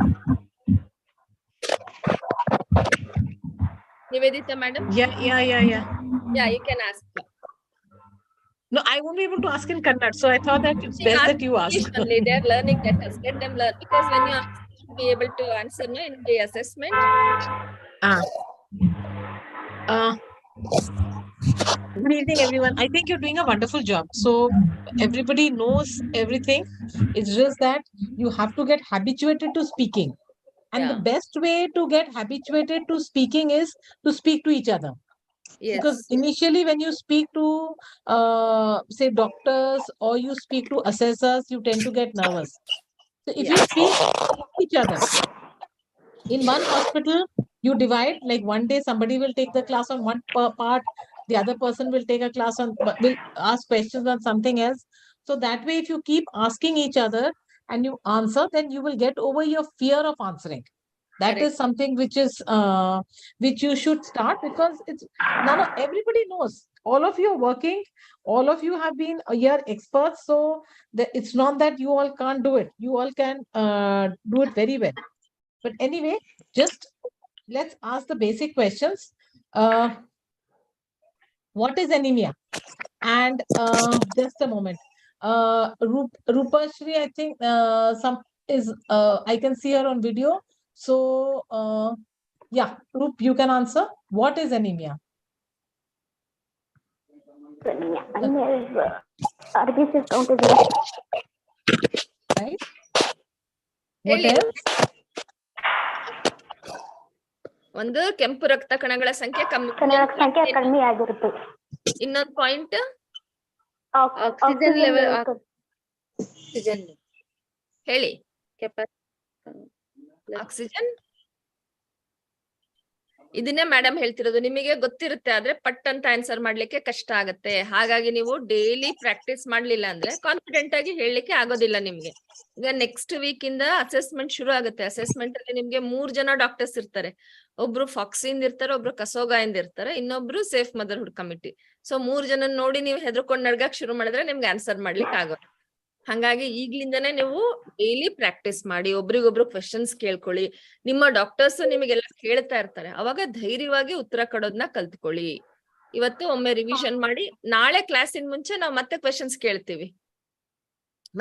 Nivedita madam? Yeah. Yeah, you can ask. No, I won't be able to ask in Kannada, so I thought that it's best that you ask. Only they're learning, let them learn, because when you be able to answer in the assessment. Good evening, everyone. I think you're doing a wonderful job. So everybody knows everything. It's just that you have to get habituated to speaking. And the best way to get habituated to speaking is to speak to each other. Yes. Because initially when you speak to, say, doctors or you speak to assessors, you tend to get nervous. So if you speak to each other, in one hospital, you divide, like one day somebody will take the class on one part, the other person will take a class on, will ask questions on something else. So that way, if you keep asking each other and you answer, then you will get over your fear of answering. That Correct. is something which is which you should start, because it's everybody knows. All of you are working, all of you have been a year experts, so it's not that you all can't do it. You all can do it very well. But anyway, just let's ask the basic questions. What is anemia? And just a moment. Rupashri, I think some is I can see her on video. So yeah, Rup, you can answer. What is anemia? Anemia. Anemia is RBC count is less. Right? What Really? else? ಒಂದು ಕೆಂಪು ರಕ್ತ ಕಣಗಳ ಸಂಖ್ಯೆ ಸಂಖ್ಯೆ ಕಡಿಮೆ ಆಗಿರುತ್ತೆ. ಇನ್ನೊಂದು point oxygen level. Oxygen. ಹೇಳಿ. Capacity. ಆಕ್ಸಿಜನ್. ಇದನ್ನೇ ಮೇಡಮ್ ಹೇಳ್ತಿರೋದು, ನಿಮಗೆ ಗೊತ್ತಿರುತ್ತೆ ಆದ್ರೆ ಪಟ್ ಅಂತ ಆನ್ಸರ್ ಮಾಡ್ಲಿಕ್ಕೆ ಕಷ್ಟ ಆಗತ್ತೆ. ಹಾಗಾಗಿ ನೀವು ಡೈಲಿ ಪ್ರಾಕ್ಟೀಸ್ ಮಾಡ್ಲಿಲ್ಲ ಅಂದ್ರೆ ಕಾನ್ಫಿಡೆಂಟ್ ಆಗಿ ಹೇಳಲಿಕ್ಕೆ ಆಗೋದಿಲ್ಲ ನಿಮ್ಗೆ. ಈಗ ನೆಕ್ಸ್ಟ್ ವೀಕ್ ಇಂದ ಅಸೆಸ್ಮೆಂಟ್ ಶುರು ಆಗುತ್ತೆ. ಅಸೆಸ್ಮೆಂಟ್ ಅಲ್ಲಿ ನಿಮ್ಗೆ 3 ಜನ ಡಾಕ್ಟರ್ಸ್ ಇರ್ತಾರೆ. ಒಬ್ರು ಫಾಕ್ಸಿಂದ ಇರ್ತಾರೆ, ಒಬ್ರು ಕಸೋಗಾಯಿಂದ ಇರ್ತಾರೆ, ಇನ್ನೊಬ್ರು ಸೇಫ್ ಮದರ್ಹುಡ್ ಕಮಿಟಿ. ಸೊ 3 ಜನ ನೋಡಿ ನೀವು ಹೆದರ್ಕೊಂಡ್ ನಡ್ಗಕ್ ಶುರು ಮಾಡಿದ್ರೆ ನಿಮ್ಗೆ ಆನ್ಸರ್ ಮಾಡ್ಲಿಕ್ಕೆ ಆಗೋದು. ಹಾಗಾಗಿ ಈಗ್ಲಿಂದಾನೇ ನೀವು ಡೈಲಿ ಪ್ರಾಕ್ಟೀಸ್ ಮಾಡಿ, ಒಬ್ರಿಗೊಬ್ರು ಕ್ವೆಶನ್ಸ್ ಕೇಳ್ಕೊಳ್ಳಿ. ನಿಮ್ಮ ಡಾಕ್ಟರ್ಸ್ ನಿಮಗೆಲ್ಲ ಕೇಳ್ತಾ ಇರ್ತಾರೆ, ಅವಾಗ ಧೈರ್ಯವಾಗಿ ಉತ್ತರ ಕೊಡೋದನ್ನ ಕಲ್ತ್ಕೊಳ್ಳಿ. ಇವತ್ತು ಒಮ್ಮೆ ರಿವಿಷನ್ ಮಾಡಿ, ನಾಳೆ ಕ್ಲಾಸಿನ ಮುಂಚೆ ನಾವು ಮತ್ತೆ ಕ್ವೆಶನ್ಸ್ ಕೇಳ್ತೀವಿ,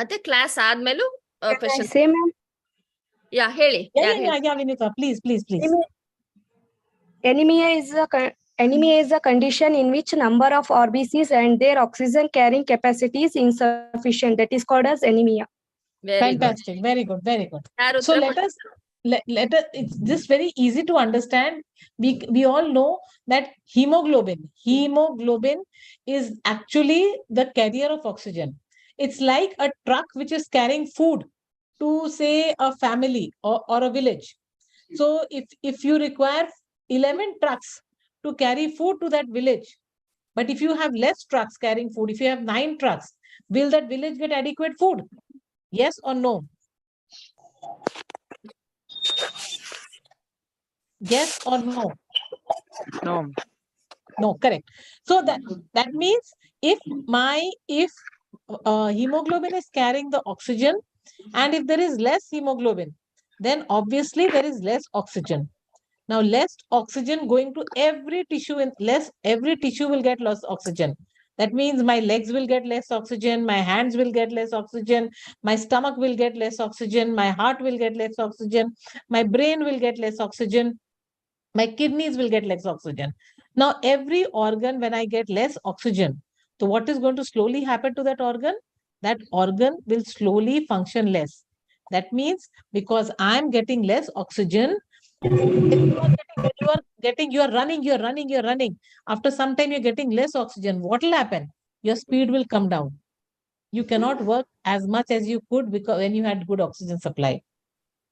ಮತ್ತೆ ಕ್ಲಾಸ್ ಆದ್ಮೇಲೂ ಕ್ವೆಶನ್ಸ್. ಯಾ ಹೇಳಿ. Yeah, Vinita, please. Anemia is a condition in which number of RBCs and their oxygen carrying capacity is insufficient. That is called as anemia. Fantastic. Very good. So let us it's just very easy to understand. We all know that hemoglobin is actually the carrier of oxygen. It's like a truck which is carrying food to, say, a family or a village. So if you require 11 trucks to carry food to that village, but if you have less trucks carrying food, if you have 9 trucks, will that village get adequate food? Yes or no? Yes or no? No, correct. So that means if hemoglobin is carrying the oxygen And if there is less hemoglobin, then obviously there is less oxygen. Now, less oxygen going to every tissue, every tissue will get less oxygen. That means my legs will get less oxygen, my hands will get less oxygen, my stomach will get less oxygen, my heart will get less oxygen, my brain will get less oxygen, my kidneys will get less oxygen. Now, every organ, when I get less oxygen, so what is going to slowly happen to that organ? That organ will slowly function less. That means because I'm getting less oxygen, you are running. After some time, you're getting less oxygen. What will happen? Your speed will come down. You cannot work as much as you could because when you had good oxygen supply.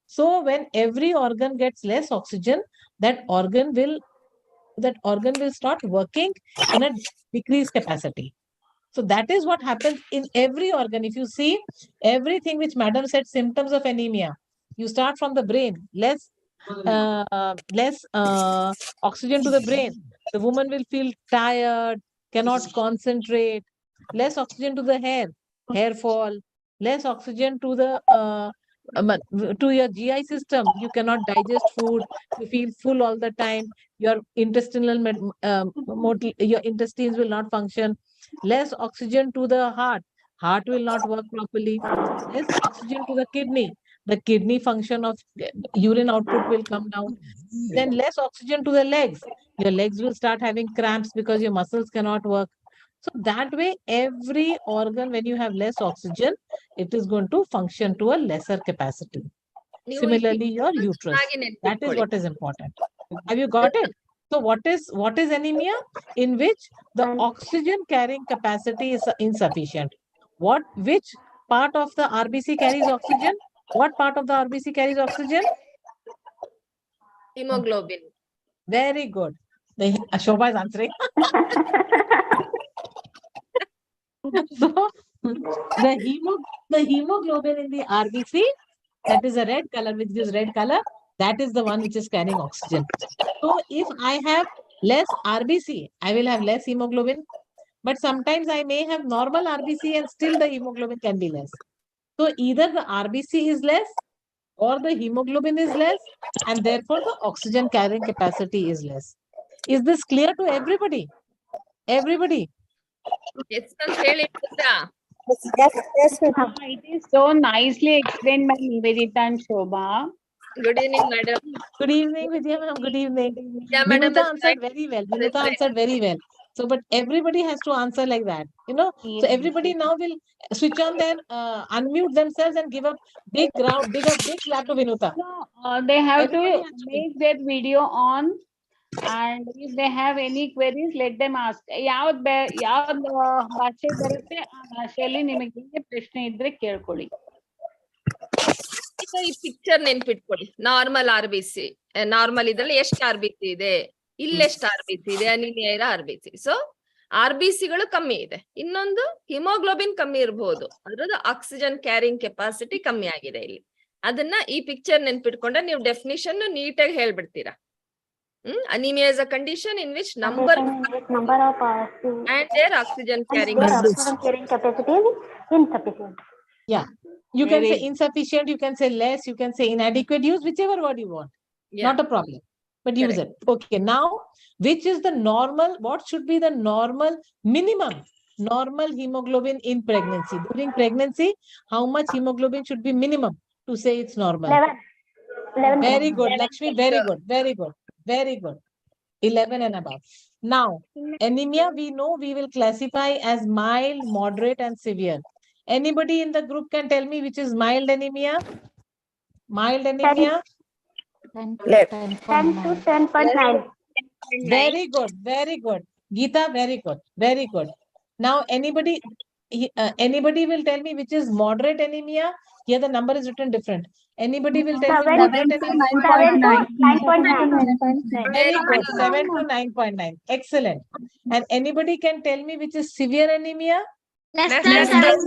So when every organ gets less oxygen, that organ will start working in a decreased capacity. So that is what happens in every organ. If you see everything which Madam said, symptoms of anemia, you start from the brain, less oxygen to the brain. The woman will feel tired, cannot concentrate, less oxygen to the hair fall, less oxygen to the to your GI system. You cannot digest food. You feel full all the time. Your your intestines will not function. Less oxygen to the heart. Heart will not work properly. Less oxygen to the kidney. The kidney function of urine output will come down. Then less oxygen to the legs. Your legs will start having cramps because your muscles cannot work. So that way, every organ, when you have less oxygen, it is going to function to a lesser capacity. Similarly, your uterus. That is what is important. Have you got it? So what is anemia? In which the oxygen carrying capacity is insufficient. Which part of the RBC carries oxygen? What part of the RBC carries oxygen? Hemoglobin. Very good. Shobha is answering. So the hemoglobin in the RBC, that is a red color, which is red color, that is the one which is carrying oxygen. So if I have less RBC, I will have less hemoglobin. But sometimes I may have normal RBC and still the hemoglobin can be less. So either the RBC is less or the hemoglobin is less, and therefore the oxygen carrying capacity is less. Is this clear to everybody? Everybody? Yes, ma'am. It is so nicely explained by Nivedita and Shobha. Good evening, madam. Good evening, Vidya ma'am. Good evening. Yeah, madam. Vinuta answered very well. Vinuta answered very well. So, but everybody has to answer like that, you know. So everybody now will switch on their unmute themselves and give a big round, big clap to Vinuta. No, they have Everybody to has to make their video on, and if they have any queries, let them ask. ಯಾವ್ದ್ ಭಾಷೆ ಬರುತ್ತೆ ಆ ಭಾಷೆಯಲ್ಲಿ ನಿಮಗೆ ಪ್ರಶ್ನೆ ಇದ್ರೆ ಕೇಳ್ಕೊಳ್ಳಿ. ಈಗ ಈ ಪಿಕ್ಚರ್ ನೆನ್ಪಿಟ್ಕೊಳ್ಳಿ. ನಾರ್ಮಲ್ RBC, ನಾರ್ಮಲ್ ಇದ್ರಲ್ಲಿ ಎಷ್ಟು RBC ಇದೆ, ಇಲ್ಲೆಷ್ಟು RBC ಇದೆ, ಅನಿಮಿಯಾ ಇರೋ RBC. ಸೊ RBCಗಳು ಕಮ್ಮಿ ಇದೆ. ಇನ್ನೊಂದು ಹಿಮೋಗ್ಲೋಬಿನ್ ಕಮ್ಮಿ ಇರಬಹುದು, ಅದ್ರದ್ದು ಆಕ್ಸಿಜನ್ ಕ್ಯಾರಿಂಗ್ ಕೆಪಾಸಿಟಿ ಕಮ್ಮಿ ಆಗಿದೆ ಇಲ್ಲಿ. ಅದನ್ನ ಈ ಪಿಕ್ಚರ್ ನೆನ್ಪಿಟ್ಕೊಂಡ್ರೆ ನೀವು ಡೆಫಿನಿಷನ್ ನೀಟಾಗಿ ಹೇಳ್ಬಿಡ್ತೀರಾ. Anemia is a condition in which number of and their oxygen carrying capacity is insufficient. Yeah. You can say insufficient, you can say less, you can say inadequate. Use whichever word you want. Yeah. Not a problem. But use it. Okay. Now, which is the normal? What should be the normal minimum? Normal hemoglobin in pregnancy. During pregnancy, how much hemoglobin should be minimum to say it's normal? 11. Very good, Lakshmi. Very good. Very good. Very good. 11 and above. Now, anemia, we know we will classify as mild, moderate, and severe. Anybody in the group can tell me which is mild anemia? Mild anemia? 10 to 10.9. Very good. Very good. Geeta, very good. Very good. Now, anybody will tell me which is moderate anemia? Here the number is written different. Anybody will tell me moderate anemia? 9.9. Very good. 7 to 9.9. Excellent. And anybody can tell me which is severe anemia? Excellent.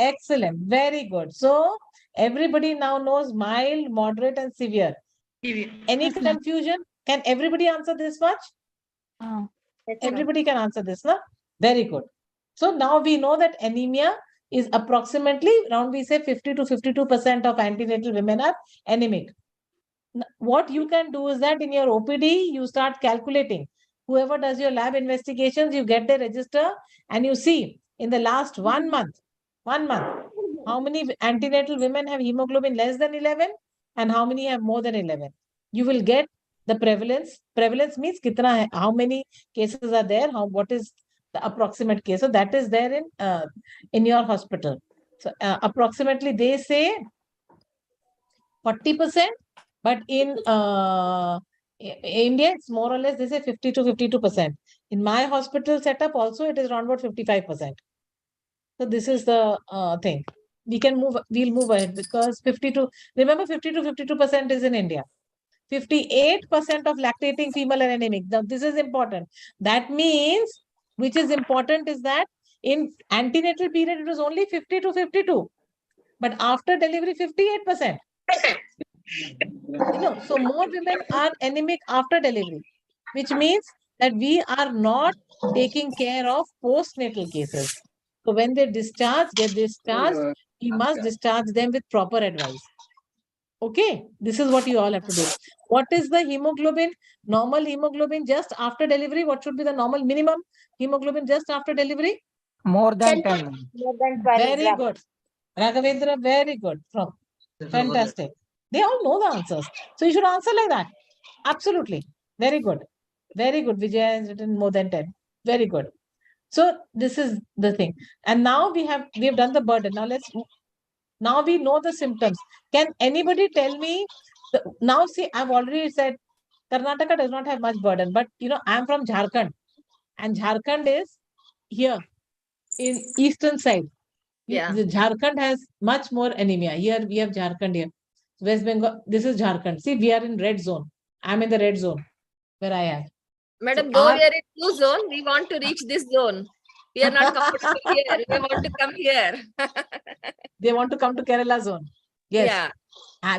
Excellent. Very good. So everybody now knows mild, moderate, and severe. Any confusion? Can everybody answer this much? Everybody can answer this, no? Very good. So now we know that anemia is approximately around, we say 50 to 52% of antenatal women are anemic. What you can do is that in your OPD, you start calculating. Whoever does your lab investigations, you get the register and you see in the last 1 month, how many antenatal women have hemoglobin less than 11 and how many have more than 11. You will get the prevalence. Prevalence means kitna hai, how many cases are there, what is the approximate case. So that is there in your hospital. So approximately they say 40%, but in India, it's more or less, they say 50 to 52%. In my hospital setup also, it is around about 55%. So this is the thing. We'll move ahead because 50 to 52% is in India. 58% of lactating female are anemic. Now, this is important. That means, which is important is that in antenatal period, it was only 50 to 52. But after delivery, 58%. So more women are anemic after delivery, which means that we are not taking care of postnatal cases. So when they get discharged, we must discharge them with proper advice. Okay, this is what you all have to do. What is the hemoglobin? Normal hemoglobin just after delivery. What should be the normal minimum hemoglobin just after delivery? More than 10. More than 12 Very grams. good. Raghavendra, very good. Fantastic. They all know the answers. So you should answer like that. Absolutely. Very good. Very good. Vijay has written more than 10. Very good. So this is the thing. And now we have done the burden. Now we know the symptoms. Can anybody tell me? Now see, I've already said Karnataka does not have much burden, but I'm from Jharkhand, and Jharkhand is here in eastern side. Yeah. The Jharkhand has much more anemia. Here we have Jharkhand here. West Bengal, this is Jharkhand. See, we are in red zone. I'm in the red zone where I am. Madam, So though we are in blue zone, we want to reach this zone. We are not comfortable here. We want to come here. They want to come to Kerala zone. Yes. Yeah.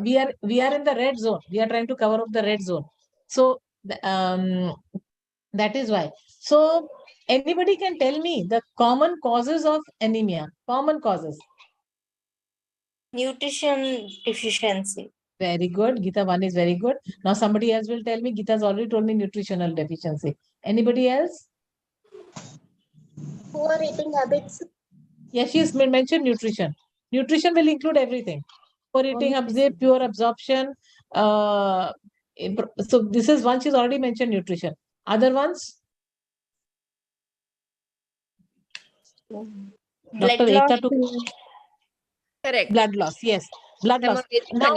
We are in the red zone. We are trying to cover up the red zone. So that is why. So anybody can tell me the common causes of anemia? Common causes. Nutrition deficiency. Very good. Geeta, one is very good. Now somebody else will tell me. Geeta's already told me nutritional deficiency. Anybody else? Poor eating habits. Yes, she's mentioned nutrition. Nutrition will include everything. Poor eating, pure absorption. So this is one, she's already mentioned nutrition. Other ones? Dr. Ekta took Correct. blood loss. Yes, blood loss. Now,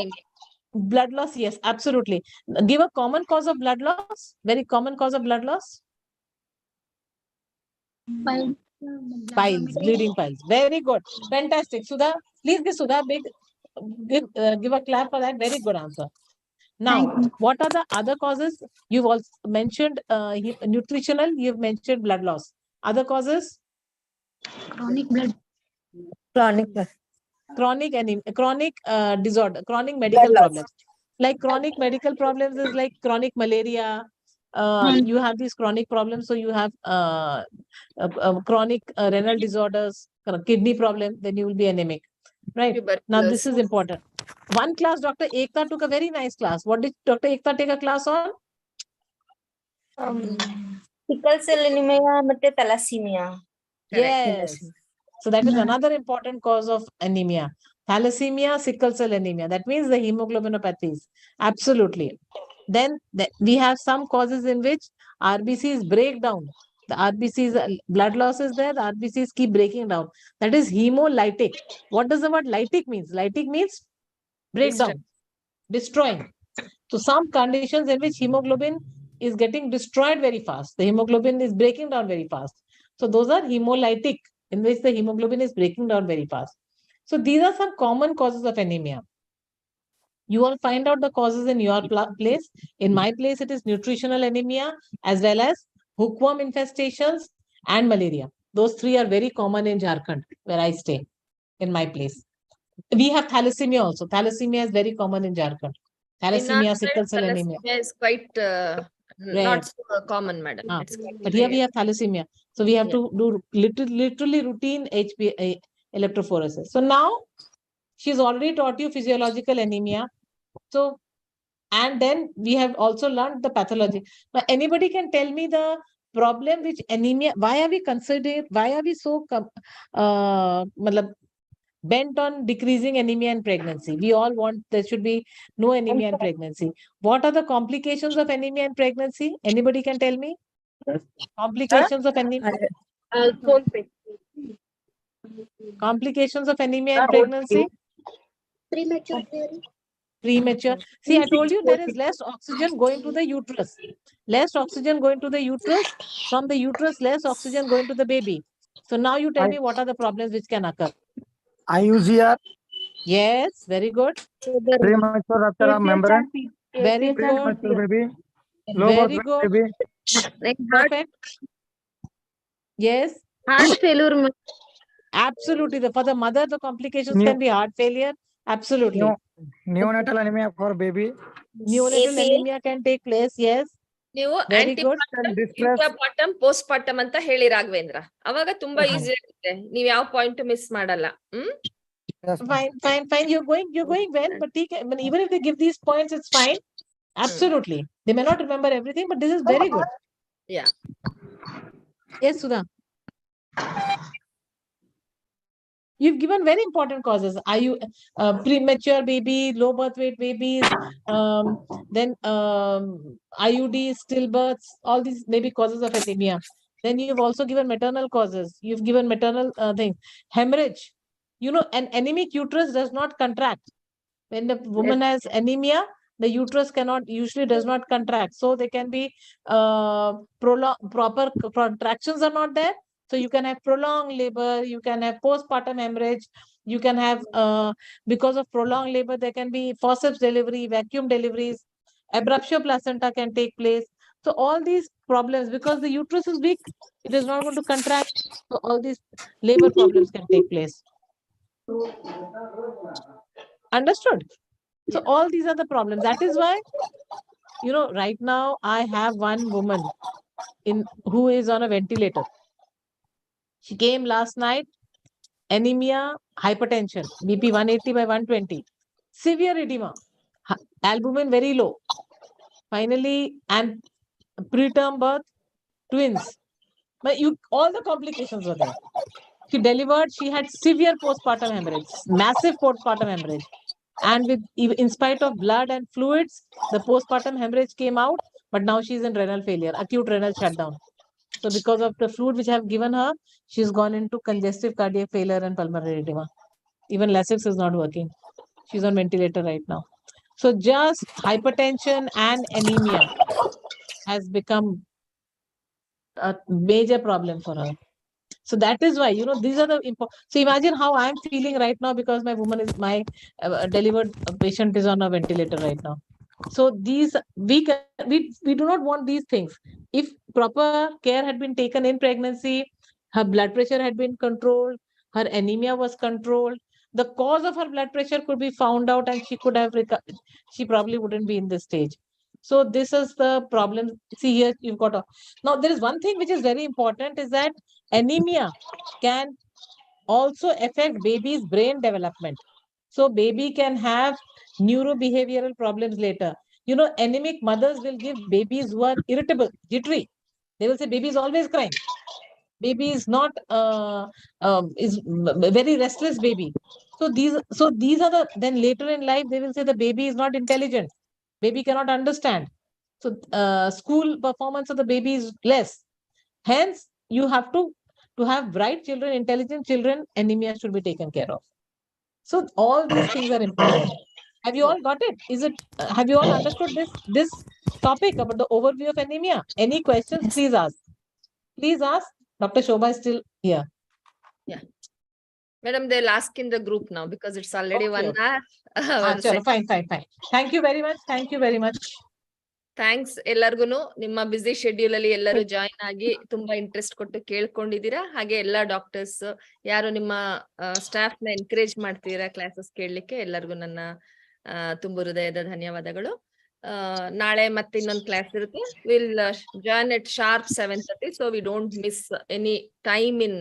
blood loss, yes, absolutely. Give a common cause of blood loss. Very common cause of blood loss. Piles, bleeding piles. Very good. Fantastic. Sudha, please give Sudha give a clap for that. Very good answer. Now, what are the other causes? You've also mentioned nutritional, you've mentioned blood loss. Other causes? Chronic blood. Chronic disorder, chronic medical problems. Like chronic medical problems is like chronic malaria. You have these chronic problems, so you have chronic renal disorders, kidney problem, then you will be anemic. Right. Now this is important. One class, Dr. Ekta took a very nice class. What did Dr. Ekta take a class on? Sickle cell anemia and thalassemia. Yes. So that is another important cause of anemia. Thalassemia, sickle cell anemia. That means the hemoglobinopathies. Absolutely. Then we have some causes in which RBCs break down. The RBCs, blood loss is there, the RBCs keep breaking down. That is hemolytic. What does the word lytic means? Lytic means breakdown, destroying. So some conditions in which hemoglobin is getting destroyed very fast. The hemoglobin is breaking down very fast. So those are hemolytic, in which the hemoglobin is breaking down very fast. So these are some common causes of anemia. You all find out the causes in your place. In my place, it is nutritional anemia as well as hookworm infestations and malaria. Those three are very common in Jharkhand, where I stay, in my place. We have thalassemia also. Thalassemia is very common in Jharkhand. Thalassemia, sickle cell anemia. Thalassemia is quite not so common, madam. But here we have thalassemia. So we have to do literally routine electrophoresis. So now she's already taught you physiological anemia. So, and then we have also learned the pathology. Now, anybody can tell me the problem which anemia, why are we so bent on decreasing anemia in pregnancy? We all want there should be no anemia in pregnancy. What are the complications of anemia in pregnancy? Anybody can tell me? Complications of anemia? Complications of anemia in pregnancy? Premature. See, I told you there is less oxygen going to the uterus. Less oxygen going to the uterus. From the uterus, less oxygen going to the baby. So now you tell me what are the problems which can occur. IUCR. Yes, very good. Premature rupture of membrane. Very good. Premature baby. Low Very birth good. baby. Perfect. Yes. Heart failure. Absolutely. For the mother, the complications can be heart failure. Absolutely. Neonatal anemia for baby. Neonatal anemia can take place. Yes. ನೀವು Very good. ಇಂಟ್ರಾಪಾರ್ಟಮ್ post partum ಅಂತ ಹೇಳಿ ರಾಘವೇಂದ್ರ, ಅವಾಗ ತುಂಬಾ easy ಆಗುತ್ತೆ, ನೀವ್ ಯಾವ point miss ಮಾಡಲ್ಲ. Fine. You're going well, but even if they give these points, it's fine. Absolutely. They may not remember everything, but this is very good. Yeah. Yes, Sudha. You've given very important causes. Are you premature baby, low birth weight babies, then IUDs, stillbirths, all these may be causes of anemia. Then you've also given maternal causes. You've given maternal things. Hemorrhage. You know, an anemic uterus does not contract. When the woman has anemia, the uterus usually does not contract. So there can be proper contractions are not there. So you can have prolonged labor, you can have postpartum hemorrhage, you can have, because of prolonged labor, there can be forceps delivery, vacuum deliveries, abruptio placenta can take place. So all these problems, because the uterus is weak, it is not going to contract. So all these labor problems can take place. Understood? So all these are the problems. That is why, right now I have one woman who is on a ventilator. She came last night, anemia, hypertension, BP 180 by 120, severe edema, albumin very low. Finally, and preterm birth, twins. But all the complications were there. She delivered, she had severe postpartum hemorrhage, massive postpartum hemorrhage. And in spite of blood and fluids, the postpartum hemorrhage came out, but now she's in renal failure, acute renal shutdown. So because of the fluid which I have given her, she's gone into congestive cardiac failure and pulmonary edema. Even Lasix is not working. She's on ventilator right now. So just hypertension and anemia has become a major problem for her. So that is why, these are the important. So imagine how I'm feeling right now because my delivered patient is on a ventilator right now. So these, we do not want these things. If proper care had been taken in pregnancy, her blood pressure had been controlled, her anemia was controlled, the cause of her blood pressure could be found out and she could have she probably wouldn't be in this stage. So this is the problem. See here, you've got now there is one thing which is very important is that anemia can also affect baby's brain development. So baby can have neurobehavioral problems later. Anemic mothers will give babies who are irritable, jittery. They will say baby is always crying. Baby is not is very restless baby. So these are the, then later in life they will say the baby is not intelligent. Baby cannot understand. So school performance of the baby is less. Hence, you have to have bright children, intelligent children, anemia should be taken care of. So all these things are important. Have you all got it? Have you all understood this topic about the overview of anemia? Any questions? Please ask. Please ask. Dr. Shobha is still here. Yeah. Madam, they'll ask in the group now because it's already Okay, 1 hour. Fine. Thank you very much. Thanks ಎಲ್ಲರಿಗೂ. ನಿಮ್ಮ busy schedule ಅಲ್ಲಿ ಎಲ್ಲರೂ join ಆಗಿ ತುಂಬಾ interest ಕೊಟ್ಟು ಕೇಳ್ಕೊಂಡಿದ್ದೀರಾ. ಹಾಗೆ ಎಲ್ಲಾ doctors ಯಾರು ನಿಮ್ಮ ಸ್ಟಾಫ್ ನ ಎನ್ಕರೇಜ್ ಮಾಡ್ತೀರಾ ಕ್ಲಾಸಸ್ ಕೇಳಲಿಕ್ಕೆ, ಎಲ್ಲರಿಗೂ ನನ್ನ ತುಂಬು ಹೃದಯದ ಧನ್ಯವಾದಗಳು. ನಾಳೆ ಮತ್ತೆ ಇನ್ನೊಂದು ಕ್ಲಾಸ್ ಇರುತ್ತೆ. Will join at sharp 7:30. So we don't miss any time in